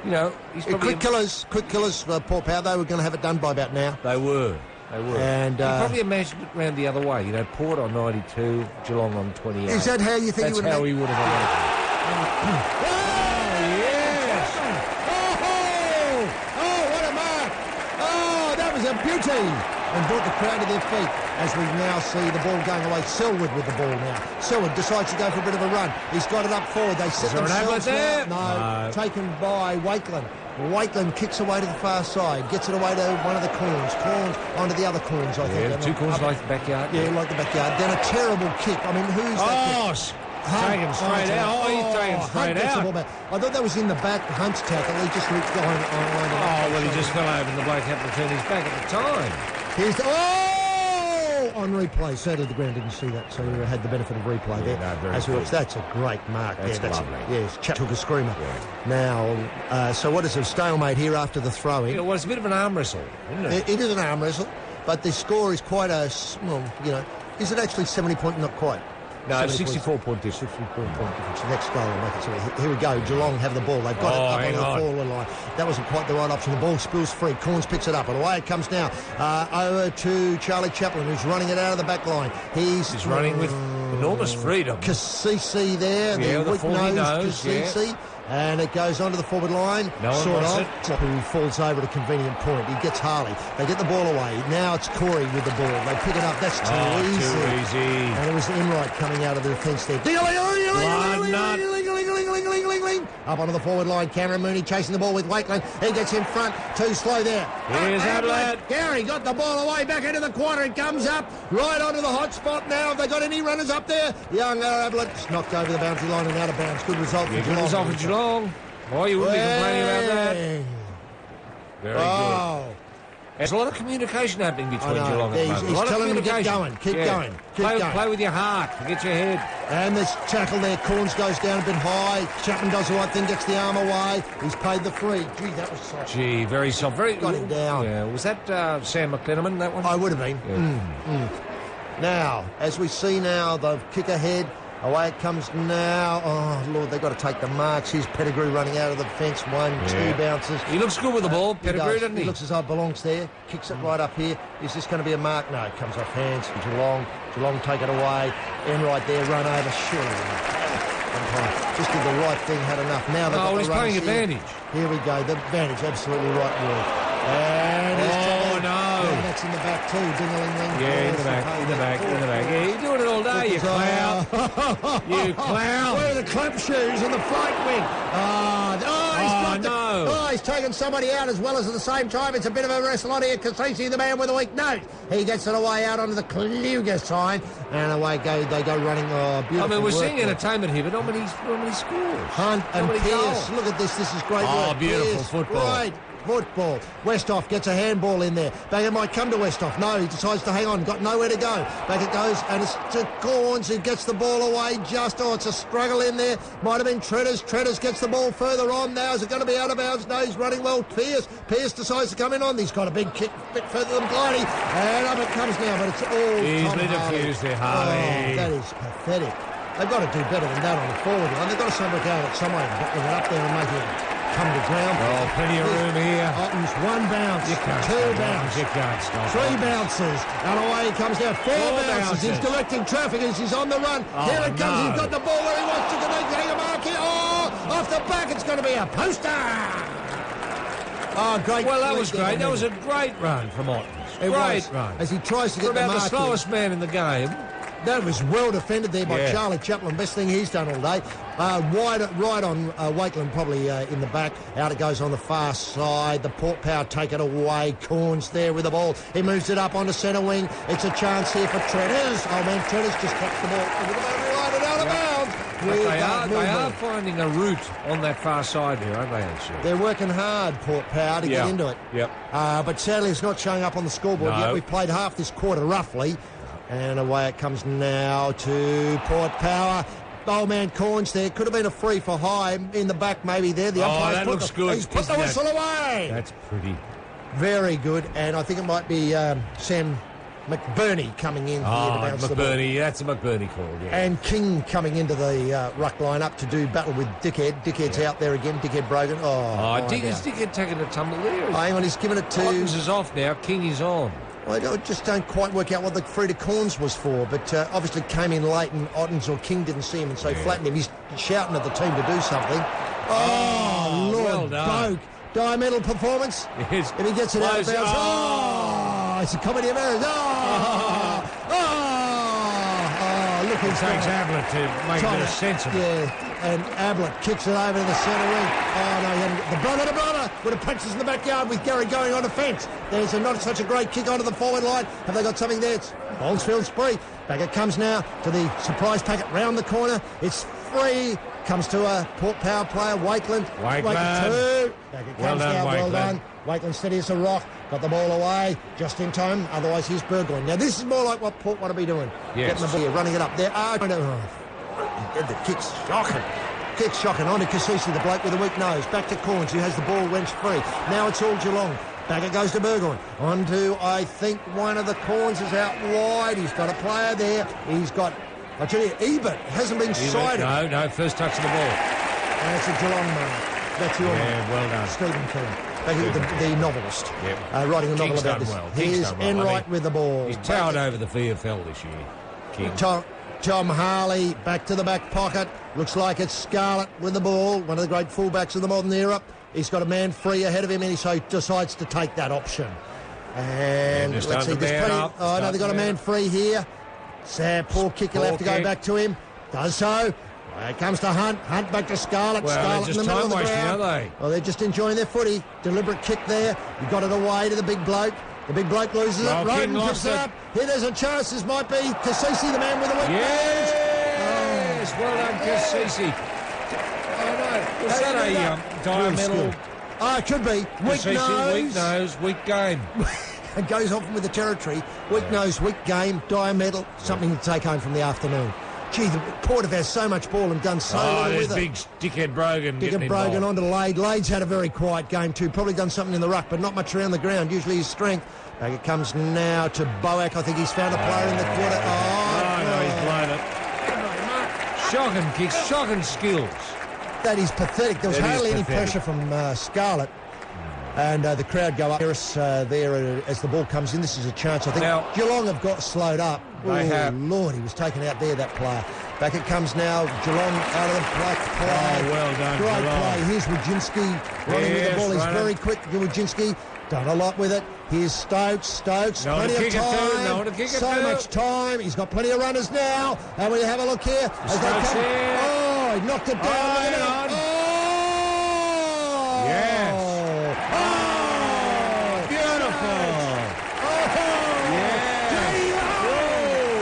You know, he's probably... Quick killers, Port Power. They were going to have it done by about now. They were. And you probably imagined it round the other way. You know, Port on 92, Geelong on 28. Is that how you think he would have imagined it? What a mark! Oh, that was a beauty! And brought the crowd to their feet as we now see the ball going away. Selwood with the ball now. Selwood decides to go for a bit of a run. He's got it up forward. They set themselves there. No, taken by Wakeland. Wakeland kicks away to the far side, gets it away to one of the corns. Corns onto the other corns, I think. Yeah, 2 corns like the backyard. Yeah, like the backyard. Then a terrible kick. I mean, who's that? Take him straight out. He's taking straight out. I thought that was in the back, Hunt's tackle. He just reached behind. He just fell over and the bloke happened to turn his back at the time. On replay. Sadly, the ground didn't see that, so we had the benefit of replay there. As we watched, that's a great mark. That's lovely. Yes, Chap took a screamer. Yeah. Now, so what is a stalemate here after the throw-in? Well, it's a bit of an arm wrestle, isn't it? It is an arm wrestle, but the score is quite a, is it actually 70 point? Not quite. No, 64 point difference. 64 point difference. The next goal will make it. So here we go. Geelong have the ball. They've got it up on the forward line. That wasn't quite the right option. The ball spills free. Corns picks it up, and away it comes now. Over to Charlie Chaplin, who's running it out of the back line. He's running with enormous freedom. Cassisi there, the weak-nosed Cassisi. And it goes onto the forward line. No one wants it. Who falls over at a convenient point. He gets Harley. They get the ball away. Now it's Corey with the ball. They pick it up. That's too easy. And it was Enright coming out of the defence there. Up onto the forward line. Cameron Mooney chasing the ball with Wakeland. He gets in front. Too slow there. Here's Adelaide. Gary got the ball away back into the corner. It comes up right onto the hot spot now. Have they got any runners up there? Young Adelaide just knocked over the boundary line and out of bounds. Good result for Geelong. Good result for Geelong. Well, you wouldn't be complaining about that. Very good. There's a lot of communication happening between Geelong and Melbourne. He's telling them to get going. Keep going. Play with your heart. Forget your head. And this tackle there. Corns goes down a bit high. Chapman does the right thing, gets the arm away. He's paid the free. Gee, that was soft. Very soft. Got him down. Yeah. Was that Sam McLenaman, that one? I would have been. Yeah. Now, as we see now, the kick ahead. Away it comes now. Oh, Lord, they've got to take the marks. Here's Pettigrew running out of the fence. 1, 2 bounces. He looks good with the ball, Pettigrew, doesn't he? He looks as though it belongs there. Kicks it right up here. Is this going to be a mark? No, it comes off hands. Geelong take it away. Enright there, run over. Just did the right thing, had enough. Now they've got the he's playing advantage. Here we go. The advantage, absolutely right, Ward. And that's in the back too. Ding-a-ling-ling. Yeah, in the back. Yeah, you're doing it all day, you clown. You clown. Where are the clamp shoes and the flight wing? He's taken somebody out as well as at the same time. It's a bit of a wrestle on here. Casey, the man with a weak nose. He gets it away out onto the Kluger sign. And away they go running. Oh, beautiful. I mean, we're seeing work. entertainment here, but not many scores. Hunt and Not many Pierce. goals. Look at this. This is great Oh, work. beautiful Pierce, football. Great football. Westhoff gets a handball in there. Back it might come to Westhoff. No, he decides to hang on. Got nowhere to go. Back it goes, and it's to Corns who gets the ball away. It's a struggle in there. Might have been Treaders. Treaders gets the ball further on. Now is it going to be out of bounds? No, he's running well. Pierce decides to come in on. He's got a big kick, a bit further than Blighty. And up it comes now, but it's all Easily Tom Harley. diffused there, Harley. Oh, that is pathetic. They've got to do better than that on the forward line. They've got to work out some way of getting it up there and making it come to ground. Oh, plenty of room here. Ottens, one bounce, You can't two stop bounces, You can't stop three it. bounces, and away he comes now. Four bounces. He's directing traffic as he's on the run. Here it comes. no. He's got the ball where he wants to connect. Hang a mark here. Oh, off the back. It's going to be a poster. Oh, great. Well, that was flick there. great. That was a great run from Ottens. It Great was. run. As he tries to get For the about the mark in. slowest man in the game. That was well defended there by Yeah. Charlie Chaplin. Best thing he's done all day. Right on Wakeland, probably in the back. Out it goes on the far side. The Port Power take it away. Corns there with the ball. He moves it up onto centre wing. It's a chance here for Treaders. Oh, man, Treaders just catch the ball with the boundary line and out of bounds. But they are finding a route on that far side here, aren't they, actually? They're working hard, Port Power, to get into it. Yep. But sadly, it's not showing up on the scoreboard No. yet. We've played half this quarter, roughly. And away it comes now to Port Power. Old man Corns there. Could have been a free for high in the back, maybe there. The umpire's that put looks the, good, He's put the isn't it? whistle away. That's pretty. Very good. And I think it might be Sam McBurney coming in here to bounce the ball. McBurney. That's a McBurney call, yeah. And King coming into the ruck line up to do battle with Dickhead. Dickhead's out there again. Dickhead broken. Dickhead taking a tumble there. Hang on, he's given it to... Ottens is off now. King is on. I just don't quite work out what the free to Corns was for, but obviously came in late and Ottens or King didn't see him and so flattened him. He's shouting at the team to do something. Oh, Lord, well done. Bogue. Diametal performance. Yes. If he gets it out of Close. bounds. Oh, it's a comedy of errors. Look It who's takes done it. Ablett to make a bit of sense of it. Yeah, and Ablett kicks it over to the centre wing. Oh, no, he hadn't. The brother would have punches in the backyard with Gary going on defence. There's not such a great kick onto the forward line. Have they got something there? It's Boldsfield's free. Back it comes now to the surprise packet round the corner. It's free. Comes to a Port Power player, Wakeland. Wakeland. Two. Back it Well comes done, now. Well Wakeland. done. Wakeland steady as a rock. Got the ball away just in time. Otherwise, here's Burgoyne. Now, this is more like what Port want to be doing. Yes. Getting the ball here, running it up. There are... The kick's shocking. Kick's shocking. On to Casisi, the bloke with a weak nose. Back to Corns, who has the ball wrenched free. Now it's all Geelong. Back it goes to Burgoyne. On to, I think, one of the Corns is out wide. He's got a player there. He's got... I tell you, Ebert hasn't been sighted. No, first touch of the ball. And it's a Geelong moment. That's your Yeah, well done. Stephen King. The novelist. Yep. Writing a novel King's about done this. well. King's Here's done well. Enright with the ball. He's towered over the VFL this year. King. Tom Harley back to the back pocket. Looks like it's Scarlett with the ball. One of the great fullbacks of the modern era. He's got a man free ahead of him and he decides to take that option. And just let's see. starting to There's man plenty. up, Oh, no, they've got a starting to man man free here. Sad poor kick. He'll have to go kick. back to him. Does so. It comes to Hunt. Hunt back to Scarlett. Well, Scarlett they're just in the middle of the time wasting, ground. aren't they? Well, they're just enjoying their footy. Deliberate kick there. He got it away to the big bloke. The big bloke loses Well, it. King Roden lost picks it it. up. Here, there's a chance. This might be Casisi, the man with the weak Yes! Well done, Casisi. Oh, no. Was that a diametal? Oh, it could be. Weak Casisi, weak nose. nose, weak game. And goes off with the territory. Weak nose, weak game, diametal. Something to take home from the afternoon. Gee, the Port have had so much ball and done so little there's with it. big Dickhead Brogan getting Dickhead Brogan involved. onto Lade. Lade's had a very quiet game too. Probably done something in the ruck, but not much around the ground. Usually his strength. Back it comes now to Boak. I think he's found a player in the quarter. Oh, no, he's blown it. Shocking kicks, shocking skills. That is pathetic. There was That is hardly any pathetic. pressure from Scarlett. And the crowd go up there as the ball comes in. This is a chance. I think Now- Geelong have got slowed up. They have. Lord, he was taken out there, that player. Back it comes now. Geelong out of the black play. Oh, well done, Great Geelong. play. Here's Wojcinski running with the Yes, ball. He's running. very quick. Wojcinski Done a lot with it. Here's Stokes. No one to Plenty kick of it to. time. No one to kick it so to. much time. He's got plenty of runners now. And we have a look here. As they Stokes come. here. Oh, he knocked it down. Look at hang it. on. Oh! Yes. Oh! Beautiful.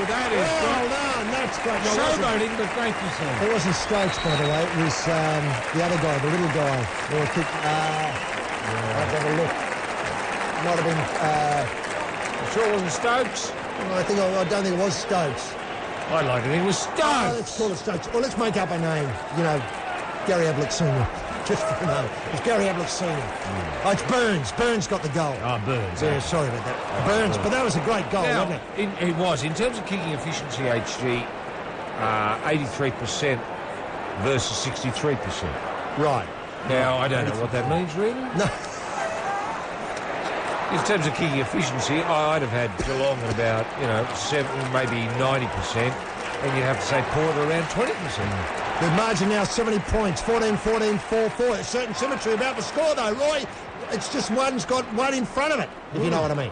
That is Well done. That's great. No, it wasn't- showboating, but great to see. It wasn't Stokes, by the way. It was the other guy, the little guy. I'll have a look. Might have been. You sure it wasn't Stokes? I don't think it was Stokes. I'd like to think it was Stokes. Let's call it Stokes. Well, let's make up a name. You know, Gary Ablett Senior. Just for the name. It's Gary Ablett Senior. Oh, it's Burns. Burns got the goal. Oh, Burns. Yeah, sorry about that. Burns, but that was a great goal, Now, wasn't it? it was. In terms of kicking efficiency, HG, 83% versus 63%. Right. Now, I don't know what that means, really. No. In terms of kicking efficiency, I'd have had Geelong at about, 7, maybe 90%, and you'd have to say Port around 20%. The margin now 70 points, 14-14, 4-4. There's certain symmetry about the score, though, Roy. It's just one's got one in front of it, if you know what I mean.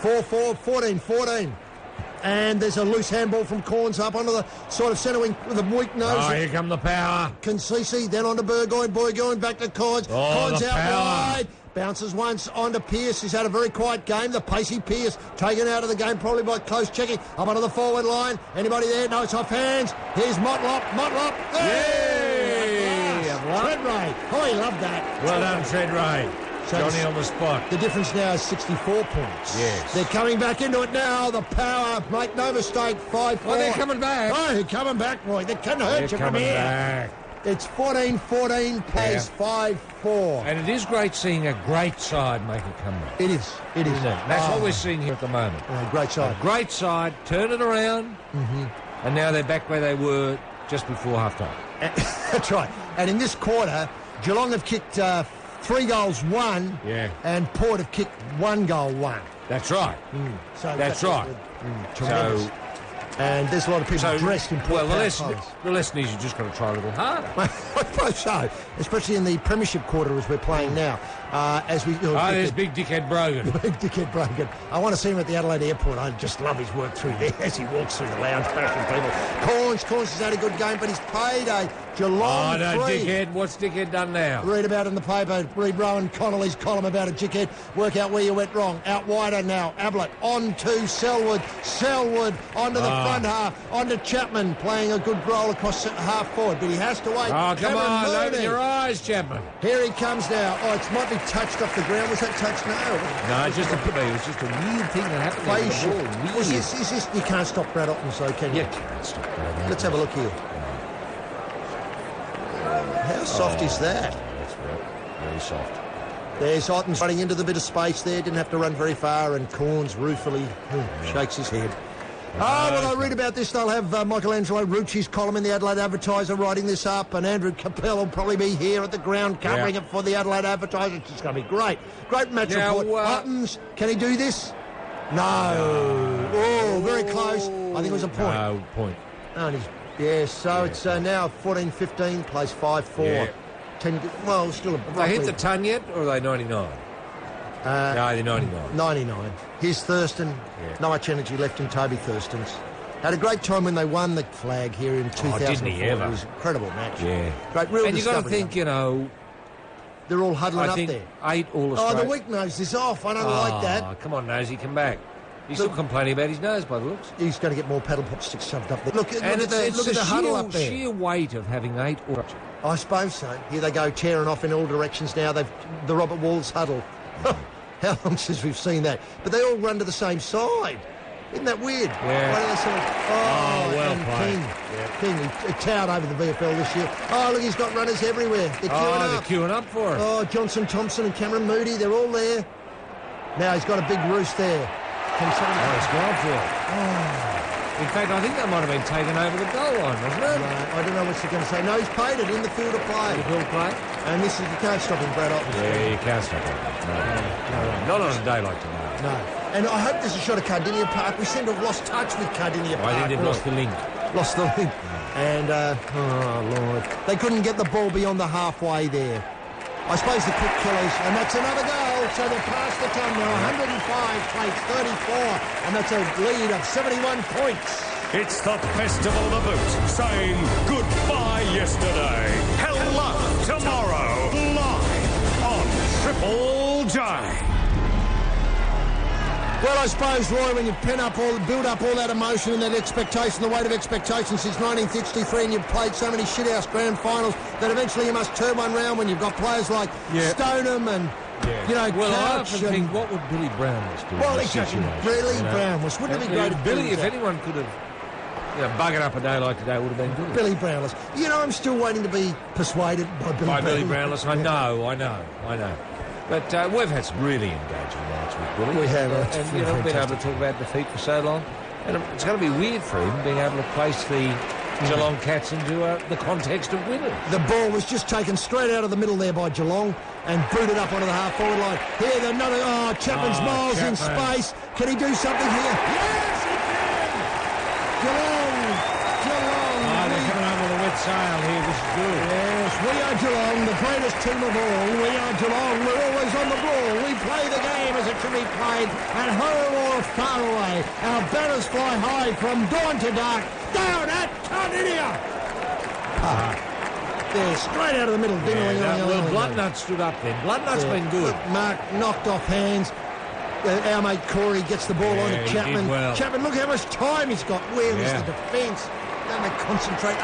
4-4, 14-14. And there's a loose handball from Corns up onto the sort of centre wing with a weak nose. Oh, here come the power. Concisi, then on to Burgoyne. Burgoyne back to Corns. Oh, Corns the out power. wide. Bounces once onto Pearce. He's had a very quiet game. The pacey Pearce taken out of the game probably by close checking. Up onto the forward line. Anybody there? No, it's off hands. Here's Motlop. Yay! Tread Ray. Oh, he loved that. Well done, Fred Ray. So Johnny on the spot. The difference now is 64 points. Yes. They're coming back into it now. The power. Make no mistake. 5-4. Oh, they're coming back. Oh, they're coming back, Roy. They can hurt They're you from coming here. back. It's 14-14 plays 5-4. And it is great seeing a great side make a comeback. It is. It is. Isn't it? That's what we're seeing here at the moment. Great side. A great side, turn it around, and now they're back where they were just before half-time. That's right. And in this quarter, Geelong have kicked 3 goals, 1. Yeah. And Port have kicked 1 goal, 1. That's right. So That's right. Tremendous. So, and there's a lot of people dressed in Port well, Power colours. the lesson is you just got to try a little harder. I suppose so, especially in the premiership quarter as we're playing now. As we, There's big dickhead Brogan. Big dickhead Brogan. I want to see him at the Adelaide airport. I just love his work through there as he walks through the lounge, bashing people. Corns has had a good game, but he's paid a Geelong Oh, no, 3. dickhead. What's dickhead done now? Read about it in the paper. Read Rowan Connolly's column about a dickhead. Work out where you went wrong. Out wider now. Ablett on to Selwood. Selwood onto the front half. Onto Chapman playing a good roll across half forward, but he has to wait. Oh, come on. Mooney. Open your eyes, Chapman. Here he comes now. Oh, it might be touched off the ground. Was that touched? No. No, it was just a weird thing that happened. there with Facial. the ball. Weird. Is this, you can't stop Brad Otten, so can you? You can't stop that. Let's have a look here. How soft is that? That's very soft. There's Otten's running into the bit of space there. Didn't have to run very far, and Corns ruefully shakes his head. Well, I read about this. They'll have Michelangelo Rucci's column in the Adelaide Advertiser writing this up, and Andrew Capel will probably be here at the ground covering it for the Adelaide Advertiser. It's just going to be great. Great match report. Ottens, can he do this? No. Oh, very close. I think it was a point. No, point. Oh, and so it's now 14-15, plays 5-4. Yeah. 10, well, still a Have they hit the ton yet, or are they 99? No, they're 99. 99. Here's Thurston. Not much energy left in Toby Thurston's. Had a great time when they won the flag here in 2004. didn't he ever? It was an incredible match. Yeah. Great, real And you've got to discovery. think, They're all huddling I up think there. 8 all Oh, Australian. the weak nose is off. I don't like that. Come on, Nosey, come back. He's still complaining about his nose by the looks. He's going to get more paddle pop sticks shoved up there. Look And at it's the huddle sheer, up there. sheer weight of having 8 all. I suppose so. Here they go, tearing off in all directions now. The Robert Walls huddle. How long since we've seen that? But they all run to the same side. Isn't that weird? Yeah. Why do they sort of... well and played. King, he towered over the VFL this year. Oh, look, he's got runners everywhere. They're queuing They're up. queuing up for him. Oh, Johnson Thompson and Cameron Moody, they're all there. Now he's got a big roost there. Can someone... He's gone for it. In fact, I think that might have been taken over the goal line, wasn't it? I don't know what you're going to say. No, he's paid it in the field of play. The field play? And this is, you can't stop him, Brad Otten. Yeah, you can't stop it. No. Not on a day like tonight. No. And I hope there's a shot of Cardinia Park. We seem to have lost touch with Cardinia Park. I think they've lost the link. Lost the link. And, oh, Lord. They couldn't get the ball beyond the halfway there. I suppose the quick killers, and that's another goal. it, so they're past the ton now. 105 plates, 34, and that's a lead of 71 points. It's the festival of the boot, saying goodbye yesterday. Hello tomorrow, live on Triple J. Well, I suppose, Roy, when you build up all that emotion and that expectation, the weight of expectation since 1963, and you've played so many shithouse grand finals, that eventually you must turn one round when you've got players like Stoneham and, you know, well, I Couch. often think, what would Billy Brownless do? Well, in this exactly. situation, Billy you know? Brownless. Wouldn't it be great if Billy, if that? anyone could have buggered up a day like today, it would have been Billy. Billy Brownless. You know, I'm still waiting to be persuaded by Billy Brownless. I know. But we've had some really engaging nights with Billy. We have. And you know, been able to talk about defeat for so long. And it's going to be weird for him being able to place the Geelong Cats into the context of winning. The ball was just taken straight out of the middle there by Geelong and booted up onto the half-forward line. Here, another... Oh, Chapman's miles in space. Can he do something here? Yes, he can! Geelong! They're coming over with a wet sail here. This is good. Yes, we are Geelong, the greatest team of all. We are Geelong. We're always on the ball. We play the game as it should be played. At home or far away. Our banners fly high from dawn to dark. Down at Cardinia! There, straight out of the middle. Bloodnut stood up then. Bloodnut's been good. Mark knocked off hands. Our mate Corey gets the ball on to Chapman. Well. Chapman, look how much time he's got. Where is the defence? Don't they concentrate?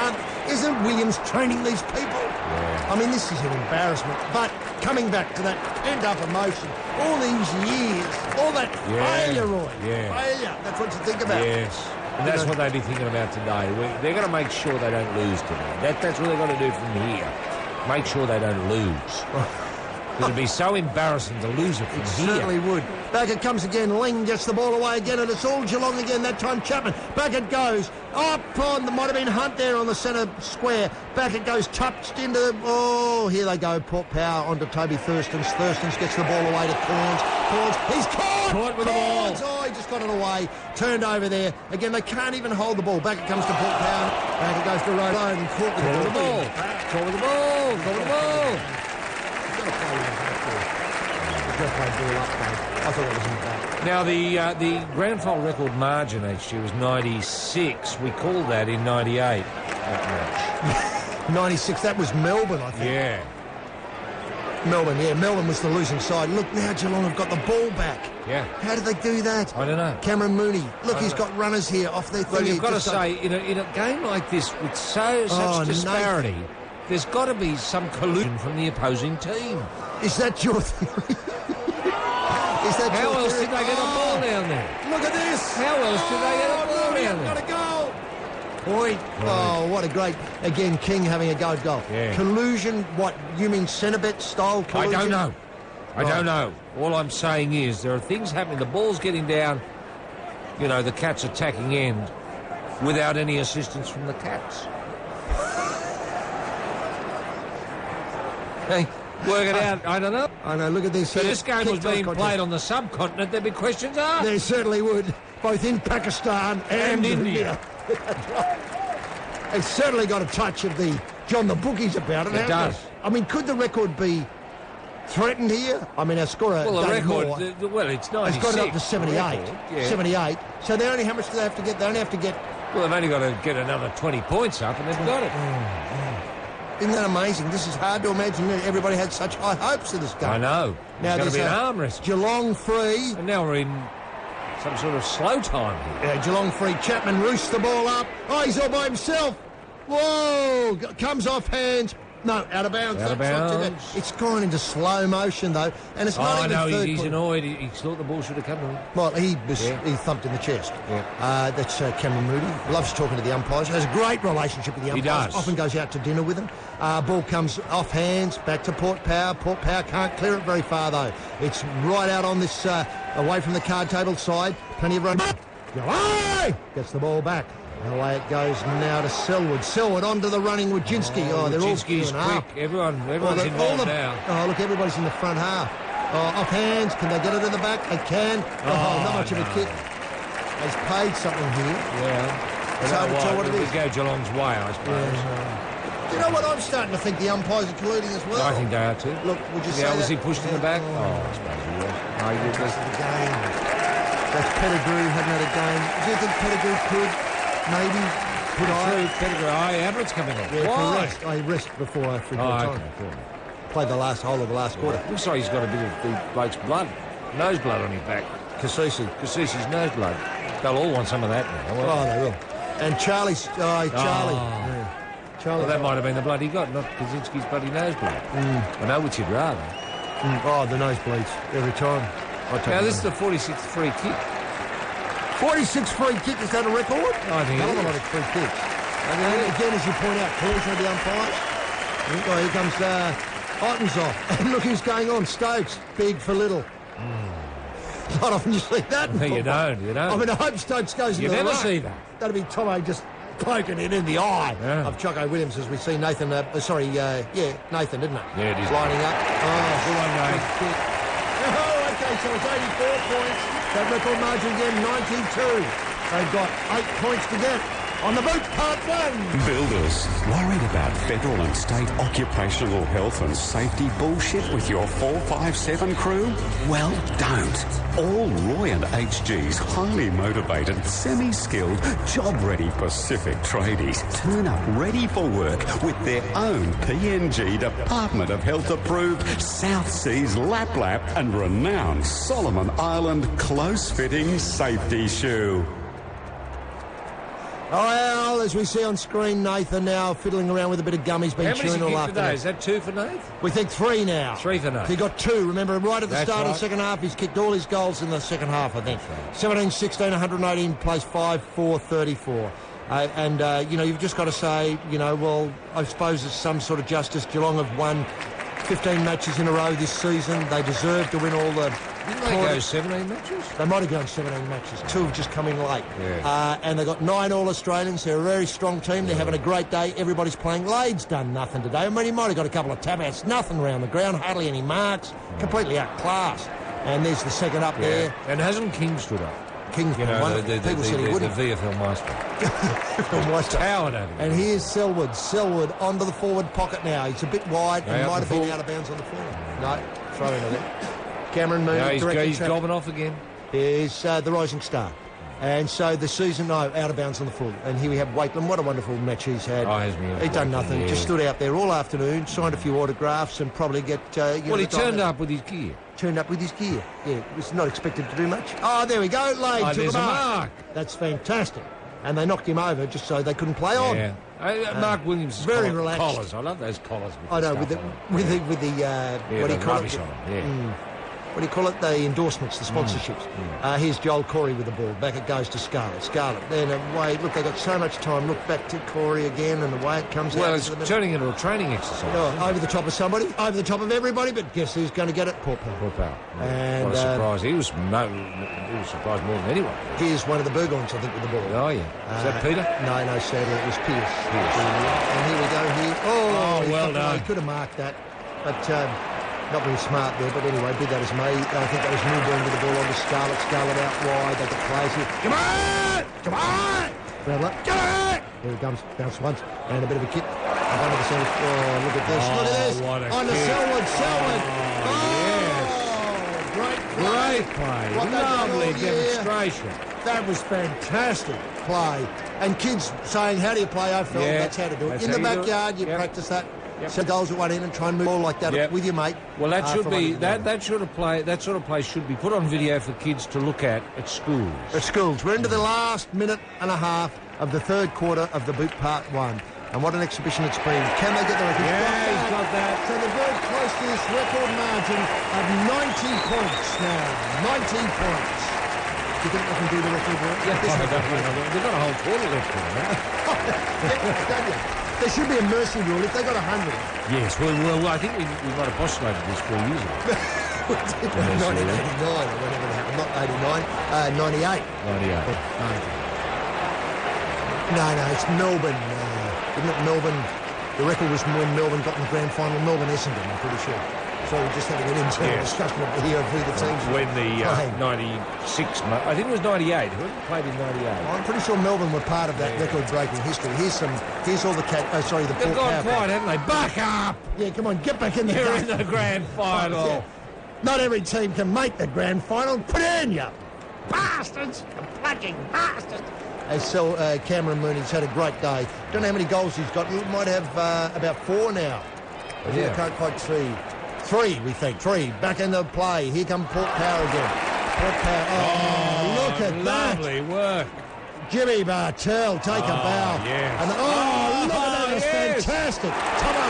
Isn't Williams training these people? Yeah. I mean, this is an embarrassment. But coming back to that pent-up emotion, all these years, all that failure, Roy. Yeah. Failure. That's what you think about. Yes. And that's what they'd be thinking about today. They're going to make sure they don't lose today. That's what they've got to do from here. Make sure they don't lose. It would be so embarrassing to lose it from It here. certainly would. Back it comes again. Ling gets the ball away again, and it's all Geelong again. That time Chapman. Back it goes. Up on, might have been Hunt there on the centre square. Back it goes, touched into... Oh, here they go. Port Power onto Toby Thurstons. Thurstons gets the ball away to Corns. He's caught! Caught with the ball. Oh, he just got it away. Turned over there. Again, they can't even hold the ball. Back it comes to Port Power. Back it goes to Road and caught with the ball. Caught with the ball. Caught with the ball. I thought it was in the back. Now, the grand final record margin each year was 96. We called that in 98. That match. 96, that was Melbourne, I think. Yeah. Melbourne was the losing side. Look, now Geelong have got the ball back. Yeah. How did they do that? I don't know. Cameron Mooney. Look, he's got runners here off their thing. Well, you've got to say, in a game like this with such disparity, there's got to be some collusion from the opposing team. Is that your theory? How else did they get a ball down there? Look at this. How else did they get a ball down there? Got a goal. Point. Oh, what a great... Again, King having a go at goal. Yeah. Collusion, what, you mean Centrebet style collusion? I don't know. I don't know. All I'm saying is there are things happening. The ball's getting down, you know, the Cats attacking end without any assistance from the Cats. Hey. Work it out. I don't know. I know, look at this. If this game was being played on the subcontinent, there'd be questions asked. There certainly would, both in Pakistan and India. It's certainly got a touch of the John the Bookies about it. It does. I mean, could the record be threatened here? I mean, our scorer, Well, the David record, Moore, well, it's 96. has got it up to 78. Record, yeah. 78. So they only, how much do they have to get? They only have to get... Well, they've only got to get another 20 points up and they've got it. Isn't that amazing? This is hard to imagine that everybody had such high hopes of this game. I know. Now It's going to be an there's arm wrestle. Geelong free. And now we're in some sort of slow time here. Geelong free. Chapman roosts the ball up. Oh, he's all by himself. Whoa! Comes off hands. No, out of bounds. Out of That's not too bad. bounds. It's gone into slow motion, though. And it's not Oh, even no, third he's quarter. annoyed. He thought the ball should have come to him. Well, he Yeah. thumped in the chest. Yeah. That's Cameron Moody. Loves talking to the umpires. Has a great relationship with the He umpires. does. Often goes out to dinner with them. Ball comes off hands, back to Port Power. Port Power can't clear it very far, though. It's right out on this, away from the card table side. Plenty of room. Away! Gets the ball back. And away it goes now to Selwood. Selwood onto the running with Jinsky. Oh, they're all Wojcinski's queuing up. quick. Everyone's All involved now. Oh, look, everybody's in the front half. Oh, off hands. Can they get it in the back? They can. Oh, not much of a kick. He's paid something here. Yeah. So what it is. Go Geelong's way, I suppose. Do you know what? I'm starting to think the umpires are colluding as well. I think they are too. Look, would you say was that? he pushed in the back? Oh, I suppose he was. No, he did That's this. the game. That's Pettigrew hadn't had a game. Do you think Pettigrew could maybe put Pettigrew. Abbott's coming on. Yeah, for Why? rest. I rest before I forget time. Okay, cool. Played the last whole of the last quarter. Looks like he's got a bit of the bloke's blood, nose blood on his back. Kassisi. Cassisi's nose blood. They'll all want some of that now. Oh, they will. And Charlie's... Charlie. Oh. Yeah. Charlie. Well, that might have been the blood he got, not Kaczynski's bloody nosebleed. I know which you'd rather. Oh, the nosebleeds every time. Now, this is the 46th free kick. 46 free kick, is that a record? I think Hell it of a is. lot of free kicks. And then, again, as you point out, collision of the umpires. Oh, here comes Ottens off. And look who's going on. Stokes, big for little. Not often you see that. in No, you football. don't. I mean, I hope Stokes goes You into the never ruck. see that. That'd be Tomo just poking it in the eye of Choco Williams as we see Nathan, Nathan, didn't it? Yeah, it is. Lining up. Oh, Good one, mate. good kick. Oh, okay, so it's 84 points. That record margin again, 92. They've got 8 points to get on the boot, part 1. Builders, worried about federal and state occupational health and safety bullshit with your 457 crew? Well, don't. All Roy and HG's highly motivated, semi-skilled, job-ready Pacific tradies turn up ready for work with their own PNG Department of Health approved South Seas Lap Lap and renowned Solomon Island close-fitting safety shoe. Well, as we see on screen, Nathan now fiddling around with a bit of gum. He's been How many's he chewing all kicked afternoon. today? Is that 2 for Nath? We think 3 now. 3 for Nath. He got 2. Remember, right at the That's start of right. the second half, he's kicked all his goals in the second half, I think. 17, 16, 118, plays 5, 4, 34. You've just got to say, well, I suppose it's some sort of justice. Geelong have won 15 matches in a row this season. They deserve to win all the... Didn't they go 17 matches? They might have gone 17 matches. 2 have just come in late. Yeah. And they've got 9 All-Australians. They're a very strong team. They're having a great day. Everybody's playing. Lade's done nothing today. I mean, he might have got a couple of tap-outs. Nothing around the ground. Hardly any marks. Completely outclassed. And there's the second up there. And hasn't King stood up? King's You know, won. the People said he wouldn't. VFL Maestro. Towered Towered over And here's Selwood. Selwood onto the forward pocket now. He's a bit wide and Yeah, might have been full. out of bounds on the forward. No, throw into there. Cameron Moon. No, he's directing he's traffic. gobbing off again. Is the Rising Star. And so the season, out of bounds on the full. And here we have Wakeland. What a wonderful match he's had. Oh, hasn't he? He's done nothing. Yeah. Just stood out there all afternoon, signed a few autographs and probably get... Well, he turned up with his gear. Turned up with his gear. Yeah, was not expected to do much. Oh, there we go. Lade Oh, took there's a a mark. mark. That's fantastic. And they knocked him over just so they couldn't play on. Yeah. Mark Williams' very relaxed. collars. I love those collars. I know, with the what do you call rubbish it? on them, yeah. What do you call it? The endorsements, the sponsorships. Here's Joel Corey with the ball. Back it goes to Scarlett. Scarlett. Then away. Look, they got so much time. Look back to Corey again, and away it comes out. Well, it's into the middle. turning into a training exercise. Oh, over the top of somebody, over the top of everybody, but guess who's going to get it? Poor Pal. Poor pal. And, what a surprise. He was surprised more than anyone. Here's one of the Burgoynes, I think, with the ball. Oh, yeah. Is that Peter? No, sadly, it was Pierce. Pierce. And here we go here. Oh, he well got- done. He could have marked that, but not very smart there. But anyway, be that as may, I think that was Newburn with the ball on to Scarlett. Scarlett out wide. They got players here. Come on! Come on! Well, come on! Here he comes. Bounce once. And a bit of a kick. And under the centre. Oh, look at this. Look at this. what a On the kick. Selwood. Selwood. yes. Great play. Great play. What they did Lovely all year. demonstration. That was fantastic play. And kids saying, how do you play AFL? Yeah, That's how to do it. that's In the how you do it. backyard, you Yep. practice that. Yep. Set goals at one end and try and move all like that Yep. with your mate. Well, that should from be one end to that sort of play should be put on video for kids to look at schools. the schools. We're into the last minute and a half of the third quarter of the boot part 1. And what an exhibition it's been. Can they get the record? Yeah, he's got that. So they're very close to this record margin of 90 points now. 90 points. Do you think they can do the record? Yeah, they've got a whole quarter left for them. There should be a mercy rule if they got 100. Yes, well, I think we might have postulated this 4 years ago. 1989 or whatever it happened. Not 89, 98. 98. No, it's Melbourne. Isn't it Melbourne? The record was when Melbourne got in the grand final. Melbourne Essendon, I'm pretty sure. So we're just having an internal discussion here of who the teams When the playing. 96, I think it was 98. Who played in 98? I'm pretty sure Melbourne were part of that record-breaking history. Here's all the the They've Port gone Power. quiet, haven't they? Back up! Yeah, come on, get back in the You're game. in the grand final. Yeah. Not every team can make the grand final. Put it in, you bastards! You plugging bastards! As Cameron Mooney's had a great day. Don't know how many goals he's got. He might have about 4 now. I can't quite see. 3, we think. 3. Back into play. Here come Port Power again. Port Power. Oh, look at that. Lovely work. Jimmy Bartell, take a bow. Yes. And, look at that. It's fantastic. Come on.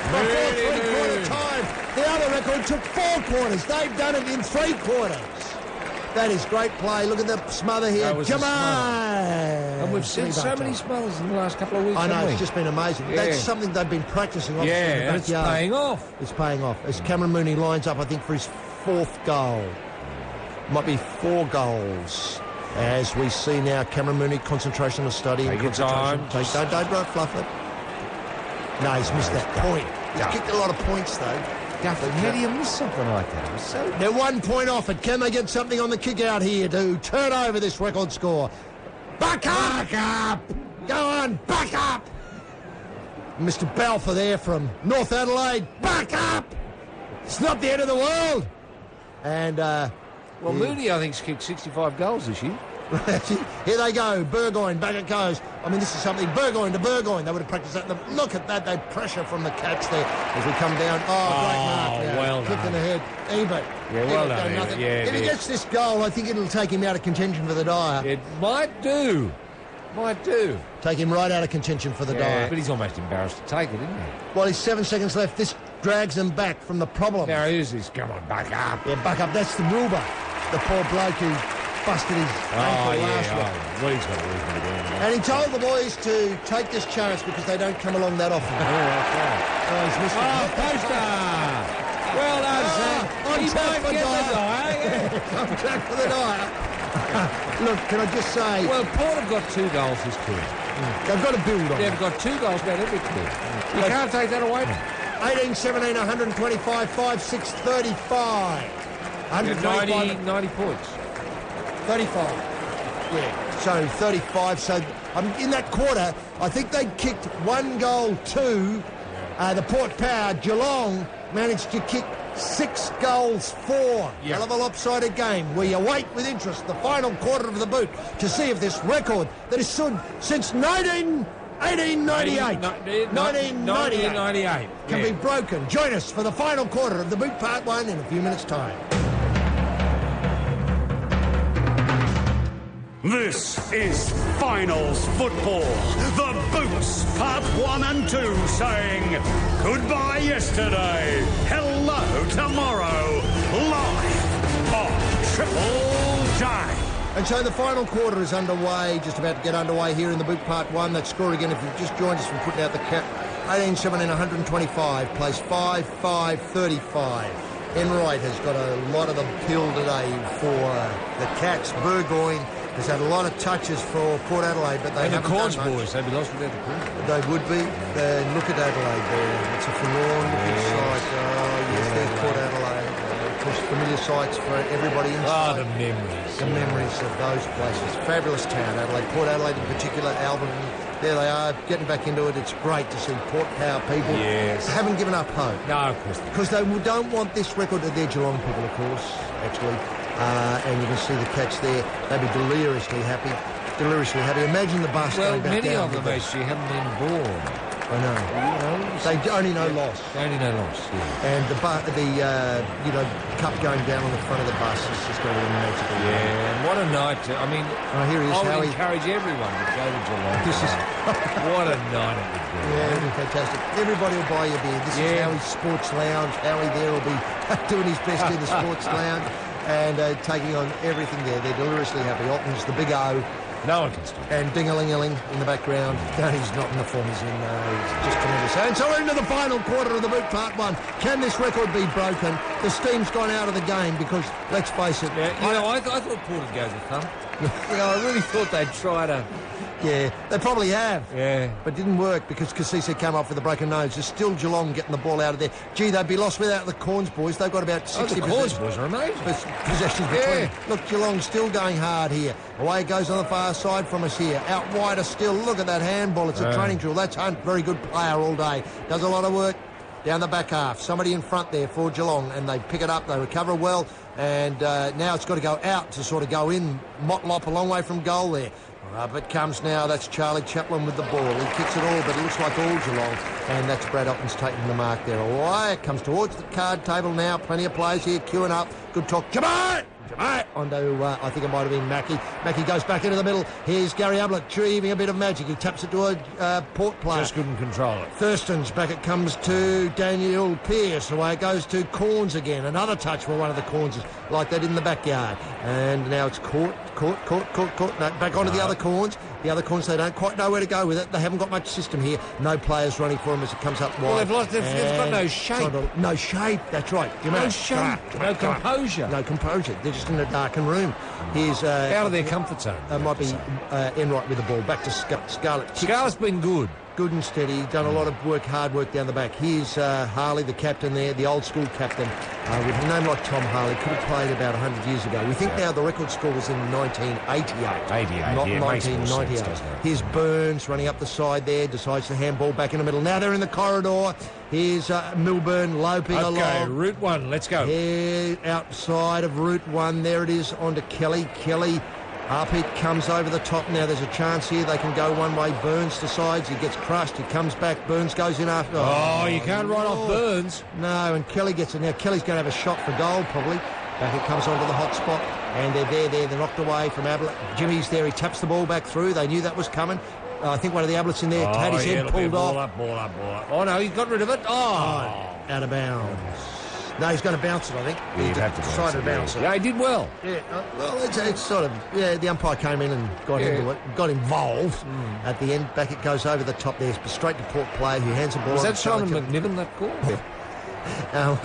Before three-quarter time. The other record took 4 quarters. They've done it in 3 quarters. That is great play. Look at the smother here. Come on. And we've seen so many smothers in the last couple of weeks. I know, it's just been amazing. Yeah. That's something they've been practicing, obviously, in the and it's backyard. paying off. It's paying off. As Cameron Mooney lines up, I think, for his 4th goal. Might be 4 goals. As we see now, Cameron Mooney, concentration on study. Take your time. Don't fluff it. No, he's missed that point. He's kicked a lot of points, though. Guthrie, how do you miss something like that? It was so... They're 1 point off it. Can they get something on the kick out here to turn over this record score? Back up! Back up! Go on, back up! Mr. Balfour there from North Adelaide. Back up! It's not the end of the world! And, Well, Mooney, I think, has kicked 65 goals this year. here they go. Burgoyne, back it goes. I mean, this is something. Burgoyne to Burgoyne. They would have practiced that. Look at that. They pressure from the Cats there as we come down. Great mark. Now. Well Kick done. in the head. Ebert. Yeah, well done, Ebert. Ebert. Yeah, if he it gets this goal, I think it'll take him out of contention for the Dyer. It might do. Might do. Take him right out of contention for the Dyer. But he's almost embarrassed to take it, isn't he? Well, he's 7 seconds left. This drags them back from the problem. Now, who's this? Come on, back up. Yeah, back up. That's the Wilbur. The poor bloke who busted his ankle last week. Well, he's got a reason to do it. And he told the boys to take this chance because they don't come along that often. He's missed it. Poster! Well done, Sam. On He track might for get the Dyer. Dyer. On track for the Dyer. Look, can I just say... Well, Port have got 2 goals this tour. They've got to build on They've it. got 2 goals about every tour. You can't take that away from them. 18, 17, 125, 5, 6, 35. 125. 90 points. 35. Yeah, so 35. So in that quarter, I think they kicked 1 goal, 2. The Port Power, Geelong, managed to kick 6 goals, 4. Yeah. Hell of a lopsided game. We await with interest the final quarter of the boot to see if this record that has stood since 1898 1998 can be broken. Join us for the final quarter of the boot part 1 in a few minutes' time. This is finals football. The Boots, part 1 and 2, saying goodbye yesterday, hello tomorrow, live on Triple J. And so the final quarter is underway, just about to get underway here in the boot part 1. That score again, if you've just joined us from putting out the cap, 18, 17, 125, place 5, 5, 35. Enright has got a lot of the pill today for the Cats. Burgoyne has had a lot of touches for Port Adelaide, but they And the haven't Corns done much. boys, they'd be lost without the Corns. They would be. Look at Adelaide there. It's a forlorn looking sight. Yes, there's Port Adelaide. Of course, familiar sights for everybody inside. the memories. The memories of those places. Fabulous town, Adelaide. Port Adelaide in particular, Albion. There they are, getting back into it. It's great to see Port Power people. Yes. Haven't given up hope. No, of course not. Because they don't want this record. They're Geelong people, of course, actually. And you can see the Cats there. They'd be deliriously happy. Deliriously happy. Imagine the bus Well, going back many down. of them actually haven't been born. I know. They only know loss. They only know loss, yeah. And the cup going down on the front of the bus is just going to be magical. Yeah, and what a night. Here he is, I would Howie. encourage everyone to go to Geelong. This is... What a night it would be. Yeah, it'll be fantastic. Everybody will buy you a beer. This is Howie's Sports Lounge. Howie there will be doing his best in the Sports Lounge and taking on everything there. They're deliriously happy. Otton's the big O. No one can stop. And ding-a-ling-a-ling in the background. No, he's not in the form he's in. He's just tremendous. And so we're into the final quarter of the boot part 1. Can this record be broken? The steam's gone out of the game because, let's face it... Yeah, I thought Port would go the thumb. I really thought they'd try to Yeah, they probably have. Yeah. But it didn't work because Kasisi came off with a broken nose. There's still Geelong getting the ball out of there. Gee, they'd be lost without the Corns boys. They've got about 60 the Corns boys are amazing. possessions between them. Look, Geelong's still going hard here. Away it goes on the far side from us here. Out wider still. Look at that handball. It's a training drill. That's Hunt. Very good player all day. Does a lot of work down the back half. Somebody in front there for Geelong, and they pick it up. They recover well, and now it's got to go out to sort of go in. Motlop a long way from goal there. Up it comes now. That's Charlie Chaplin with the ball. He kicks it all, but it looks like all Geelong. And that's Brad Ottens taking the mark there. Away it comes towards the card table now. Plenty of players here queuing up. Good talk. Jemai! Onto, I think it might have been Mackie. Mackie goes back into the middle. Here's Gary Ablett achieving a bit of magic. He taps it to a Port player. Just couldn't control it. Thurston's back. It comes to Daniel Pearce. Away it goes to Corns again. Another touch for one of the Cornses, like they did in the backyard. And now it's caught. No, back onto the other Corns. The other Corns, they don't quite know where to go with it. They haven't got much system here. No players running for them as it comes up wide. Well, they've got no shape. No shape, that's right. No shape. No composure. No composure. They're just in a darkened room. Here's out of their comfort zone. Might be Enright with the ball. Back to Scarlett. Scarlett's been good. Good and steady. Done a lot of hard work down the back. Here's Harley, the captain there, the old school captain. With a name like Tom Harley, could have played about 100 years ago. We think now the record score was in 1988. Not 1998. Here's Burns running up the side there, decides to handball back in the middle. Now they're in the corridor. Here's Milburn loping along. Okay, Route 1, let's go. Here, outside of Route 1, there it is, onto Kelly. Kelly, up it comes over the top. Now there's a chance here. They can go one way. Burns decides. He gets crushed. He comes back. Burns goes in after. Oh, you can't write off Burns. No, and Kelly gets it. Now Kelly's going to have a shot for goal, probably. Back it comes onto the hot spot. And they're there. They're knocked away from Ablett. Jimmy's there. He taps the ball back through. They knew that was coming. I think one of the Ablets in there had his head pulled off. Ball up. Oh, no, he got rid of it. Oh. Out of bounds. No, he's going to bounce it, I think. Yeah, he'd have to decided to bounce it. Yeah, he did well. Yeah, well, it's sort of, the umpire came in and got into it, got involved at the end. Back it goes over the top there, straight to Port player who hands the ball. Was that Simon McNiven, that call?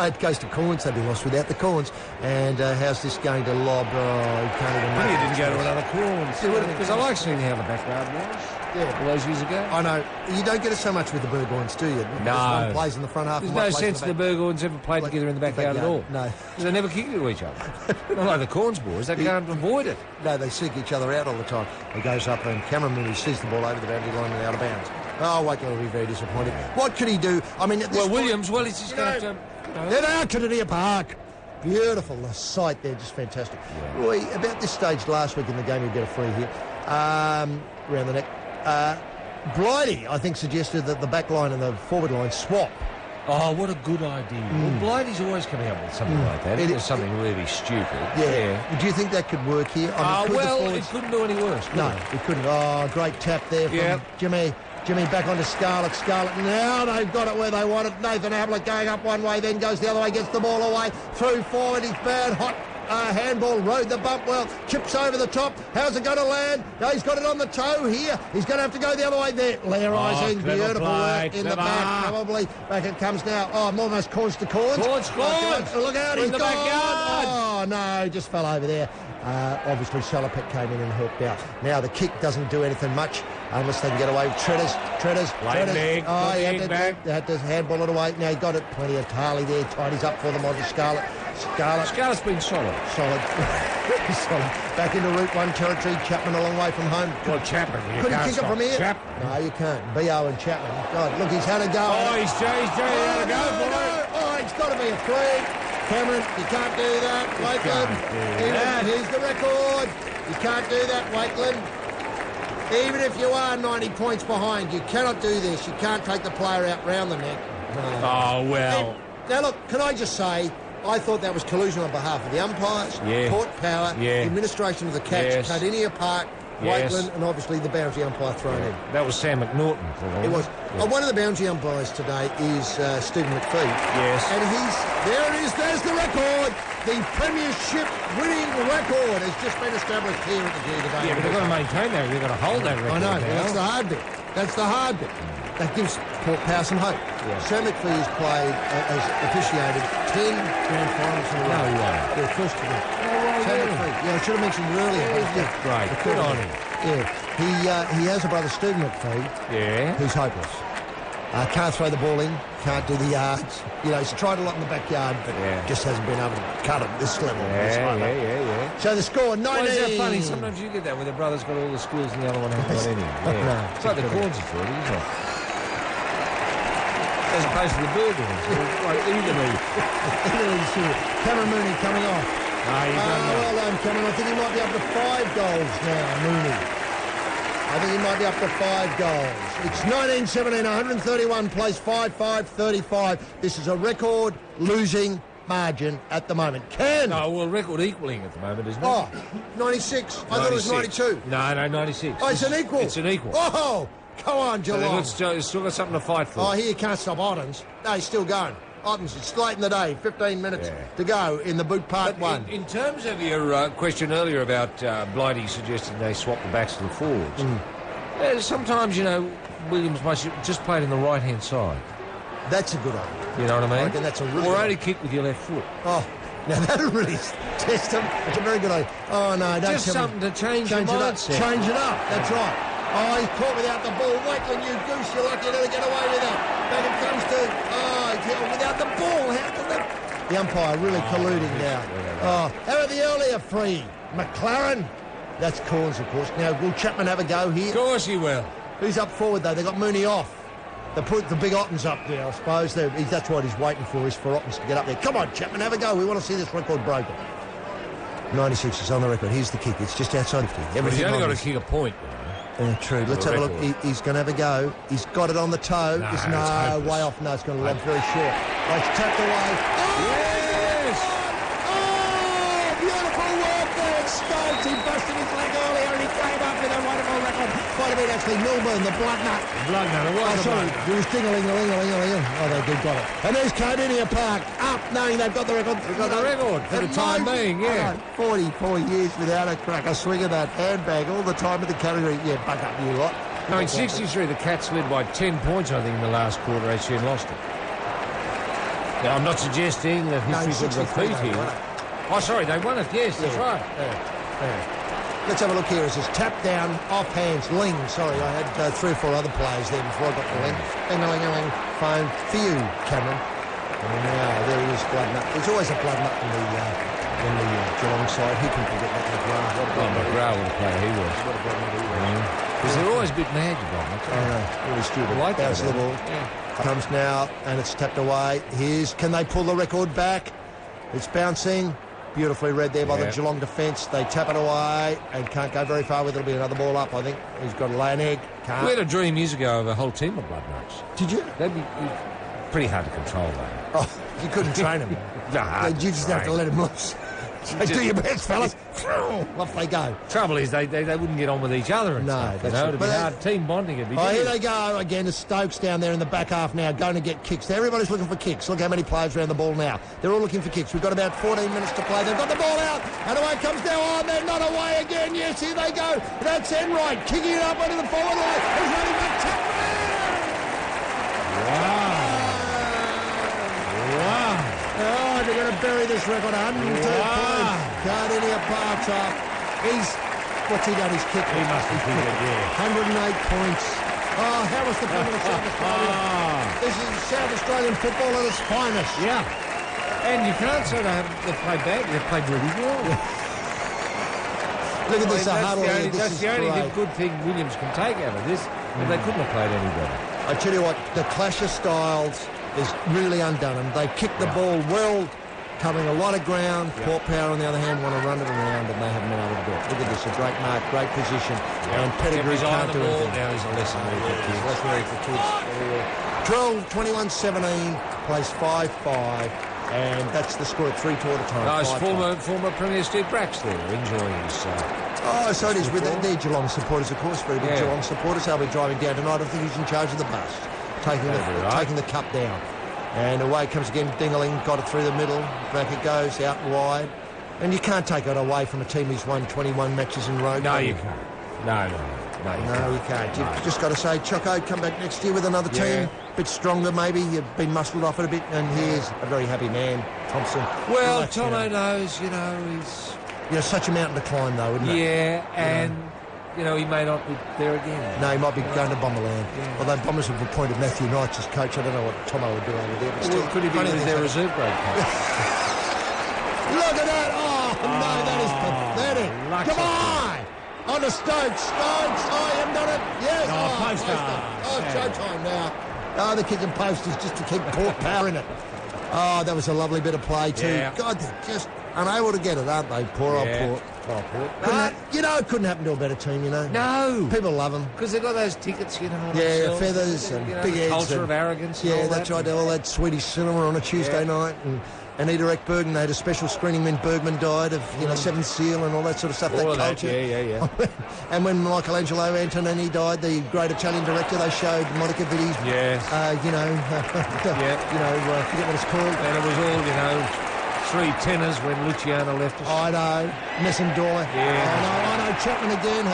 It goes to Corns. They'd be lost without the Corns. And how's this going to lob? Oh, he can't even make it. He didn't go to another Corns. Because I like seeing how the backyard was. Yeah. All those years ago. I know. You don't get it so much with the Burgoynes, do you? No. One plays in the front half. There's no sense the Burgoynes ever played together in the backyard at all. No. Because they never kick into each other. Not like the Corns boys. They can't avoid it. No, they seek each other out all the time. He goes up and Cameron Mooney sees the ball over the boundary line and out of bounds. Oh, Wakeland will be very disappointed. What could he do? I mean, at this point, Williams, he's just going to have to... There they are, Kennedy Park. Beautiful. The sight there, just fantastic. Yeah. Roy, about this stage last week in the game, you get a free hit. Around the neck. Blighty, I think, suggested that the back line and the forward line swap. Oh, what a good idea. Well, Blighty's always coming up with something like that. It is something really stupid. Yeah. Do you think that could work here? I mean, it couldn't do any worse. No, it couldn't. Oh, great tap there from Jimmy. Jimmy back onto Scarlett. Scarlett, now they've got it where they want it. Nathan Ablett going up one way, then goes the other way, gets the ball away. Through forward, he's bad, hot. Handball, rode the bump well, chips over the top. How's it going to land? No, he's got it on the toe here. He's going to have to go the other way there. Lair Ising, beautiful work in the back, probably. Back it comes now. Oh, I'm almost Corns to Corns. Corns. Look out, he's in the gone. backyard. Oh, no, just fell over there. Obviously, Salopek came in and helped out. Now, the kick doesn't do anything much unless they can get away with Treaders. Leg, oh, he had to handball it away. Now, he got it. Plenty of Tarley there. Tidies up for them onto Scarlett. Scarlett's been solid. Solid. Back into Route 1 territory. Chapman a long way from home. Well, Chapman, Could he kick it from here? No, you can't. B.O. and Chapman. God, look, he's had a go. Oh, he's had a go for it. Oh, it's got to be a three. Cameron, you can't do that. Wakeland, here's the record. You can't do that, Wakeland. Even if you are 90 points behind, you cannot do this. You can't take the player out round the neck. No. Oh, well. Now, look, can I just say, I thought that was collusion on behalf of the umpires, Port Power, the administration of the catch, Cardinia Park, Wakeland, and obviously the boundary umpire thrown in. That was Sam McNaughton. It was. One of the boundary umpires today is Stephen McPhee. Yes. And there it is, there's the record. The premiership winning record has just been established here at the G today. Yeah, but they've got to maintain that. They've got to hold that record. I know. Well, that's the hard bit. That's the hard bit. That gives Port Power some hope. Yeah. Sam McPhee has played, has officiated 10 grand finals in a row. No way. Yeah, first to win. No way. Sam McPhee. Yeah, I should have mentioned it earlier. Yeah, great. Good on him. Yeah. He has a brother, Stephen McPhee, who's hopeless. Can't throw the ball in, can't do the yards. You know, he's tried a lot in the backyard, but just hasn't been able to cut it at this level. Yeah. So the score, 19. Well, isn't that funny? Sometimes you get that where the brother's got all the skills and the other one hasn't got any. Yeah. No, it's like the corns are thought, isn't it? As opposed to the burgers. Like evenly. Cameron Mooney coming off. You've done well done, Cameron. I think he might be up to 5 goals now, Mooney. I think he might be up to 5 goals. It's 19-17, 131 plays 5-5-35. This is a record losing margin at the moment. Record equalling at the moment, isn't it? Oh, 96. I thought it was 92. No, 96. Oh, it's an equal. It's an equal. Oh, go on, Geelong. So they've still got something to fight for. Oh, here you can't stop Ottens. No, he's still going. Ottens, it's late in the day, 15 minutes to go in the boot part one. In terms of your question earlier about Blighty suggesting they swap the backs to the forwards, sometimes, you know, Williams must have just played in the right-hand side. That's a good idea. You know what I mean? I reckon that's a really or only kick with your left foot. Oh, now that'll really test him. It's a very good idea. Oh, no, don't just something to change your mindset. Change it up, that's right. Oh, he's caught without the ball. Waitland, you goose, you're lucky to get away with that. Then it comes to, without the ball. How can the umpire really colluding now? Oh, how about the earlier free? McLaren. That's Corns, of course. Now, will Chapman have a go here? Of course he will. Who's up forward, though? They got Mooney off. They put the big Ottens up there, I suppose. That's what he's waiting for, is for Ottens to get up there. Come on, Chapman, have a go. We want to see this record broken. 96 is on the record. Here's the kick. It's just outside of 50. He's only got to kick a point. True. Let's have a look. He's going to have a go. He's got it on the toe. No, way off. No, it's going to lob very short. Oh, it's tapped away. Oh, yes! Oh, beautiful work there. Stokes. He busted his leg earlier and he came up with a wonderful record. Might have been actually Milburn, the blood nut. It was ding-a-ling-a-ling-a-ling-a-ling. Oh, they got it. And there's Cardinia Park up, knowing they've got the record. They've got the record for the time being, 44 years without a crack. A swing of that handbag all the time in the category. Yeah, buck up, you lot. No, in 63, the Cats led by 10 points, I think, in the last quarter. HCN lost it. Now, I'm not suggesting that history could repeat here. Oh, sorry, they won it. Yes, that's right. Let's have a look here. It's just tapped down, off hands, Ling. Sorry, I had 3 or 4 other players there before I got the Ling. Ding-a-ling-a-ling. Phone for you, Cameron. And now there he is, blood nut. There's always a blood nut in the Geelong side. Who can forget that McGrath? McGrath, what a player he was. What a blood nut he was. Because they're always a bit mad, you got it. I know, really stupid. Like bounce the ball. Comes now, and it's tapped away. Can they pull the record back? It's bouncing. Beautifully read there by the Geelong defence. They tap it away and can't go very far with it. It'll be another ball up, I think. He's got to lay an egg. Can't. We had a dream years ago of a whole team of blood nuts. Did you? They'd be pretty hard to control, though. Oh, you couldn't train them. You just have to let them loose. So do your best, fellas. Off they go. Trouble is, they wouldn't get on with each other. And no, stuff, it'd be hard. Team bonding would be. Oh, here they go again. The Stokes down there in the back half now, going to get kicks. Everybody's looking for kicks. Look how many players around the ball now. They're all looking for kicks. We've got about 14 minutes to play. They've got the ball out, and away it comes now. Oh, they're not away again. Yes, here they go. That's Enright kicking it up onto the forward line. He's running back. Wow. Oh, they're going to bury this record. 102 points. Cardinia Park's up. What's he done? He's kicked. He must have kicked it, 108 points. Oh, how was the fun of the South Australian? This is South Australian football at its finest. Yeah. And you can't say they've played bad. They've played really well. Look at this huddle here. That's the only good thing Williams can take out of this. And they couldn't have played any better. I tell you what, the clash of styles is really undone them. They kick the ball well, covering a lot of ground. Port Power, on the other hand, want to run it around, and they haven't been able to do it. Look at this, a great mark, great position. And Pettigrew can't do anything. Now he's a lesson for kids. Lesson for kids. 12-21-17, plays 5-5, and that's the score at 3-2 at a time. Nice, former Premier Steve Bracks there, enjoying his... Oh, so it is with their Geelong supporters, of course, very big Geelong supporters. They'll be driving down tonight. I think he's in charge of the bus, taking the cup down. And away comes again, Dingaling, got it through the middle. Back it goes, out wide. And you can't take it away from a team who's won 21 matches in a row. No, you can't. No, you can't. You've just got to say, Choco, come back next year with another team. A bit stronger, maybe. You've been muscled off it a bit. And here's a very happy man, Thompson. Well, Tomo knows, he's... Such a mountain to climb, though, isn't it? Yeah, and you know, he may not be there again. No, he might be going to Bomberland. Yeah. Although Bombers have appointed Matthew Knights as coach. I don't know what Tomo would do over there. But still, Could he be funny with things their happen. reserve grade coach? Look at that! Oh, no, that is pathetic. lucky. Come on! On to Stokes. Stokes. Oh, you haven't done it. Yes. Poster. Oh, showtime now. Oh, they're kicking posters just to keep Port Power in it. Oh, that was a lovely bit of play too. Yeah. God, they're just unable to get it, aren't they? Poor old Port. Oh, Port. It couldn't happen to a better team, you know. No. People love them. Because they've got those tickets, you know. Yeah, themselves. feathers and You know, big the heads. culture and- of arrogance. And Yeah, all that's that. right. All that Swedish cinema on a Tuesday night, and Anita Ekberg, they had a special screening when Bergman died of, you know, Seventh Seal and all that sort of stuff. All that of that, culture. yeah. And when Michelangelo Antonioni died, the great Italian director, they showed Monica Vitti's, Yes. forget what it's called. And it was all, you know, three tenors when Luciano left us. I know, Messendorfer. Yeah. I know, Chapman again.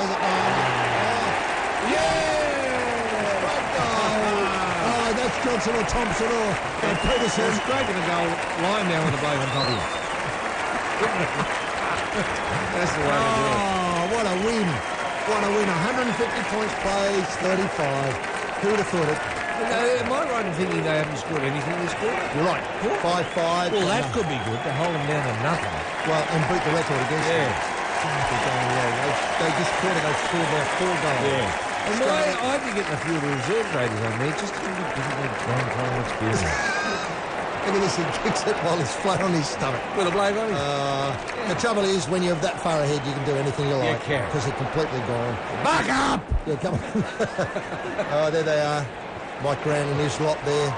Oh, that's Johnson or Thompson or Peterson. It's great to go line down with the blade on top of you. That's the way to do it. Oh, what a win. What a win. 150 points plays, 35. Who would have thought it? You know, am I right in thinking they haven't scored anything this quarter? You're right. 5-5. Well, that could be good to hold them down to nothing. Well, and beat the record against them. Yeah. They're going well. They just quarter, they scored by 4 goals. Yeah. And why I'd be getting a few of the reserve graders on there just to give them a time experience. Look at this, he kicks it while he's flat on his stomach. With a blade on him. The trouble is, when you're that far ahead, you can do anything you like. You can. Because they're completely gone. Back up! Yeah, come on. Oh, there they are. Mike Grant and his lot there.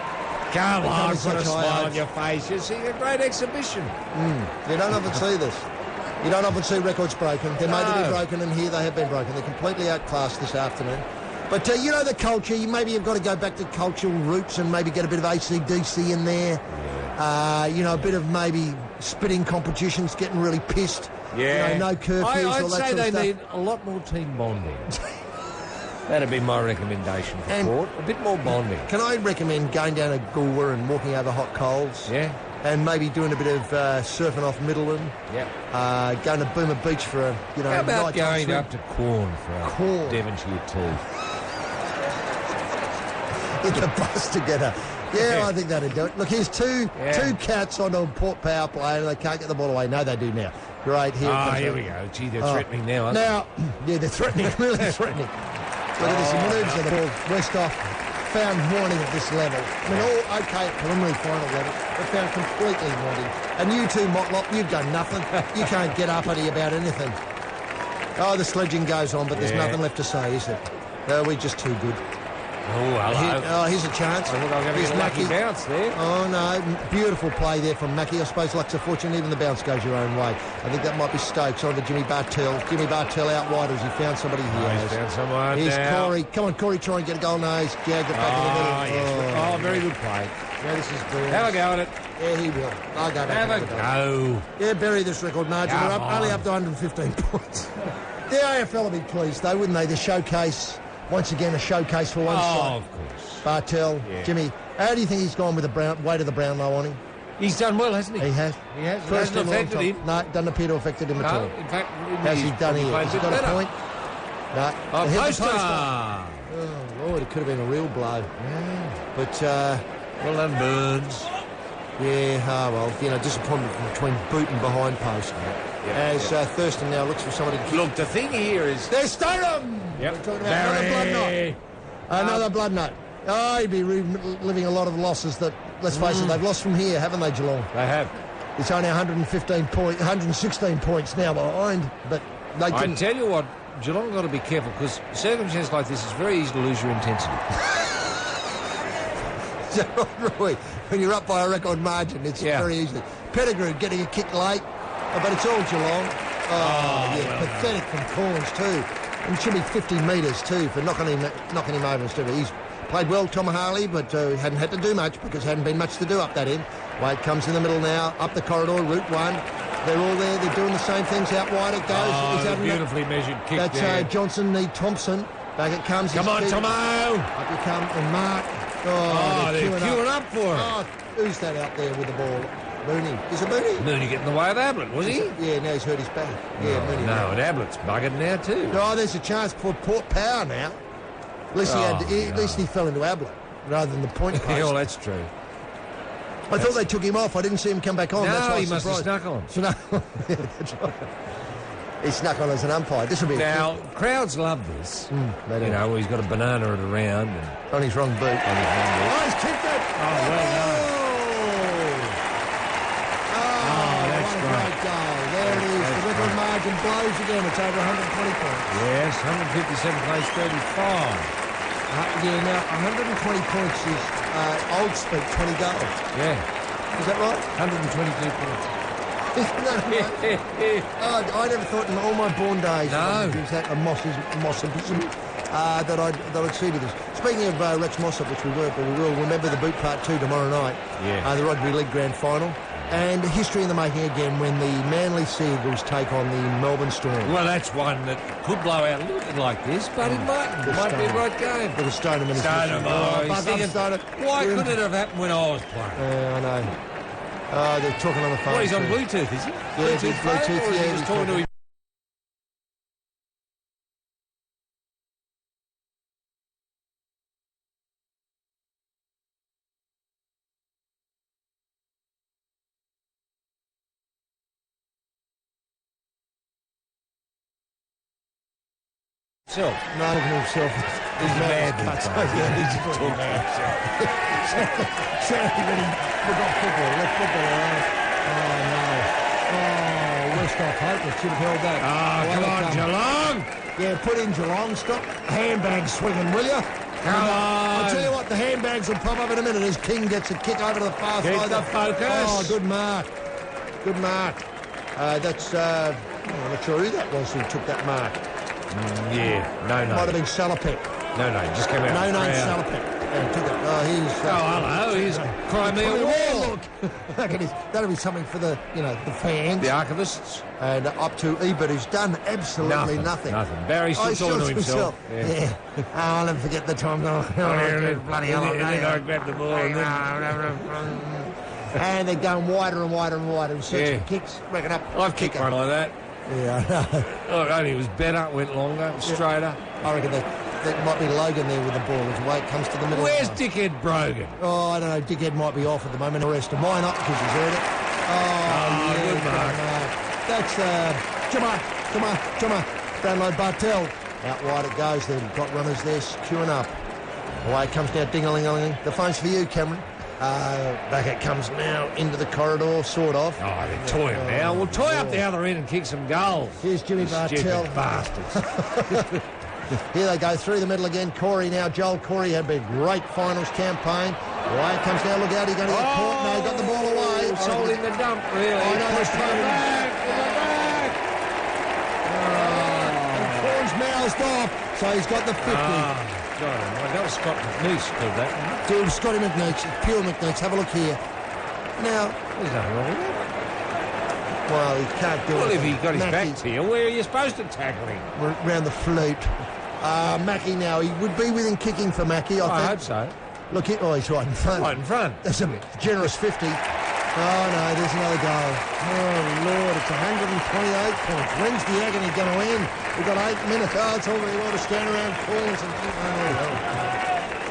Come on, Becoming put a such high smile on odds. your face. You're seeing a great exhibition. You don't often see this. You don't often see records broken. They're made to be No. broken, and here they have been broken. They're completely outclassed this afternoon. But, you know, the culture, maybe you've got to go back to cultural roots and maybe get a bit of AC/DC in there. You know, a bit of maybe spitting competitions, getting really pissed. Yeah. You know, no curfews, I'd all that say sort they of stuff. need a lot more team bonding. That'd be my recommendation for And- Port. A bit more bonding. Can I recommend going down to Goolwa and walking over hot coals? Yeah. And maybe doing a bit of surfing off Middleton. Yeah. Going to Boomer Beach for a, you know, How about nighttime going swim. up to Corn for a Corn. Devonshire tea? In the bus together. Yeah, I think that'd do it. Look, here's two cats on a Port Power play and they can't get the ball away. No, they do now. Great. Here, it Ah, comes here out. we go. Gee, they're threatening now, aren't Now, yeah, they're threatening, really threatening. Look at this, he manoeuvres of the ball. Westhoff found wanting at this level. I mean, all okay at preliminary final level, but found completely wanting. And you two, Motlop, you've done nothing. You can't get uppity about anything. Oh, the sledging goes on, but there's Yeah. nothing left to say, is there? We're just too good. they? Oh, hello. Here's a chance. I thought I was going to Here's get a lucky Mackie. bounce there. Oh, no. Beautiful play there from Mackie. I suppose luck's a fortune. Even the bounce goes your own way. I think that might be Stokes on to Jimmy Bartell. Jimmy Bartell out wide as he found somebody he He's has. found someone Here's now. Corey. Come on, Corey, try and get a goal. No, he's jagged it back in the middle. Yes. Oh, very good play. Yeah, this is brilliant. Have a go at it. Yeah, he will. I'll go back. Have a and have go. Yeah, bury this record margin. Come We're up, only on. up to 115 points. The AFL will be pleased, though, wouldn't they? The showcase, once again, a showcase for one Oh, side. of course. Bartell, Yeah. Jimmy. How do you think he's gone with the weight of the Brownlow on him? He's done well, hasn't he? He has. He has. It First hasn't in a long affected time. him. No, it doesn't appear to have affected him at all. No, in fact, How's he he's done probably here? played Has he bit got a better. point? No. Oh, Hit the poster. Oh, Lord, it could have been a real blow. But, Well done, Burns. yeah, well, you know, disappointment between boot and behind post. As Thurston now looks for somebody to kick. Look, the thing here is... There's Stoneham! Yep. We're talking about another blood knot. Another blood knot. Oh, he'd be reliving a lot of losses that, let's face it, they've lost from here, haven't they, Geelong? They have. It's only 116 points now behind, but they I can... tell you what, Geelong got to be careful because circumstances like this is very easy to lose your intensity. Roy, when you're up by a record margin, it's very easy. Pettigrew getting a kick late, but it's all Geelong. Pathetic from Corns too. And it should be 50 metres too for knocking him over instead of he's played well, Tom Harley, but hadn't had to do much because hadn't been much to do up that end. Wade comes in the middle now, up the corridor, route one. They're all there. They're doing the same things. Out wide it goes. He's Oh, having beautifully measured kick that's there. Johnson, Thompson. Back it comes. Come on, Tomo! Up you come, and Mark. Oh, they're queuing up for it. Oh, who's that out there with the ball? Mooney. Is it Mooney? Mooney getting in the way of Ablett, was he? Yeah, now he's hurt his back. Yeah, Mooney. No, and Ablett's buggered now too. No, there's a chance for Port Power now. At least at least he fell into Ablett rather than the point post. Yeah, well, that's true. I thought they took him off. I didn't see him come back on. No, That's why he must have snuck on. Yeah, that's right. He snuck on as an umpire. This will be Now, crowds love this. they do. You know, he's got a banana at a round. And On his wrong boot. Oh, he's kicked it! Oh, well done. That's great. Great goal. There it is. The Whittle margin blows again. It's over 120 points. Yes, 157 plays 35. Yeah, now 120 points is old speak 20 goals. Yeah, Is that right? 122 points. Isn't that right? I never thought in all my born days No. that a Mossabism that I'd see to this. Speaking of Rex Mossop, which we were, but we will remember the boot part 2 tomorrow night. Yeah. The Rugby League Grand Final. And history in the making again when the Manly Sea Eagles take on the Melbourne Storm. Well, that's one that could blow out a little bit like this, but it might. It might be a right game. With a Stoneham and a Stoneham, oh, he's thinking, Stoneham. why couldn't it have happened when I was playing? Yeah, I know. They're talking on the phone. Well, he's on too. Bluetooth, is he? Yeah, he's phone, Bluetooth, or is yeah, he he's just talking to him? Himself. No, talking to himself. He's a bad Yeah, man. he's talking to himself. Certainly when he forgot football, left football alone. Oh, no. Oh, West off hopeless. Should have held that. Come on, Geelong. Yeah, put in Geelong. Stop handbag swinging, will you? Come on. I'll tell you what, the handbags will pop up in a minute as King gets a kick over to the far Keep side. the focus. Oh, good mark. Good mark. That's, I'm not sure who that was who took that mark. Yeah, no. Might have been Salopek. No, just came out. No, of the crowd. Salopek. And took it. Oh, he's... Hello, he's Crimea War. Look, look at this. That'll be something for the, the fans. The archivists. And up to Ebert, who's done absolutely nothing. Barry's still talking to himself. Yeah. Oh, I'll never forget the time. Bloody hell. And then I grabbed the ball and then... And they're going wider and wider and wider and searching for kicks. Reckon up. I've kicked one like that. Yeah, I know. Oh, only it was better, went longer, straighter. I reckon that might be Logan there with the ball as the way it comes to the middle. Where's Dickhead Brogan? Oh, I don't know. Dickhead might be off at the moment. Arrest him. Why not? Because he's heard it. Oh, yeah, good mark. That's Jumma. Brownlow Bartel. Out wide it goes. They've got runners there queuing up. Away it comes now. Ding-a-ling-a-ling. The phone's for you, Cameron. Back it comes now into the corridor, sort of. Oh, they're toying now. We'll toy up the other end and kick some goals. Here's Jimmy Bartel. Stupid bastards. Here they go through the middle again. Corey now. Joel Corey had a great finals campaign. Away it comes now. Look out. He's going to get caught. No, he got the ball away. It's all in the dump, really. I know, Pushed that's him right. back. And Corey's mouthed off. So he's got the 50. God, that was Scott McNeice called that. Dude, Scotty McNeach, pure McNeach. Have a look here. Now, There's nothing wrong with that. well, he can't do it. Well, if he got his Mackie, back to you, where are you supposed to tackle him? round the flute. Mackie now. He would be within kicking for Mackie, I I think. hope so. Look, he's right in front. Right in front. That's a generous 50. Oh, no, there's another goal. Oh, Lord, it's 128 points. When's the agony going to end? We've got 8 minutes. Oh, it's all very well to stand around corners and think,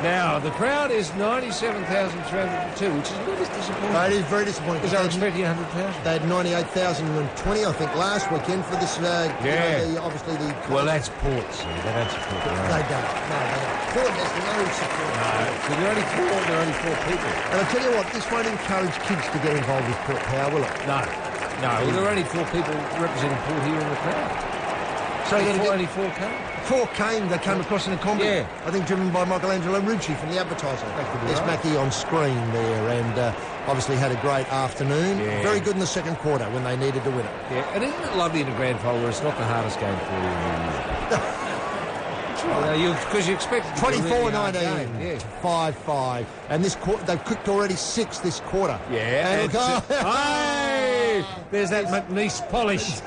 Now, the crowd is 97,302, which is a little bit disappointing. No, it is very disappointing. Because they were expecting 100,000. They had 98,020, I think, last weekend for this, obviously the... Well, that's Ports. They don't support their own. They don't. No, they don't. Port has no support. So there are only four people. And I tell you what, this won't encourage kids to get involved with Port Power, will it? No. Well, there are only four people representing Port here in the crowd. So you're going to only get... four came. 4 came, they came across in a combi. Yeah. I think driven by Michelangelo Rucci from the advertiser. There's Mackie on screen there, and obviously had a great afternoon. Yeah. Very good in the second quarter when they needed to win it. Yeah, and isn't it lovely in a grand final where it's not the hardest game for you in the year? That's right. Because you expect it to be a really hard 24-19, game. Yeah. 5-5. And this they've cooked already 6 this quarter. Yeah. And look, Hey! There's that McNeice polish.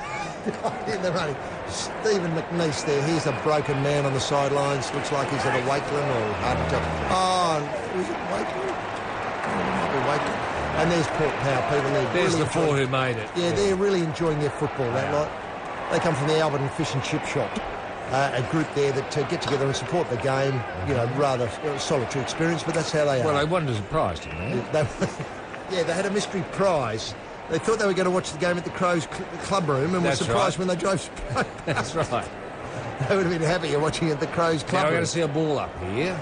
in the running. Stephen McNeice there. Here's a broken man on the sidelines. Looks like he's at a Wakeland or hard to tell. Oh, was it Wakeland? Oh, it might be Wakeland. And there's Port Power people there. There's really the four who made it. Yeah, they're really enjoying their football, that lot. They come from the Alberton Fish and Chip Shop. A group there that get together and support the game, rather solitary experience, but that's how they are. Well, they won as a prize, didn't they? Yeah, they had a mystery prize. They thought they were going to watch the game at the Crows club room and were surprised when they drove. That's right. They would have been happier watching it at the Crows club room. Now we're going to see a ball up here.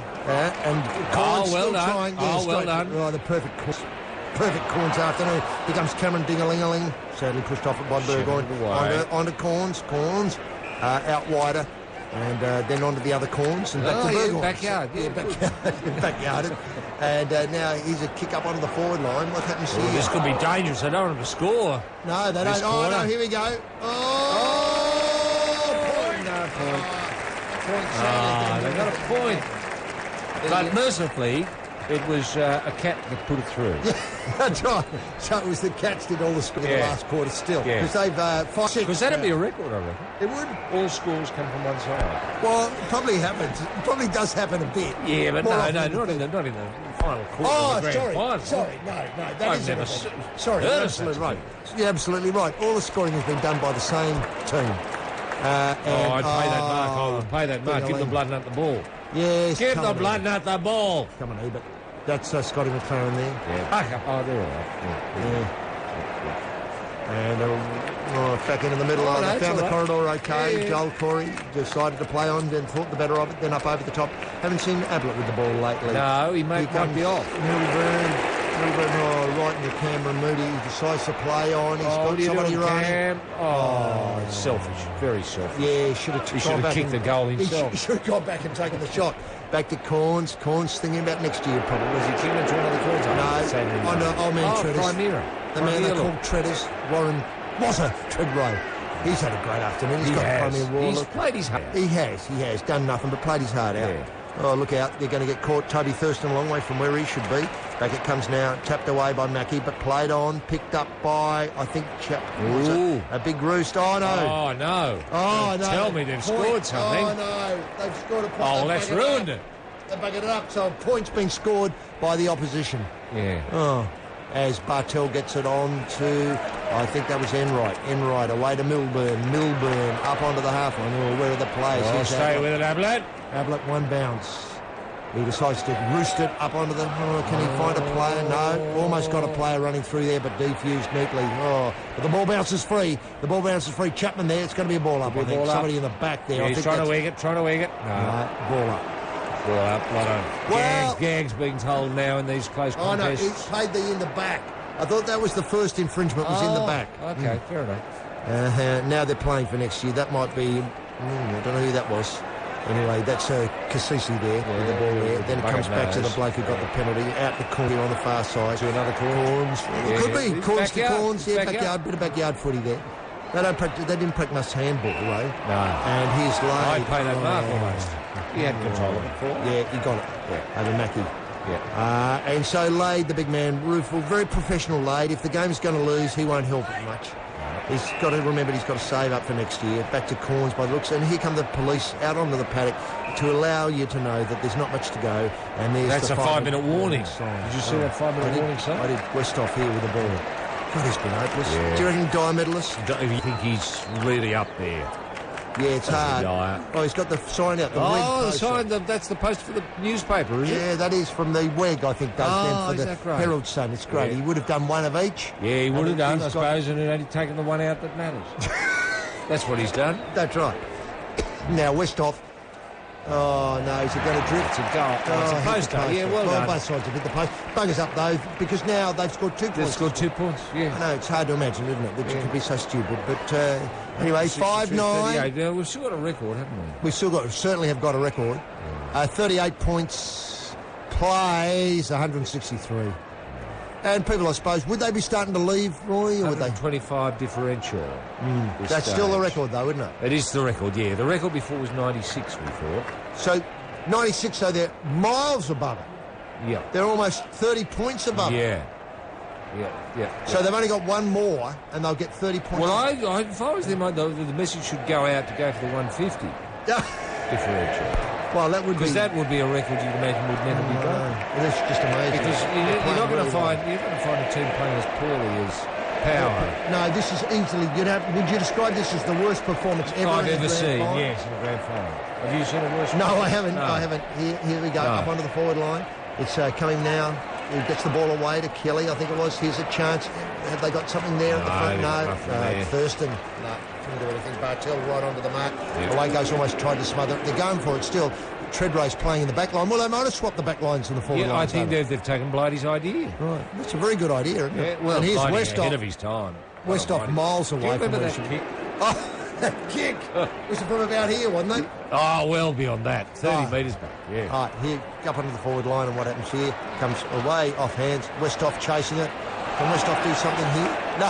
And Corns well still done. trying. Well done. Oh, the perfect Corns afternoon. Here comes Cameron Ding-a-ling-a-ling. Sadly pushed off it by Burgoyne. Onto Corns. Corns out wider. And then on to the other Corns and back to Burgoyne. Backyard. Yeah, backyarded. And now he's a kick up onto the forward line. What happens here? This could be dangerous. They don't want him to score. No, they don't. Oh, no, here we go. Point. No, point. They got a point. But mercifully, it was a cat that put it through. That's right. So it was the Cats did all the score in the last quarter still. Because they've 5-6. Because that'd be a record, I reckon. It would. All scores come from one side. Well, it probably happens. It probably does happen a bit. Yeah, but not in the final quarter of the grand final. Sorry. No. I've never Sorry, you're absolutely right. You're absolutely right. All the scoring has been done by the same team. I'd pay that mark. I would pay that mark. Give the blood nut the ball. Yes. Give the blood nut the ball. Come on, Ebert. That's Scotty McLaren there. Yeah. Oh, there we are. And back into the middle. They found the corridor okay. Yeah. Joel Corey decided to play on, then thought the better of it, then up over the top. Haven't seen Ablett with the ball lately. No, he might be off. Milburn, right in the Canberra Moody. He decides to play on. He's got somebody running. It's selfish. Very selfish. Yeah, he should have kicked the goal himself. He should have gone back and taken the shot. Back to Corns. Corns thinking about next year probably. Was he kicking into another Corns? No, old man Treaders. Primera. The man they called Treaders. Warren Wasser Treadrow. He's had a great afternoon. He's got Premier War. He's played his heart out. He has. Done nothing but played his heart out. Yeah. Oh, look out. They're going to get caught. Toby Thurston a long way from where he should be. Back it comes now. Tapped away by Mackie, but played on. Picked up by, I think, a big roost. Oh, no. Oh, no. Oh, no. Tell me they've scored something. Oh, no. They've scored a point. Oh, well, that's ruined it. They're backing it up. So a point's been scored by the opposition. Yeah. Oh. As Bartel gets it on to, I think that was Enright. Enright away to Milburn. Milburn up onto the half line. Oh, where are the players? Stay with it, Ablett. Ablett, one bounce. He decides to roost it up onto the... can he find a player? No. Almost got a player running through there, but defused neatly. But the ball bounces free. Chapman there. It's going to be a ball up, I think. Somebody in the back there. Yeah, he's trying to wing it. No, ball up. Ball up. Well, Gags being told now in these close contests. Oh, no. He played in the back. I thought that was the first infringement was in the back. Okay, fair enough. Now they're playing for next year. That might be... I don't know who that was. Anyway, that's Cassisi there with the ball there. Then it comes back to the bloke who got the penalty. Out the corner on the far side. To another Corns. Could be. Corns to Corns. Yeah, backyard. Bit of backyard footy there. They didn't practice handball, right? No. And here's Lade. I'd pay that mark almost. He had control of it before. Yeah, he got it. Over Mackie. Yeah. And so Lade, the big man, Rueful, very professional Lade. If the game's going to lose, he won't help it much. He's got to remember he's got to save up for next year. Back to Corns by the looks. And here come the police out onto the paddock to allow you to know that there's not much to go. And there's That's the a 5-minute warning. Did you see that 5-minute warning sign? I did. Westhoff here with the ball. God, he's been hopeless. Yeah. Do you reckon Dyer medalist? Do you think he's really up there? Yeah, it's hard. Oh, he's got the sign out. The sign. That's the post for the newspaper, is it? Yeah, that is from the WEG, I think, does them for the Herald Sun. It's great. Yeah. He would have done one of each. Yeah, he would have done, I suppose, and only taken the one out that matters. That's what he's done. That's right. Now, Westhoff. Oh, no, is it going to drift? It's a goal. It's a post. Yeah, well done. Both sides have hit the post. Buggers up, though, because now they've scored 2 points. They've scored 2 points, yeah. I know, it's hard to imagine, isn't it, that you could be so stupid. But anyway, 5-9. Yeah, we've still got a record, haven't we? We've certainly have got a record. 38 points, plays 163. And people, I suppose, would they be starting to leave, Roy? Or would they? 125 differential. That's still the record, though, isn't it? It is the record, yeah. The record before was 96, we thought. So, 96, so they're miles above it. Yeah. They're almost 30 points above it. Yeah. So they've only got one more, and they'll get 30 points. Well, if I was them, the message should go out to go for the 150 differential. Well, that would be... Because that would be a record you'd imagine would never be broken. It is just amazing. Because you're not going to find a team playing as poorly as Power. No, this is easily... Would you describe this as the worst performance ever I've ever seen, final? yes, in a grand final. Have you seen a worse? No, I haven't. No. I haven't. Here we go, up onto the forward line. It's coming now. He gets the ball away to Kelly, I think it was. Here's a chance. Have they got something there at the front? No. Thurston. No, couldn't do anything. Bartell right onto the mark. Yep. Away goes, almost tried to smother it. They're going for it still. Treadrace playing in the back line. Well, they might have swapped the back lines and the forward line. I think they've taken Blighty's idea. Right. That's a very good idea, isn't it? Yeah, well, and here's Blighty Westhoff. ahead of his time. Westhoff miles away from that kick? Oh, that kick was from about here, wasn't it? Oh, well beyond that. 30 metres back, yeah. All right, here, up onto the forward line, and what happens here? Comes away, off hands. Westhoff chasing it. Can Westhoff do something here? No.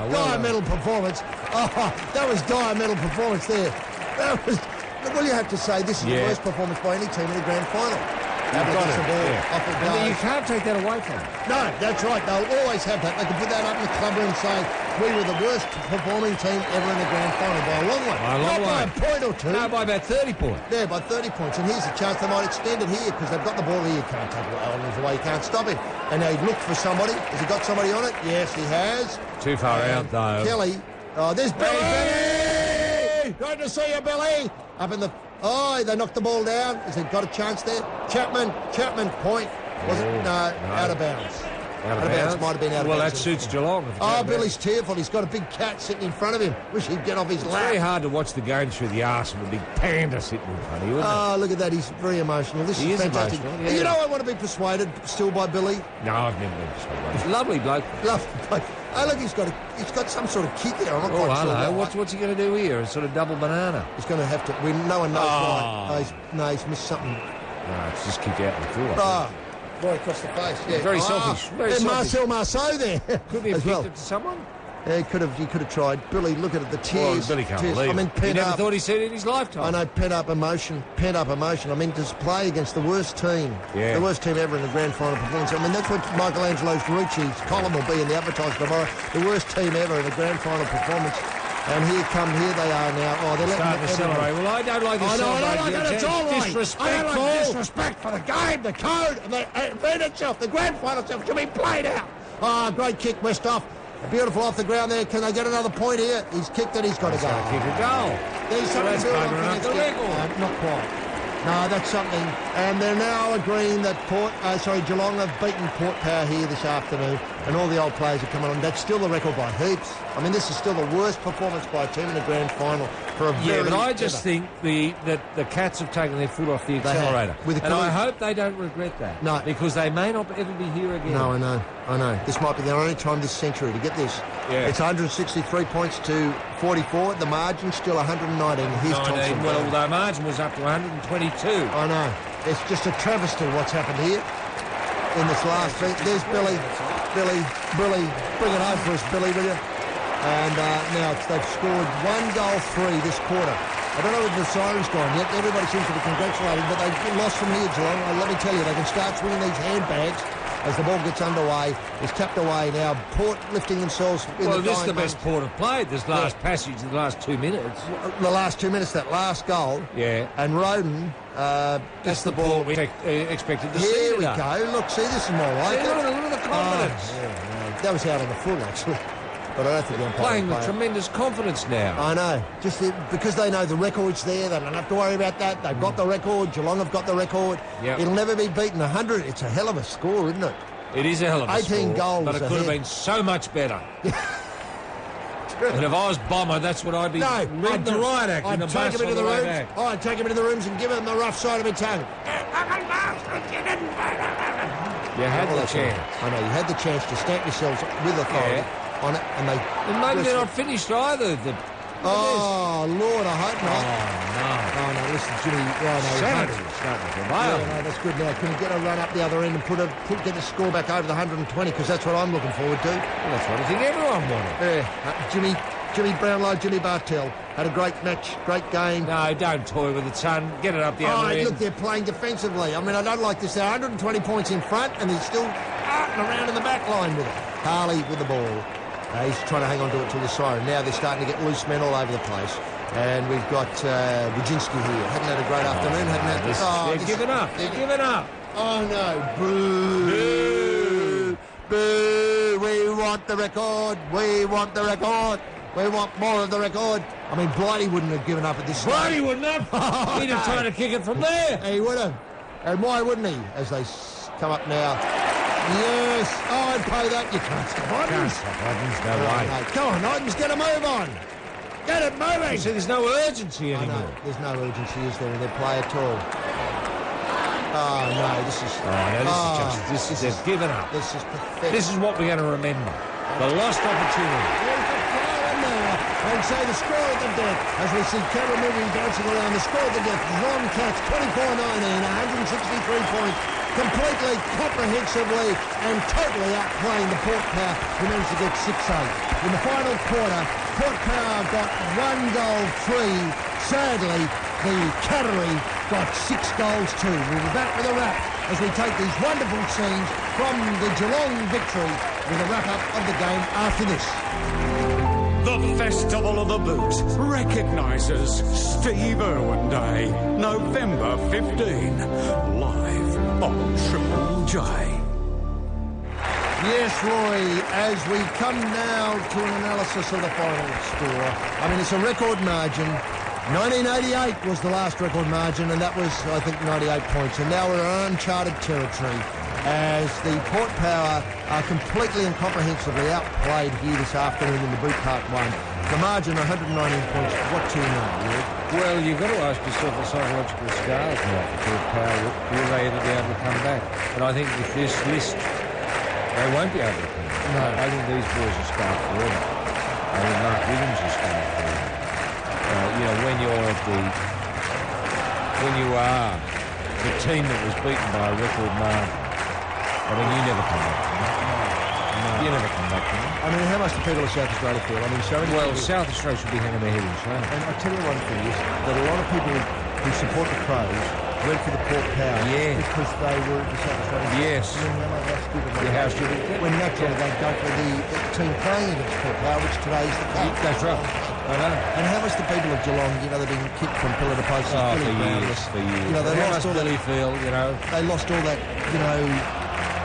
Dire-metal performance. Oh, that was dire-metal performance there. That was... Well, you have to say this is the worst performance by any team in a grand final. You've got it. The ball, off it goes. You can't take that away from them. No, that's right. They'll always have that. They can put that up in the club room and say, we were the worst performing team ever in the grand final by a long way. Not by a point or two. No, by about 30 points. Yeah, by 30 points. And here's a chance they might extend it here because they've got the ball here. You can't take it away. You can't stop him. And they look for somebody. Has he got somebody on it? Yes, he has. Too far out, though. Kelly. Oh, there's Billy! Great to see you, Billy! Up in the... Oh, they knocked the ball down. Has he got a chance there? Chapman, point. Was it? No, out of bounds. Out of bounds. Might have been out of bounds. Well, that suits Geelong. Oh, Billy's tearful. He's got a big cat sitting in front of him. Wish he'd get off his lap. It's very hard to watch the game through the arse of a big panda sitting in front of you, isn't it? Look at that. He's very emotional. This is fantastic. Yeah. You know, I want to be persuaded still by Billy. No, I've never been persuaded. He's a lovely bloke. Lovely bloke. Oh, look, he's got some sort of kick there. I'm not quite sure. Hello. What's he going to do here? A sort of double banana. He's going to have to. No one knows why. He's missed something. No, it's just kicked out in the field. Right across the face. Yeah. Very selfish. Very selfish. Marcel Marceau there. Couldn't he have kicked it to someone? Yeah, he could have tried. Billy, look at it, the tears. Well, Billy can't believe it. I mean, he never thought he'd seen it in his lifetime. I know, pent-up emotion. I mean, to play against the worst team, the worst team ever in a grand final performance. I mean, that's what Michelangelo's Rucci's column will be in the Advertiser tomorrow. The worst team ever in a grand final performance. And here they are now. Oh, they're starting to celebrate. Well, I don't like this celebration. I don't like it at all. Disrespectful. I don't like disrespect for the game, the code, and the event itself. The grand final itself should be played out. Oh, great kick, Westhoff. Beautiful off the ground there. Can they get another point here? He's kicked it. He's got to go. Kick a goal. There's something to build on for next year. Not quite. No, that's something. And they're now agreeing that Geelong have beaten Port Power here this afternoon, and all the old players are coming on. That's still the record by heaps. I mean, this is still the worst performance by a team in a grand final for a very... Yeah, but I just think that the Cats have taken their foot off the accelerator. And I hope they don't regret that. No. Because they may not ever be here again. No, I know. This might be their only time this century to get this. Yeah. It's 163 points to 44. The margin still 119. Here's Thompson. Well, the margin was up to 122. I know. It's just a travesty what's happened here in this last beat. There's Billy. Bring it home for us, Billy, will you? And now they've scored 1-3 this quarter. I don't know if the siren's gone yet. Everybody seems to be congratulating, but they've lost from here, Geelong. Let me tell you, they can start swinging these handbags as the ball gets underway. It's tapped away now. Port lifting themselves in the this is the best Port have played, this last passage, the last 2 minutes. The last 2 minutes, that last goal. Yeah. And Roden... that's the ball we expected to see. Here we go. Look, see, this is more like it. Look at the confidence. That was out on the full, actually. But I don't think they're playing with tremendous confidence now. I know. Just because they know the record's there, they don't have to worry about that. They've got the record. Geelong have got the record. Yep. It'll never be beaten. 100. It's a hell of a score, isn't it? It is a hell of a score. 18 goals. But it could have been so much better. And if I was Bomber, that's what I'd be reading the riot act in the bus on the way back. I'd take him into the rooms and give him the rough side of my tongue. You had the chance. I know, you had the chance to stamp yourselves with authority on it, and they... And maybe they're not finished either. Oh, Lord, I hope not. Oh, no, listen, Jimmy... Sanity is starting to prevail. Yeah, no, that's good now. Can you get a run up the other end and get the score back over the 120? Because that's what I'm looking forward to. Well, that's what I think everyone wanted. Yeah, Jimmy Brownlow, Jimmy Bartell had a great match, great game. No, don't toy with it, son. Get it up the other end. Look, they're playing defensively. I mean, I don't like this. They're 120 points in front, and they're still arting around in the back line with it. Harley with the ball. He's trying to hang on to it till the siren. Now they're starting to get loose men all over the place. And we've got Wojcinski here. Hadn't had a great afternoon. They're giving up. They're giving up. Oh, no. Boo. Boo. We want the record. We want the record. We want more of the record. I mean, Blighty wouldn't have given up at this stage. Blighty wouldn't have. He'd have tried to kick it from there. He would have. And why wouldn't he? As they come up now. Yes. Oh, I'd pay that. You can't stop Idens. No way. No. Come on, Idens, get a move on. Get it moving. See, there's no urgency anymore. No, there's no urgency, is there, in their play at all? Oh, no, this is... They've given up. This is pathetic. This is what we're going to remember. The lost opportunity. And so the score at the death, as we see camera moving, dancing around, the score at the death, Ron Cats, 24-19, 163 points, completely, comprehensively, and totally outplaying the Port Power, who managed to get 6-8. In the final quarter, Port Power got 1 goal free. Sadly, the Cattery got 6 goals too. We'll be back with a wrap as we take these wonderful scenes from the Geelong victory with a wrap-up of the game after this. The Festival of the Boot recognises Steve Irwin Day, November 15, live on Triple J. Yes, Roy, as we come now to an analysis of the final score. I mean, it's a record margin. 1988 was the last record margin, and that was, I think, 98 points. And now we're in uncharted territory as the Port Power are completely and comprehensively outplayed here this afternoon in the Boot Park 1. The margin, 119 points. What to now, Roy? Well, you've got to ask yourself the psychological scars now for Port Power. Will they ever be able to come back? And I think with this list, they won't be able to come back. No. I think these boys are scarred forever. I think Mark Williams is scarred forever. When you are the team that was beaten by a record margin, I mean, you never come back from that. No. You never come back from that. I mean, how much do people of South Australia feel? I mean, so many people... South Australia should be hanging their head in shame. And I tell you one thing is that a lot of people who support the Crows went for the Port Power because they were the South Australians. Yes. How stupid. When naturally they go for the team playing against Port Power, which today is the Cup. That's right. I know. And how much the people of Geelong, they've been kicked from pillar to post. For years. They lost all that. They lost all that,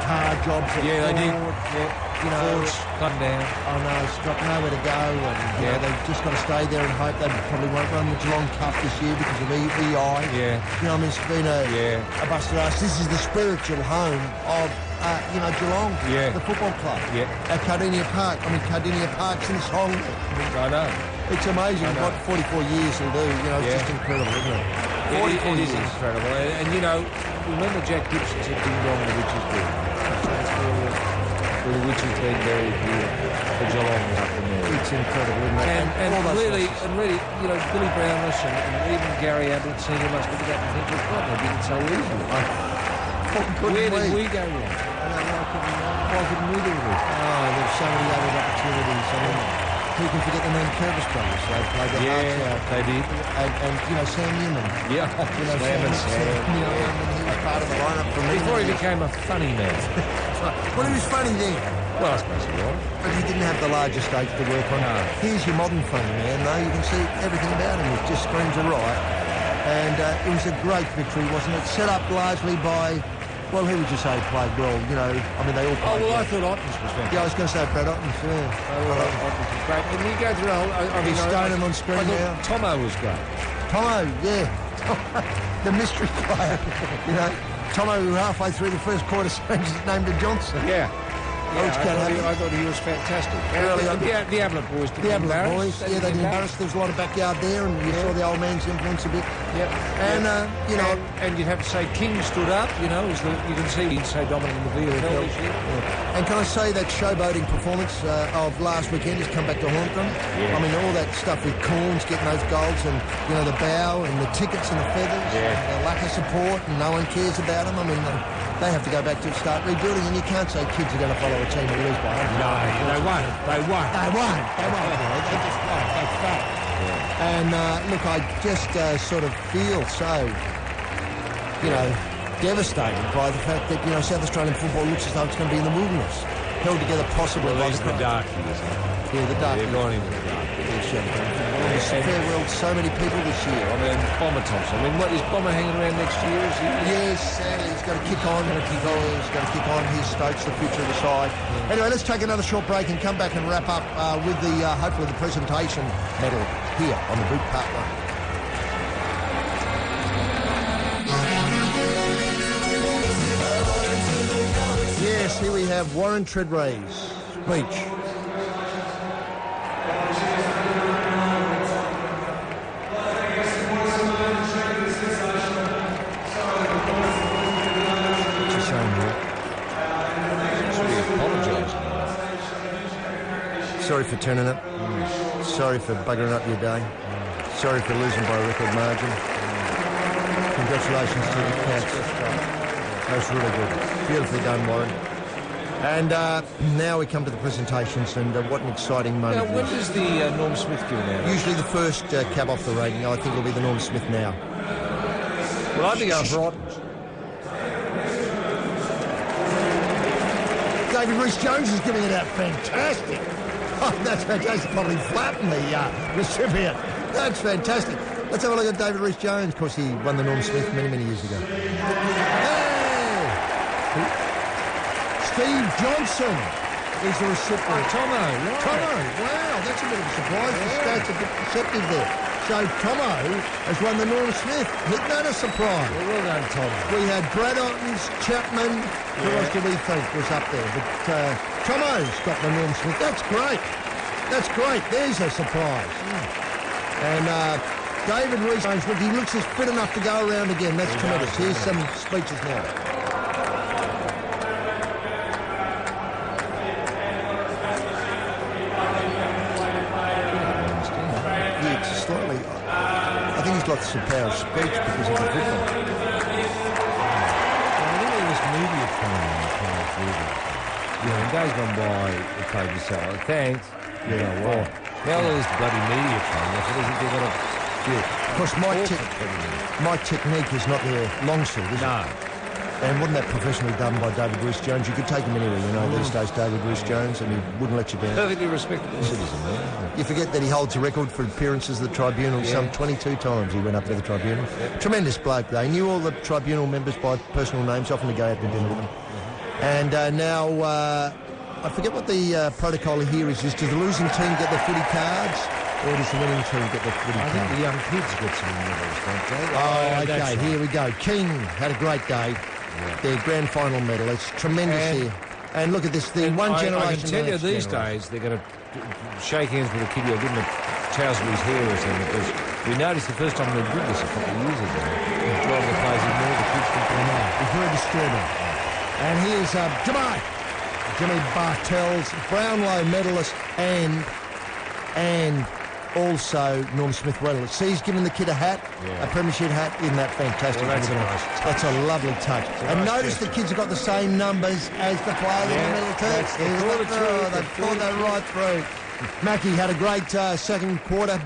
hard jobs. Yeah, they did. Yeah. Forge, come down. Oh no, it's got nowhere to go. And, they've just got to stay there and hope they probably won't run the Geelong Cup this year because of EI. Yeah. It's been a busted ass. This is the spiritual home of, Geelong, the football club. Yeah. At Cardinia Park. Cardinia Park's in song. I know. It's amazing what 44 years will do. It's just incredible, isn't it? 44 years. It is incredible. And, remember Jack Gibson said, ding dong, the witch is dead. The witch has been buried here for Geelong up in there. It's incredible, isn't it? And really, Billy Brownless and even Gary Ablett Senior must look at that and think, well, they did it so easily. Where did we go wrong? Why couldn't we do this? Oh, there's so many other opportunities. I mean, who can forget the name Curtis brothers? They played their hearts out. They did. And Sam Newman. Yeah, Sam. He was part of the lineup for me. Before he became a funny man. Well, he was funny then. Well, I suppose he was. But he didn't have the larger stage to work on. No. Here's your modern funny man, though. You can see everything about him. It just screams a right. And it was a great victory, wasn't it? Set up largely by... Well, who would you say played well? They all played well. I thought Ottens was fantastic. Yeah, I was going to say Brad Ottens, Ottens was great. And you go through He's Stoneham on screen now. Tomo was great. Tomo, yeah. The mystery player. Tomo, who halfway through the first quarter changed his name to Johnson. Yeah. I thought he was fantastic. The Ablett boys did the Ablett boys, they did embarrassed. There was a lot of backyard there, and you saw the old man's influence a bit. Yep. And, and you'd have to say King stood up, you can see he's so dominant in the VFL this year. Yeah. And can I say that showboating performance of last weekend has come back to haunt them? Yeah. I mean, all that stuff with Corns getting those goals and, the bow and the tickets and the feathers, and the lack of support, and no one cares about them. I mean, they have to go back to start rebuilding, and you can't say kids are going to follow a team who lose by 100. No, they won't. They won't. They just won't. That's fact. Yeah. And look, I just sort of feel so, devastated by the fact that South Australian football looks as though it's going to be in the wilderness, held together possibly by the dark years. Yeah, the dark years. They're going into the dark years. farewelled so many people this year. I mean, Bomber Thompson. I mean, what, is Bomber hanging around next year? Is he? Yes, sadly, he's got to kick on. He's got to kick on. He's Stokes, the future of the side. Anyway, let's take another short break and come back and wrap up with the hopefully the presentation medal here on the Boot Part 1. Yes, here we have Warren Treadway's speech. Sorry for turning it. Sorry for buggering up your day. Sorry for losing by a record margin. Congratulations to the Cats. That was really good. Beautifully done, Warren. And now we come to the presentations, and what an exciting moment. Now, when is the Norm Smith given out? Usually the first cab off the rating. I think it'll be the Norm Smith now. Well, I think I've forgotten. David Rhys-Jones is giving it out. Fantastic. Oh, that's fantastic. Probably flapping the recipient. That's fantastic. Let's have a look at David Rhys-Jones. Of course, he won the Norm Smith many, many years ago. Hey! Steve Johnson is the recipient. Tomo, right. Tomo, wow, that's a bit of a surprise. The stats are a bit deceptive there. So Tomo has won the Norm Smith. Isn't that a surprise? Well done, Tomo. We had Brad Ottens, Chapman. Who else do we think was up there? But Tomo's got the Norm Smith. That's great. That's great. There's a surprise. And David Rhys-Jones, look, he looks as fit enough to go around again. That's tremendous. Here's some speeches now. I think he's got some power of speech because of the football. I think there was media training in the past week. In days gone by, they played this out. Thanks. Yeah, well. Now there's bloody media training. That's what they've got to do. Of course, my technique is not their longsword, is it? And wasn't that professionally done by David Rhys-Jones? You could take him anywhere, you know, these days, David Rhys-Jones, and he wouldn't let you down. Perfectly respectable citizen, man. You forget that he holds a record for appearances at the tribunal. Some 22 times he went up to the tribunal. Tremendous bloke, though. He knew all the tribunal members by personal names, often to go out to dinner with them. And now, I forget what the protocol here is. Does the losing team get their footy cards, or does the winning team get their footy cards? I think the young kids get some medals, don't they? Oh, okay, here we go. King had a great day. Their grand final medal. It's tremendous here. And look at this, the one generation. I can tell you these days they're going to shake hands with a kid who didn't tousle his hair or something, because we noticed the first time they did this a couple of years ago. A lot of the players ignored the kids from I know. It's very disturbing. And here's Jimmy Bartels, Brownlow medalist and also Norm Smith medalist. See, he's given the kid a hat, a premiership hat. Isn't that fantastic? Well, that's a nice touch. That's a lovely touch. And notice the kids have got the same numbers as the players in the middle too. They thought that right through. Mackie had a great second quarter.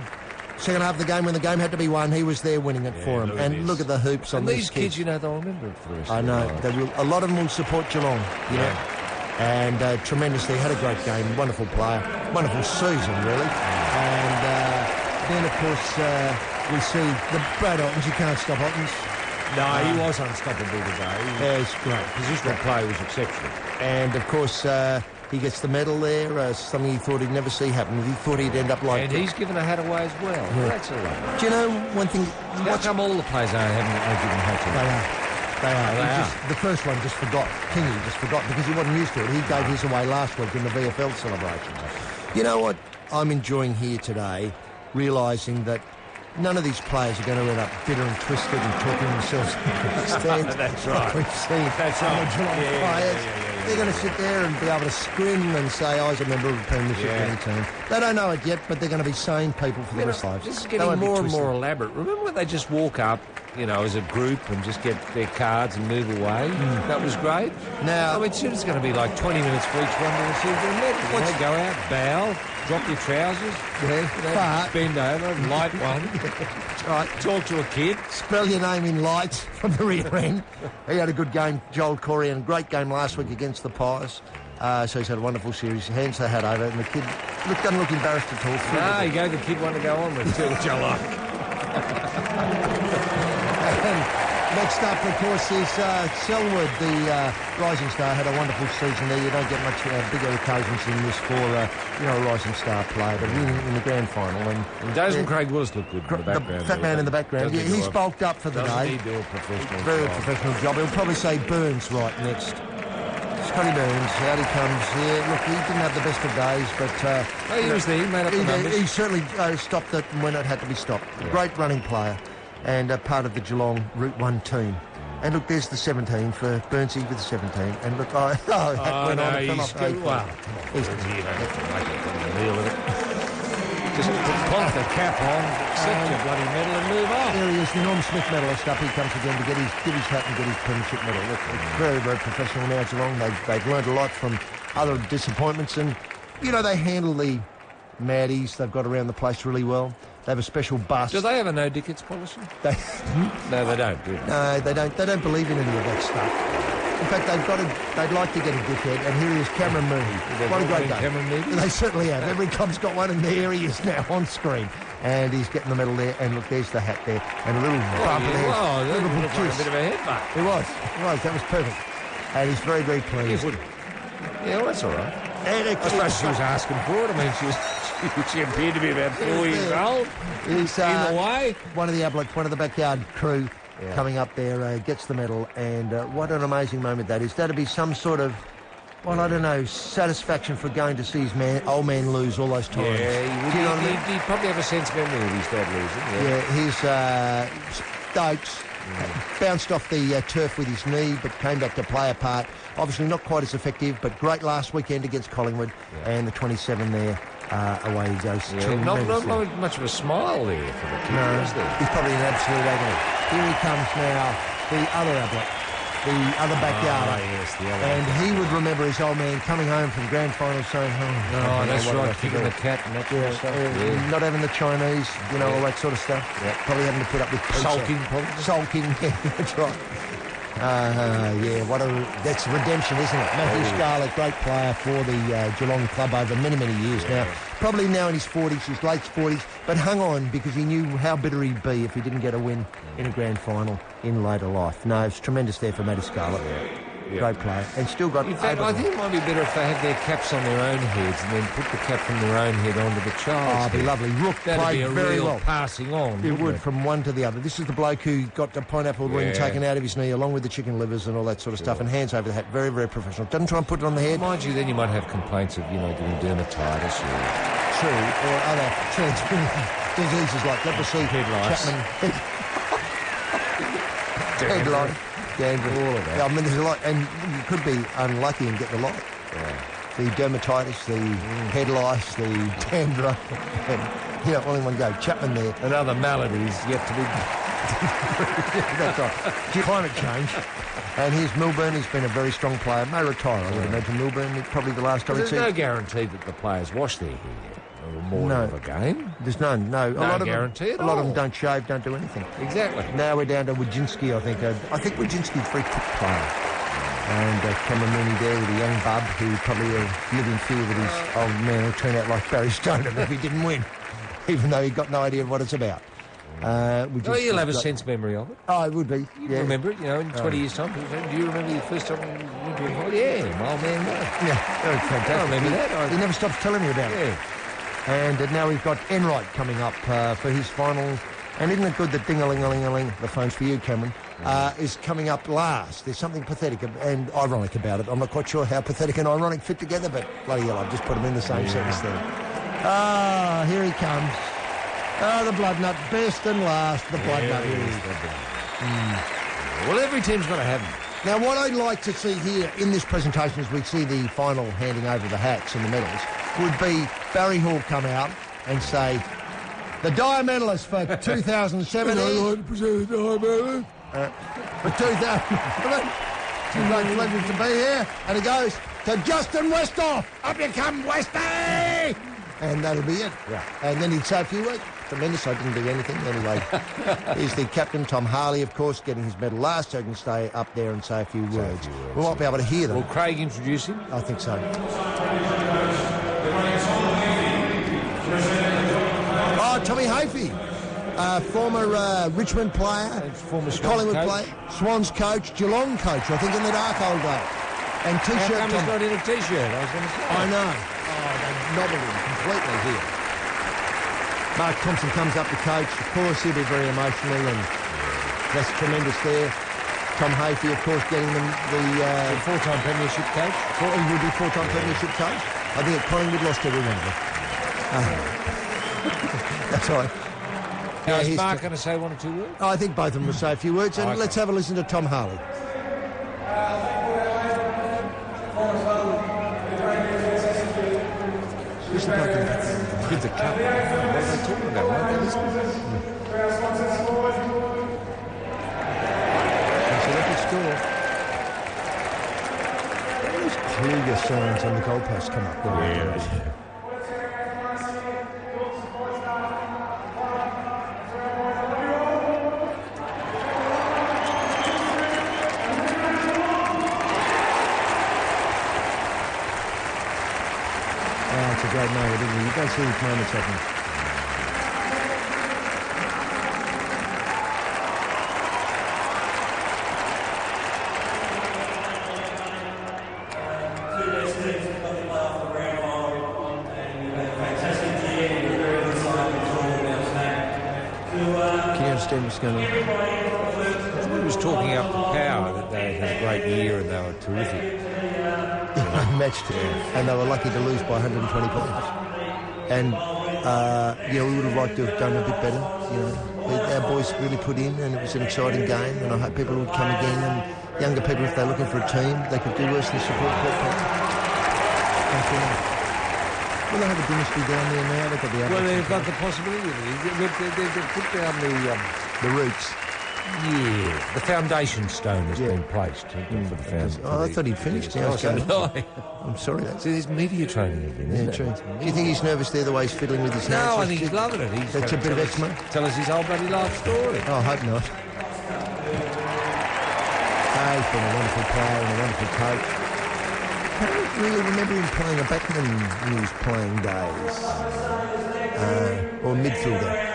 Second half of the game, when the game had to be won, he was there winning it for him. And look at the hoops on these kids. You know, they'll remember it for the rest I know. A lot of them will support Geelong, you know. And tremendously, had a great game, wonderful player, wonderful season, really. And then, of course, we see the Brad Ottens. You can't stop Ottens. No, he was unstoppable today. Yeah, it's great. Positional play was exceptional. And, of course, he gets the medal there, something he thought he'd never see happen. He thought he'd end up like... And he's given a hat away as well. Yeah. That's all right. Do you know one thing... How come all the players haven't given hats away? They are. The first one just forgot. Kingy just forgot because he wasn't used to it. He gave his away last week in the VFL celebration. You know what I'm enjoying here today? Realising that none of these players are going to end up bitter and twisted and talking themselves into the stands. That's right. We've seen That's right. players. They're going to sit there and be able to scrim and say, I was a member of the Premiership winning team. They don't know it yet, but they're going to be sane people for the rest of their lives. This is getting more and more elaborate. Remember when they just walk up, you know, as a group and just get their cards and move away? That was great. Now, I mean, soon it's going to be like 20 minutes for each one to receive their medal. You know, go out, bow, drop your trousers, bend over, light one. Right. Talk to a kid. Spell your name in lights from the rear end. He had a good game, Joel Corey, and a great game last week against the Pies. So he's had a wonderful series. He hands the hat over, and the kid doesn't look embarrassed at all. No, he gave the kid one to go on with, too, which I like. And next up, of course, is Selwood, the rising star. Had a wonderful season there. You don't get much bigger occasions than this for a rising star player to win in the grand final. And doesn't Craig Willis look good in the background? The fat man in the background. Yeah, he's bulked up for the day. He do a professional Very job? professional job. He'll probably say Burns right next. Scotty Burns, out he comes here. Look, he didn't have the best of days, but... he was there, he made up the numbers. He certainly stopped it when it had to be stopped. Yeah. Great running player and part of the Geelong Route 1 team. And look, there's the 17 for Burnsy with the 17. And look, that went on and fell off. Well, he's just plonk the cap on, accept your bloody medal and move on. Here he is, the Norm Smith medalist. Up he comes again to give his hat and get his premiership medal. Look, it's very, very professional now, Geelong. They've learned a lot from other disappointments. And, they handle the Maddies they've got around the place really well. They have a special bus. Do they have a no-dickets policy? No, they don't, do they? No, they don't. They don't believe in any of that stuff. In fact, they'd like to get a dickhead, and here he is, Cameron Mooney. What a great day. Cameron Mooney? They certainly have. Every club's got one, and there he is now on screen. And he's getting the medal there, and look, there's the hat there, and a little bump there. Oh, that little looked like a bit of a headbutt. It was. That was perfect. And he's very, very pleased. Yeah, well, that's all right. And I suppose she was asking for it. I mean, she appeared to be about 4 years old. He's in the way. One of the Ablets, one of the backyard crew coming up there, gets the medal. And what an amazing moment that is. That'd be some sort of, well, I don't know, satisfaction for going to see his old man lose all those times. Yeah, he'd probably have a sense of memory of his dad losing. Yeah, his Stokes bounced off the turf with his knee, but came back to play a part. Obviously not quite as effective, but great last weekend against Collingwood. And the 27 there. Away he goes. Not much of a smile there for the kid, is there? He's probably in absolute agony. Here he comes now, the other Ablett, the other backyarder. Yes, the other. And he would remember his old man coming home from grand final saying, that's right, kicking the cat and that sort of stuff. Not having the Chinese, all that sort of stuff. Yeah. Probably having to put up with pizza. Sulking, that's right. That's redemption, isn't it? Matthew Scarlett, great player for the Geelong club over many, many years now. Probably now in his 40s, his late 40s, but hung on because he knew how bitter he'd be if he didn't get a win in a grand final in later life. No, it's tremendous there for Matty Scarlett. Great player. And still got... In fact, I think it might be better if they had their caps on their own heads and then put the cap from their own head onto the child's head. It'd be lovely. Rook played very well. Passing on. It would, from one to the other. This is the bloke who got the pineapple ring taken out of his knee along with the chicken livers and all that sort of stuff, and hands over the hat. Very, very professional. Doesn't try and put it on the head. Mind you, then you might have complaints of, getting dermatitis or... True, or other diseases like leprosy, head lice. Head lice. Dandruff. All of that. I mean, there's a lot, and you could be unlucky and get the lot. The dermatitis, the head lice, the dandruff, and, all in one go. Chapman there. And other maladies yet to be... That's right. Climate change. And here's Milburn. He's been a very strong player. May retire, I would imagine. Milburn, probably the last time. There's no guarantee that the players wash their hair more of a game. There's none, no. No guarantee at all. A lot of them don't shave, don't do anything. Exactly. Now we're down to Wojcinski, I think. I think Wojcinski's a very quick player. And Cameron Mooney there with a young bub who probably lived in fear that his old man would turn out like Barry Stoneham if he didn't win, even though he got no idea what it's about. You'll have a sense memory of it. Oh, it would be. You remember it, in 20 years' time. Do you remember the first time you went to a holiday? Yeah, my old man was. Yeah, very fantastic. I remember that. He never stops telling me about it. And now we've got Enright coming up for his final. And isn't it good that ding-a-ling-a-ling-a-ling, the phone's for you, Cameron, is coming up last. There's something pathetic and ironic about it. I'm not quite sure how pathetic and ironic fit together, but bloody hell, I've just put them in the same sentence there. Here he comes. The blood nut, best and last, the blood nut. Well, every team's got to have them. Now, what I'd like to see here in this presentation as we see the final handing over the hats and the medals would be Barry Hall come out and say, the Dyer medalist for 2017. I'd like to present the Dyer medalist. For 2000. It's a great pleasure to be here. And he goes to Justin Westhoff. Up you come, Westy! And that'll be it. Yeah. And then he'd say a few words. tremendous. I didn't do anything. Anyway, here's the captain, Tom Harley, of course, getting his medal last, so he can stay up there and say a few words. We might be able to hear them. Will Craig introduce him? I think so. Oh, Tommy Hafey, former Richmond player, former Collingwood coach. player, Swans coach, Geelong coach, I think in the dark old days. And How T-shirt come he's Tom. not in a T-shirt? I was going to say. I know. Oh, they nobbled him completely here. Mark Thompson comes up to coach. Of course, he'll be very emotional, and that's tremendous there. Tom Hafey, of course, getting them the... four-time premiership coach? He will be four-time premiership coach. I think at Collingwood lost every one of them. That's all right. Now, is he's Mark going to say one or two words? I think both of them will say a few words, and Okay. let's have a listen to Tom Harley. Who's the bloke in the back? With the cup. What are they talking about? Why don't they listen? That's a record score. Those Kluger signs on the goalpost come up. Yeah. It's a great moment, isn't it? You don't see these moments happening. Can you understand what's going on? He was talking up the power that they had a great year and they were terrific. Matched, and they were lucky to lose by 120 points. And we would have liked to have done a bit better. Our boys really put in, and it was an exciting game. And I hope people would come again. And younger people, if they're looking for a team, they could do worse than support court play. Well, they have a dynasty down there now. They've got the Well, they've got the possibility. They've put down the roots. Yeah, the foundation stone has been placed for the foundation. I thought he'd finished. Now So did I. I'm sorry. So there's media training again, isn't True. it? Do you think he's nervous there, the way he's fiddling with his hands? No, I think he's loving it. He's That's a bit of eczema. Tell us his whole bloody life story. Oh, I hope not. He's been a wonderful player and a wonderful coach. I don't really remember him playing a backman in his playing days. Or midfielder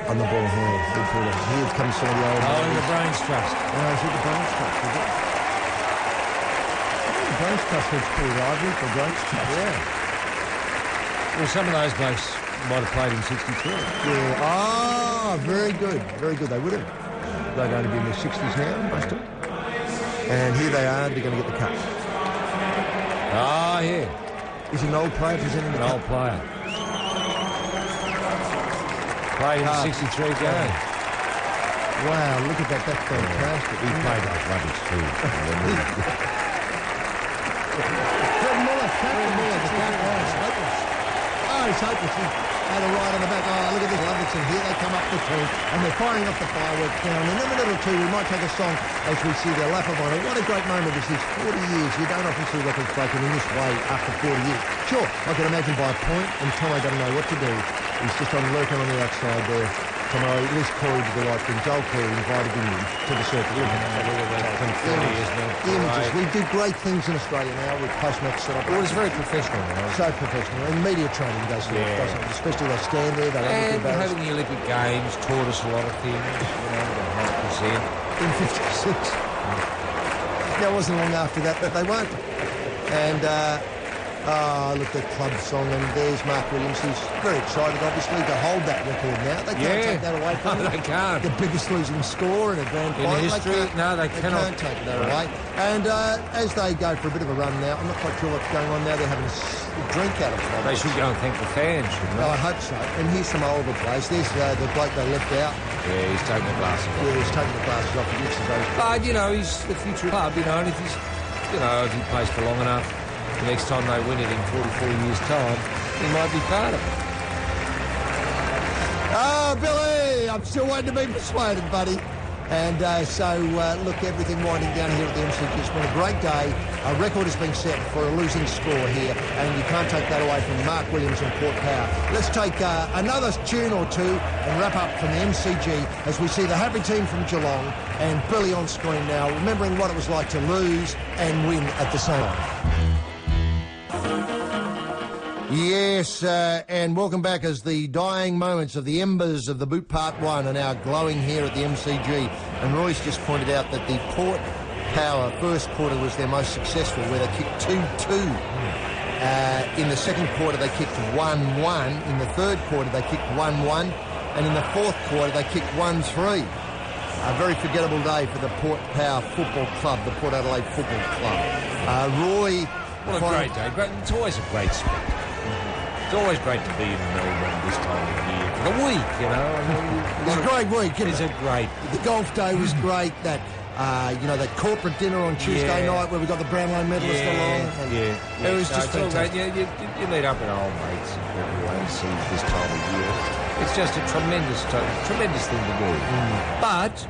on the ball here. Midfielder. Here comes some of the old... Oh, in the Brains Trust. No, is it the Brains Trust, is it? The Brains Trust was pretty lively for Brains Trust. Yeah. Well, some of those blokes might have played in 63. Yeah. Ah, very good. Very good. They would have. They'd only be in their 60s now, most of them. And here they are. They're going to get the cup. Ah, yeah. Is an old player presenting the An cup? old player. Played in the 63 game. Wow, look at that. That's fantastic. He played like rubbish too. Fred Muller, the cat was hopeless. Oh, he's hopeless. He had a right on the back. Oh, look at this Ludwigson. Here they come up the team, and they're firing off the fireworks now. And in a minute or two, we might take a song as we see their lap of honour. What a great moment this is. 40 years. You don't often see records broken in this way after 40 years. Sure, I can imagine by a point, and Tomo doesn't know what to do. He's just on lurking on the outside there. Tomo, at least Corey did the right thing. Joel Corey invited him to the circuit. Look at that. 40 years now. Images. We do great things in Australia now with post-match setup. Well, it's very professional now. So professional. And media training goes through it, doesn't it? Especially they stand there, they don't look And embarrassed. having the Olympic Games taught us a lot of things, In 56. Now, it wasn't long after that they won't. And, look, the club song, and there's Mark Williams. He's very excited, obviously, to hold that record now. They can't take that away from him. They can't. The biggest losing score in a grand In final. history, they cannot. They can't take that away. And as they go for a bit of a run now, I'm not quite sure what's going on now. They're having a drink out of it. They should go and thank the fans, shouldn't they? I hope so. And here's some older players. There's the bloke they left out. Yeah, he's taking the glasses off. Yeah, he's taking the glasses off. He looks as though... But, he's the future of the club, and if he's, if he plays for long enough, the next time they win it in 44 years' time, he might be part of it. Oh, Billy, I'm still waiting to be persuaded, buddy. And look, everything winding down here at the MCG. It's been a great day. A record has been set for a losing score here, and you can't take that away from Mark Williams and Port Power. Let's take another tune or two and wrap up from the MCG as we see the happy team from Geelong and Billy on screen now, remembering what it was like to lose and win at the same time. Yes, and welcome back as the dying moments of the embers of the Boot Part 1 are now glowing here at the MCG. And Roy's just pointed out that the Port Power first quarter was their most successful, where they kicked 2-2. In the second quarter, they kicked 1-1. In the third quarter, they kicked 1-1. And in the fourth quarter, they kicked 1-3. A very forgettable day for the Port Power Football Club, the Port Adelaide Football Club. Roy... What a great day. It's always a great sport. It's always great to be in Melbourne this time of year. For the week, you know. It's a great week, isn't it? It's a great... The golf day was great. That, that corporate dinner on Tuesday night where we got the Brownlow medalist along. Yeah. It was just fantastic. You meet up with old mates and everyone and see this time of year. It's just a tremendous thing to do. But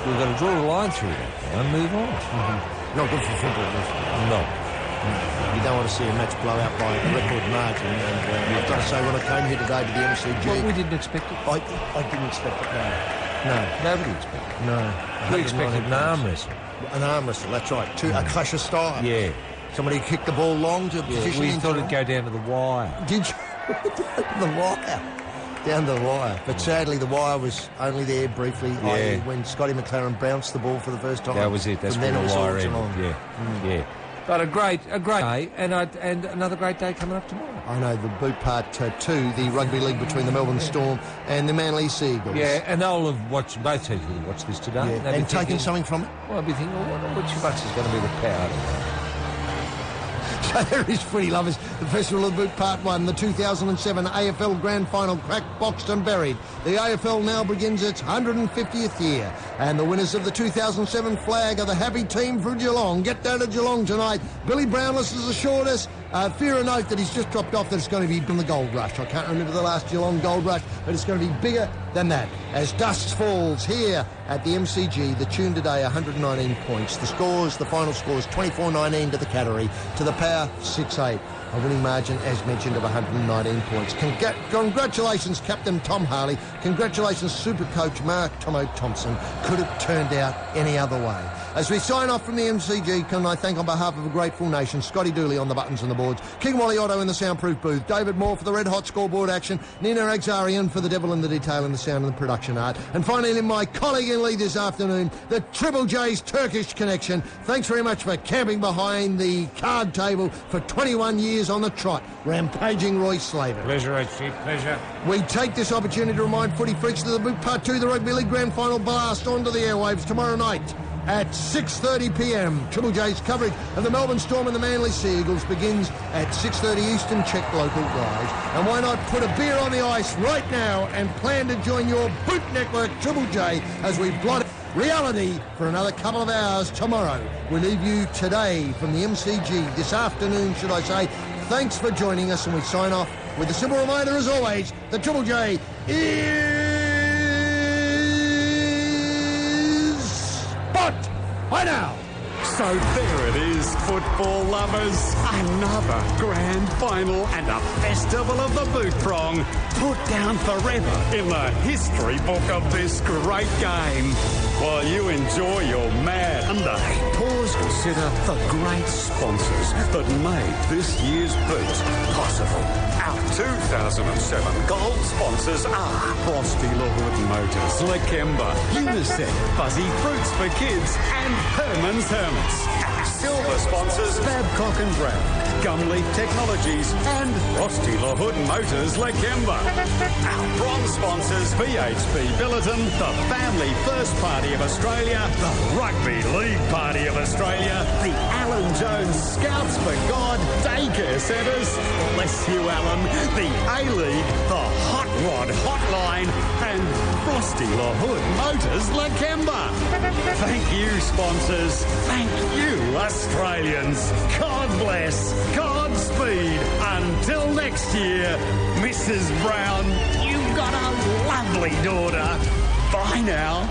we've got to draw a line through that and move on. Not good for football, is it? No. You don't want to see a match blow out by a record margin. And I've got to say, when I came here today to the MCG... Well, we didn't expect it. I didn't expect it, no. Nobody expected it. No. We expected an arm wrestle. An arm wrestle, that's right. A clash of styles. Yeah. Somebody kicked the ball long to position. We thought it'd go down to the wire. Did you? The wire. Down to the wire. But sadly, the wire was only there briefly when Scotty McLaren bounced the ball for the first time. That was it. That's when the wire ended. Yeah. But a great day, and another great day coming up tomorrow. I know, the Boot Part 2, the rugby league between the Melbourne Storm and the Manly Sea Eagles. Yeah, and they'll have watched, both teams will watch this today. Yeah. And taking something from it. Well, I'll be thinking, which of us is going to be the power? So there is, footy lovers, the Festival of the Boot Part 1, the 2007 AFL Grand Final, cracked, boxed and buried. The AFL now begins its 150th year, and the winners of the 2007 flag are the happy team from Geelong. Get down to Geelong tonight. Billy Brownless has assured us, fear a note that he's just dropped off, that it's going to be from the Gold Rush. I can't remember the last Geelong Gold Rush, but it's going to be bigger than that. As dust falls here at the MCG, the tune today 119 points. The final scores 24-19 to the Cattery, to the Power 6-8. A winning margin, as mentioned, of 119 points. Congratulations, Captain Tom Harley. Congratulations, Super Coach Mark Tomo Thompson. Could have turned out any other way. As we sign off from the MCG, can I thank on behalf of a grateful nation, Scotty Dooley on the buttons and the boards, King Wally Otto in the soundproof booth, David Moore for the red hot scoreboard action, Nina Agzarian for the devil in the detail and the sound and the production art, and finally my colleague in lead this afternoon, the Triple J's Turkish connection. Thanks very much for camping behind the card table for 21 years on the trot, rampaging Roy Slaven. Pleasure, HG, pleasure. We take this opportunity to remind footy freaks that the Boot Part 2, the Rugby League Grand Final blast onto the airwaves tomorrow night at 6:30 p.m. Triple J's coverage of the Melbourne Storm and the Manly Sea Eagles begins at 6:30 Eastern. Check local guys. And why not put a beer on the ice right now and plan to join your Boot Network Triple J as we blot reality for another couple of hours tomorrow. We leave you today from the MCG, this afternoon, should I say. Thanks for joining us, and we sign off with a simple reminder, as always, the Triple J is spot. Bye now. So there it is, football lovers. Another grand final and a festival of the boot prong put down forever in the history book of this great game. While you enjoy your mad Sunday, pause, consider the great sponsors that made this year's boot possible. Our 2007 gold sponsors are Frosty LaHood Motors, Lakemba, Unisec, Fuzzy Fruits for Kids, and Herman's Hermits. Our silver sponsors, Babcock & Brown, Gumleaf Technologies, and Frosty LaHood Motors, Lakemba. Our bronze sponsors, BHP Billiton, the Family First Party of Australia, the Rugby League Party of Australia, the Alan Jones Scouts for God Daycare Centres, bless you Alan, the A-League, the Hot Rod Hotline, and Frosty LaHood Motors Lakemba. Thank you, sponsors. Thank you, Australians. God bless. Godspeed. Until next year, Mrs. Brown, you've got a lovely daughter. Bye now.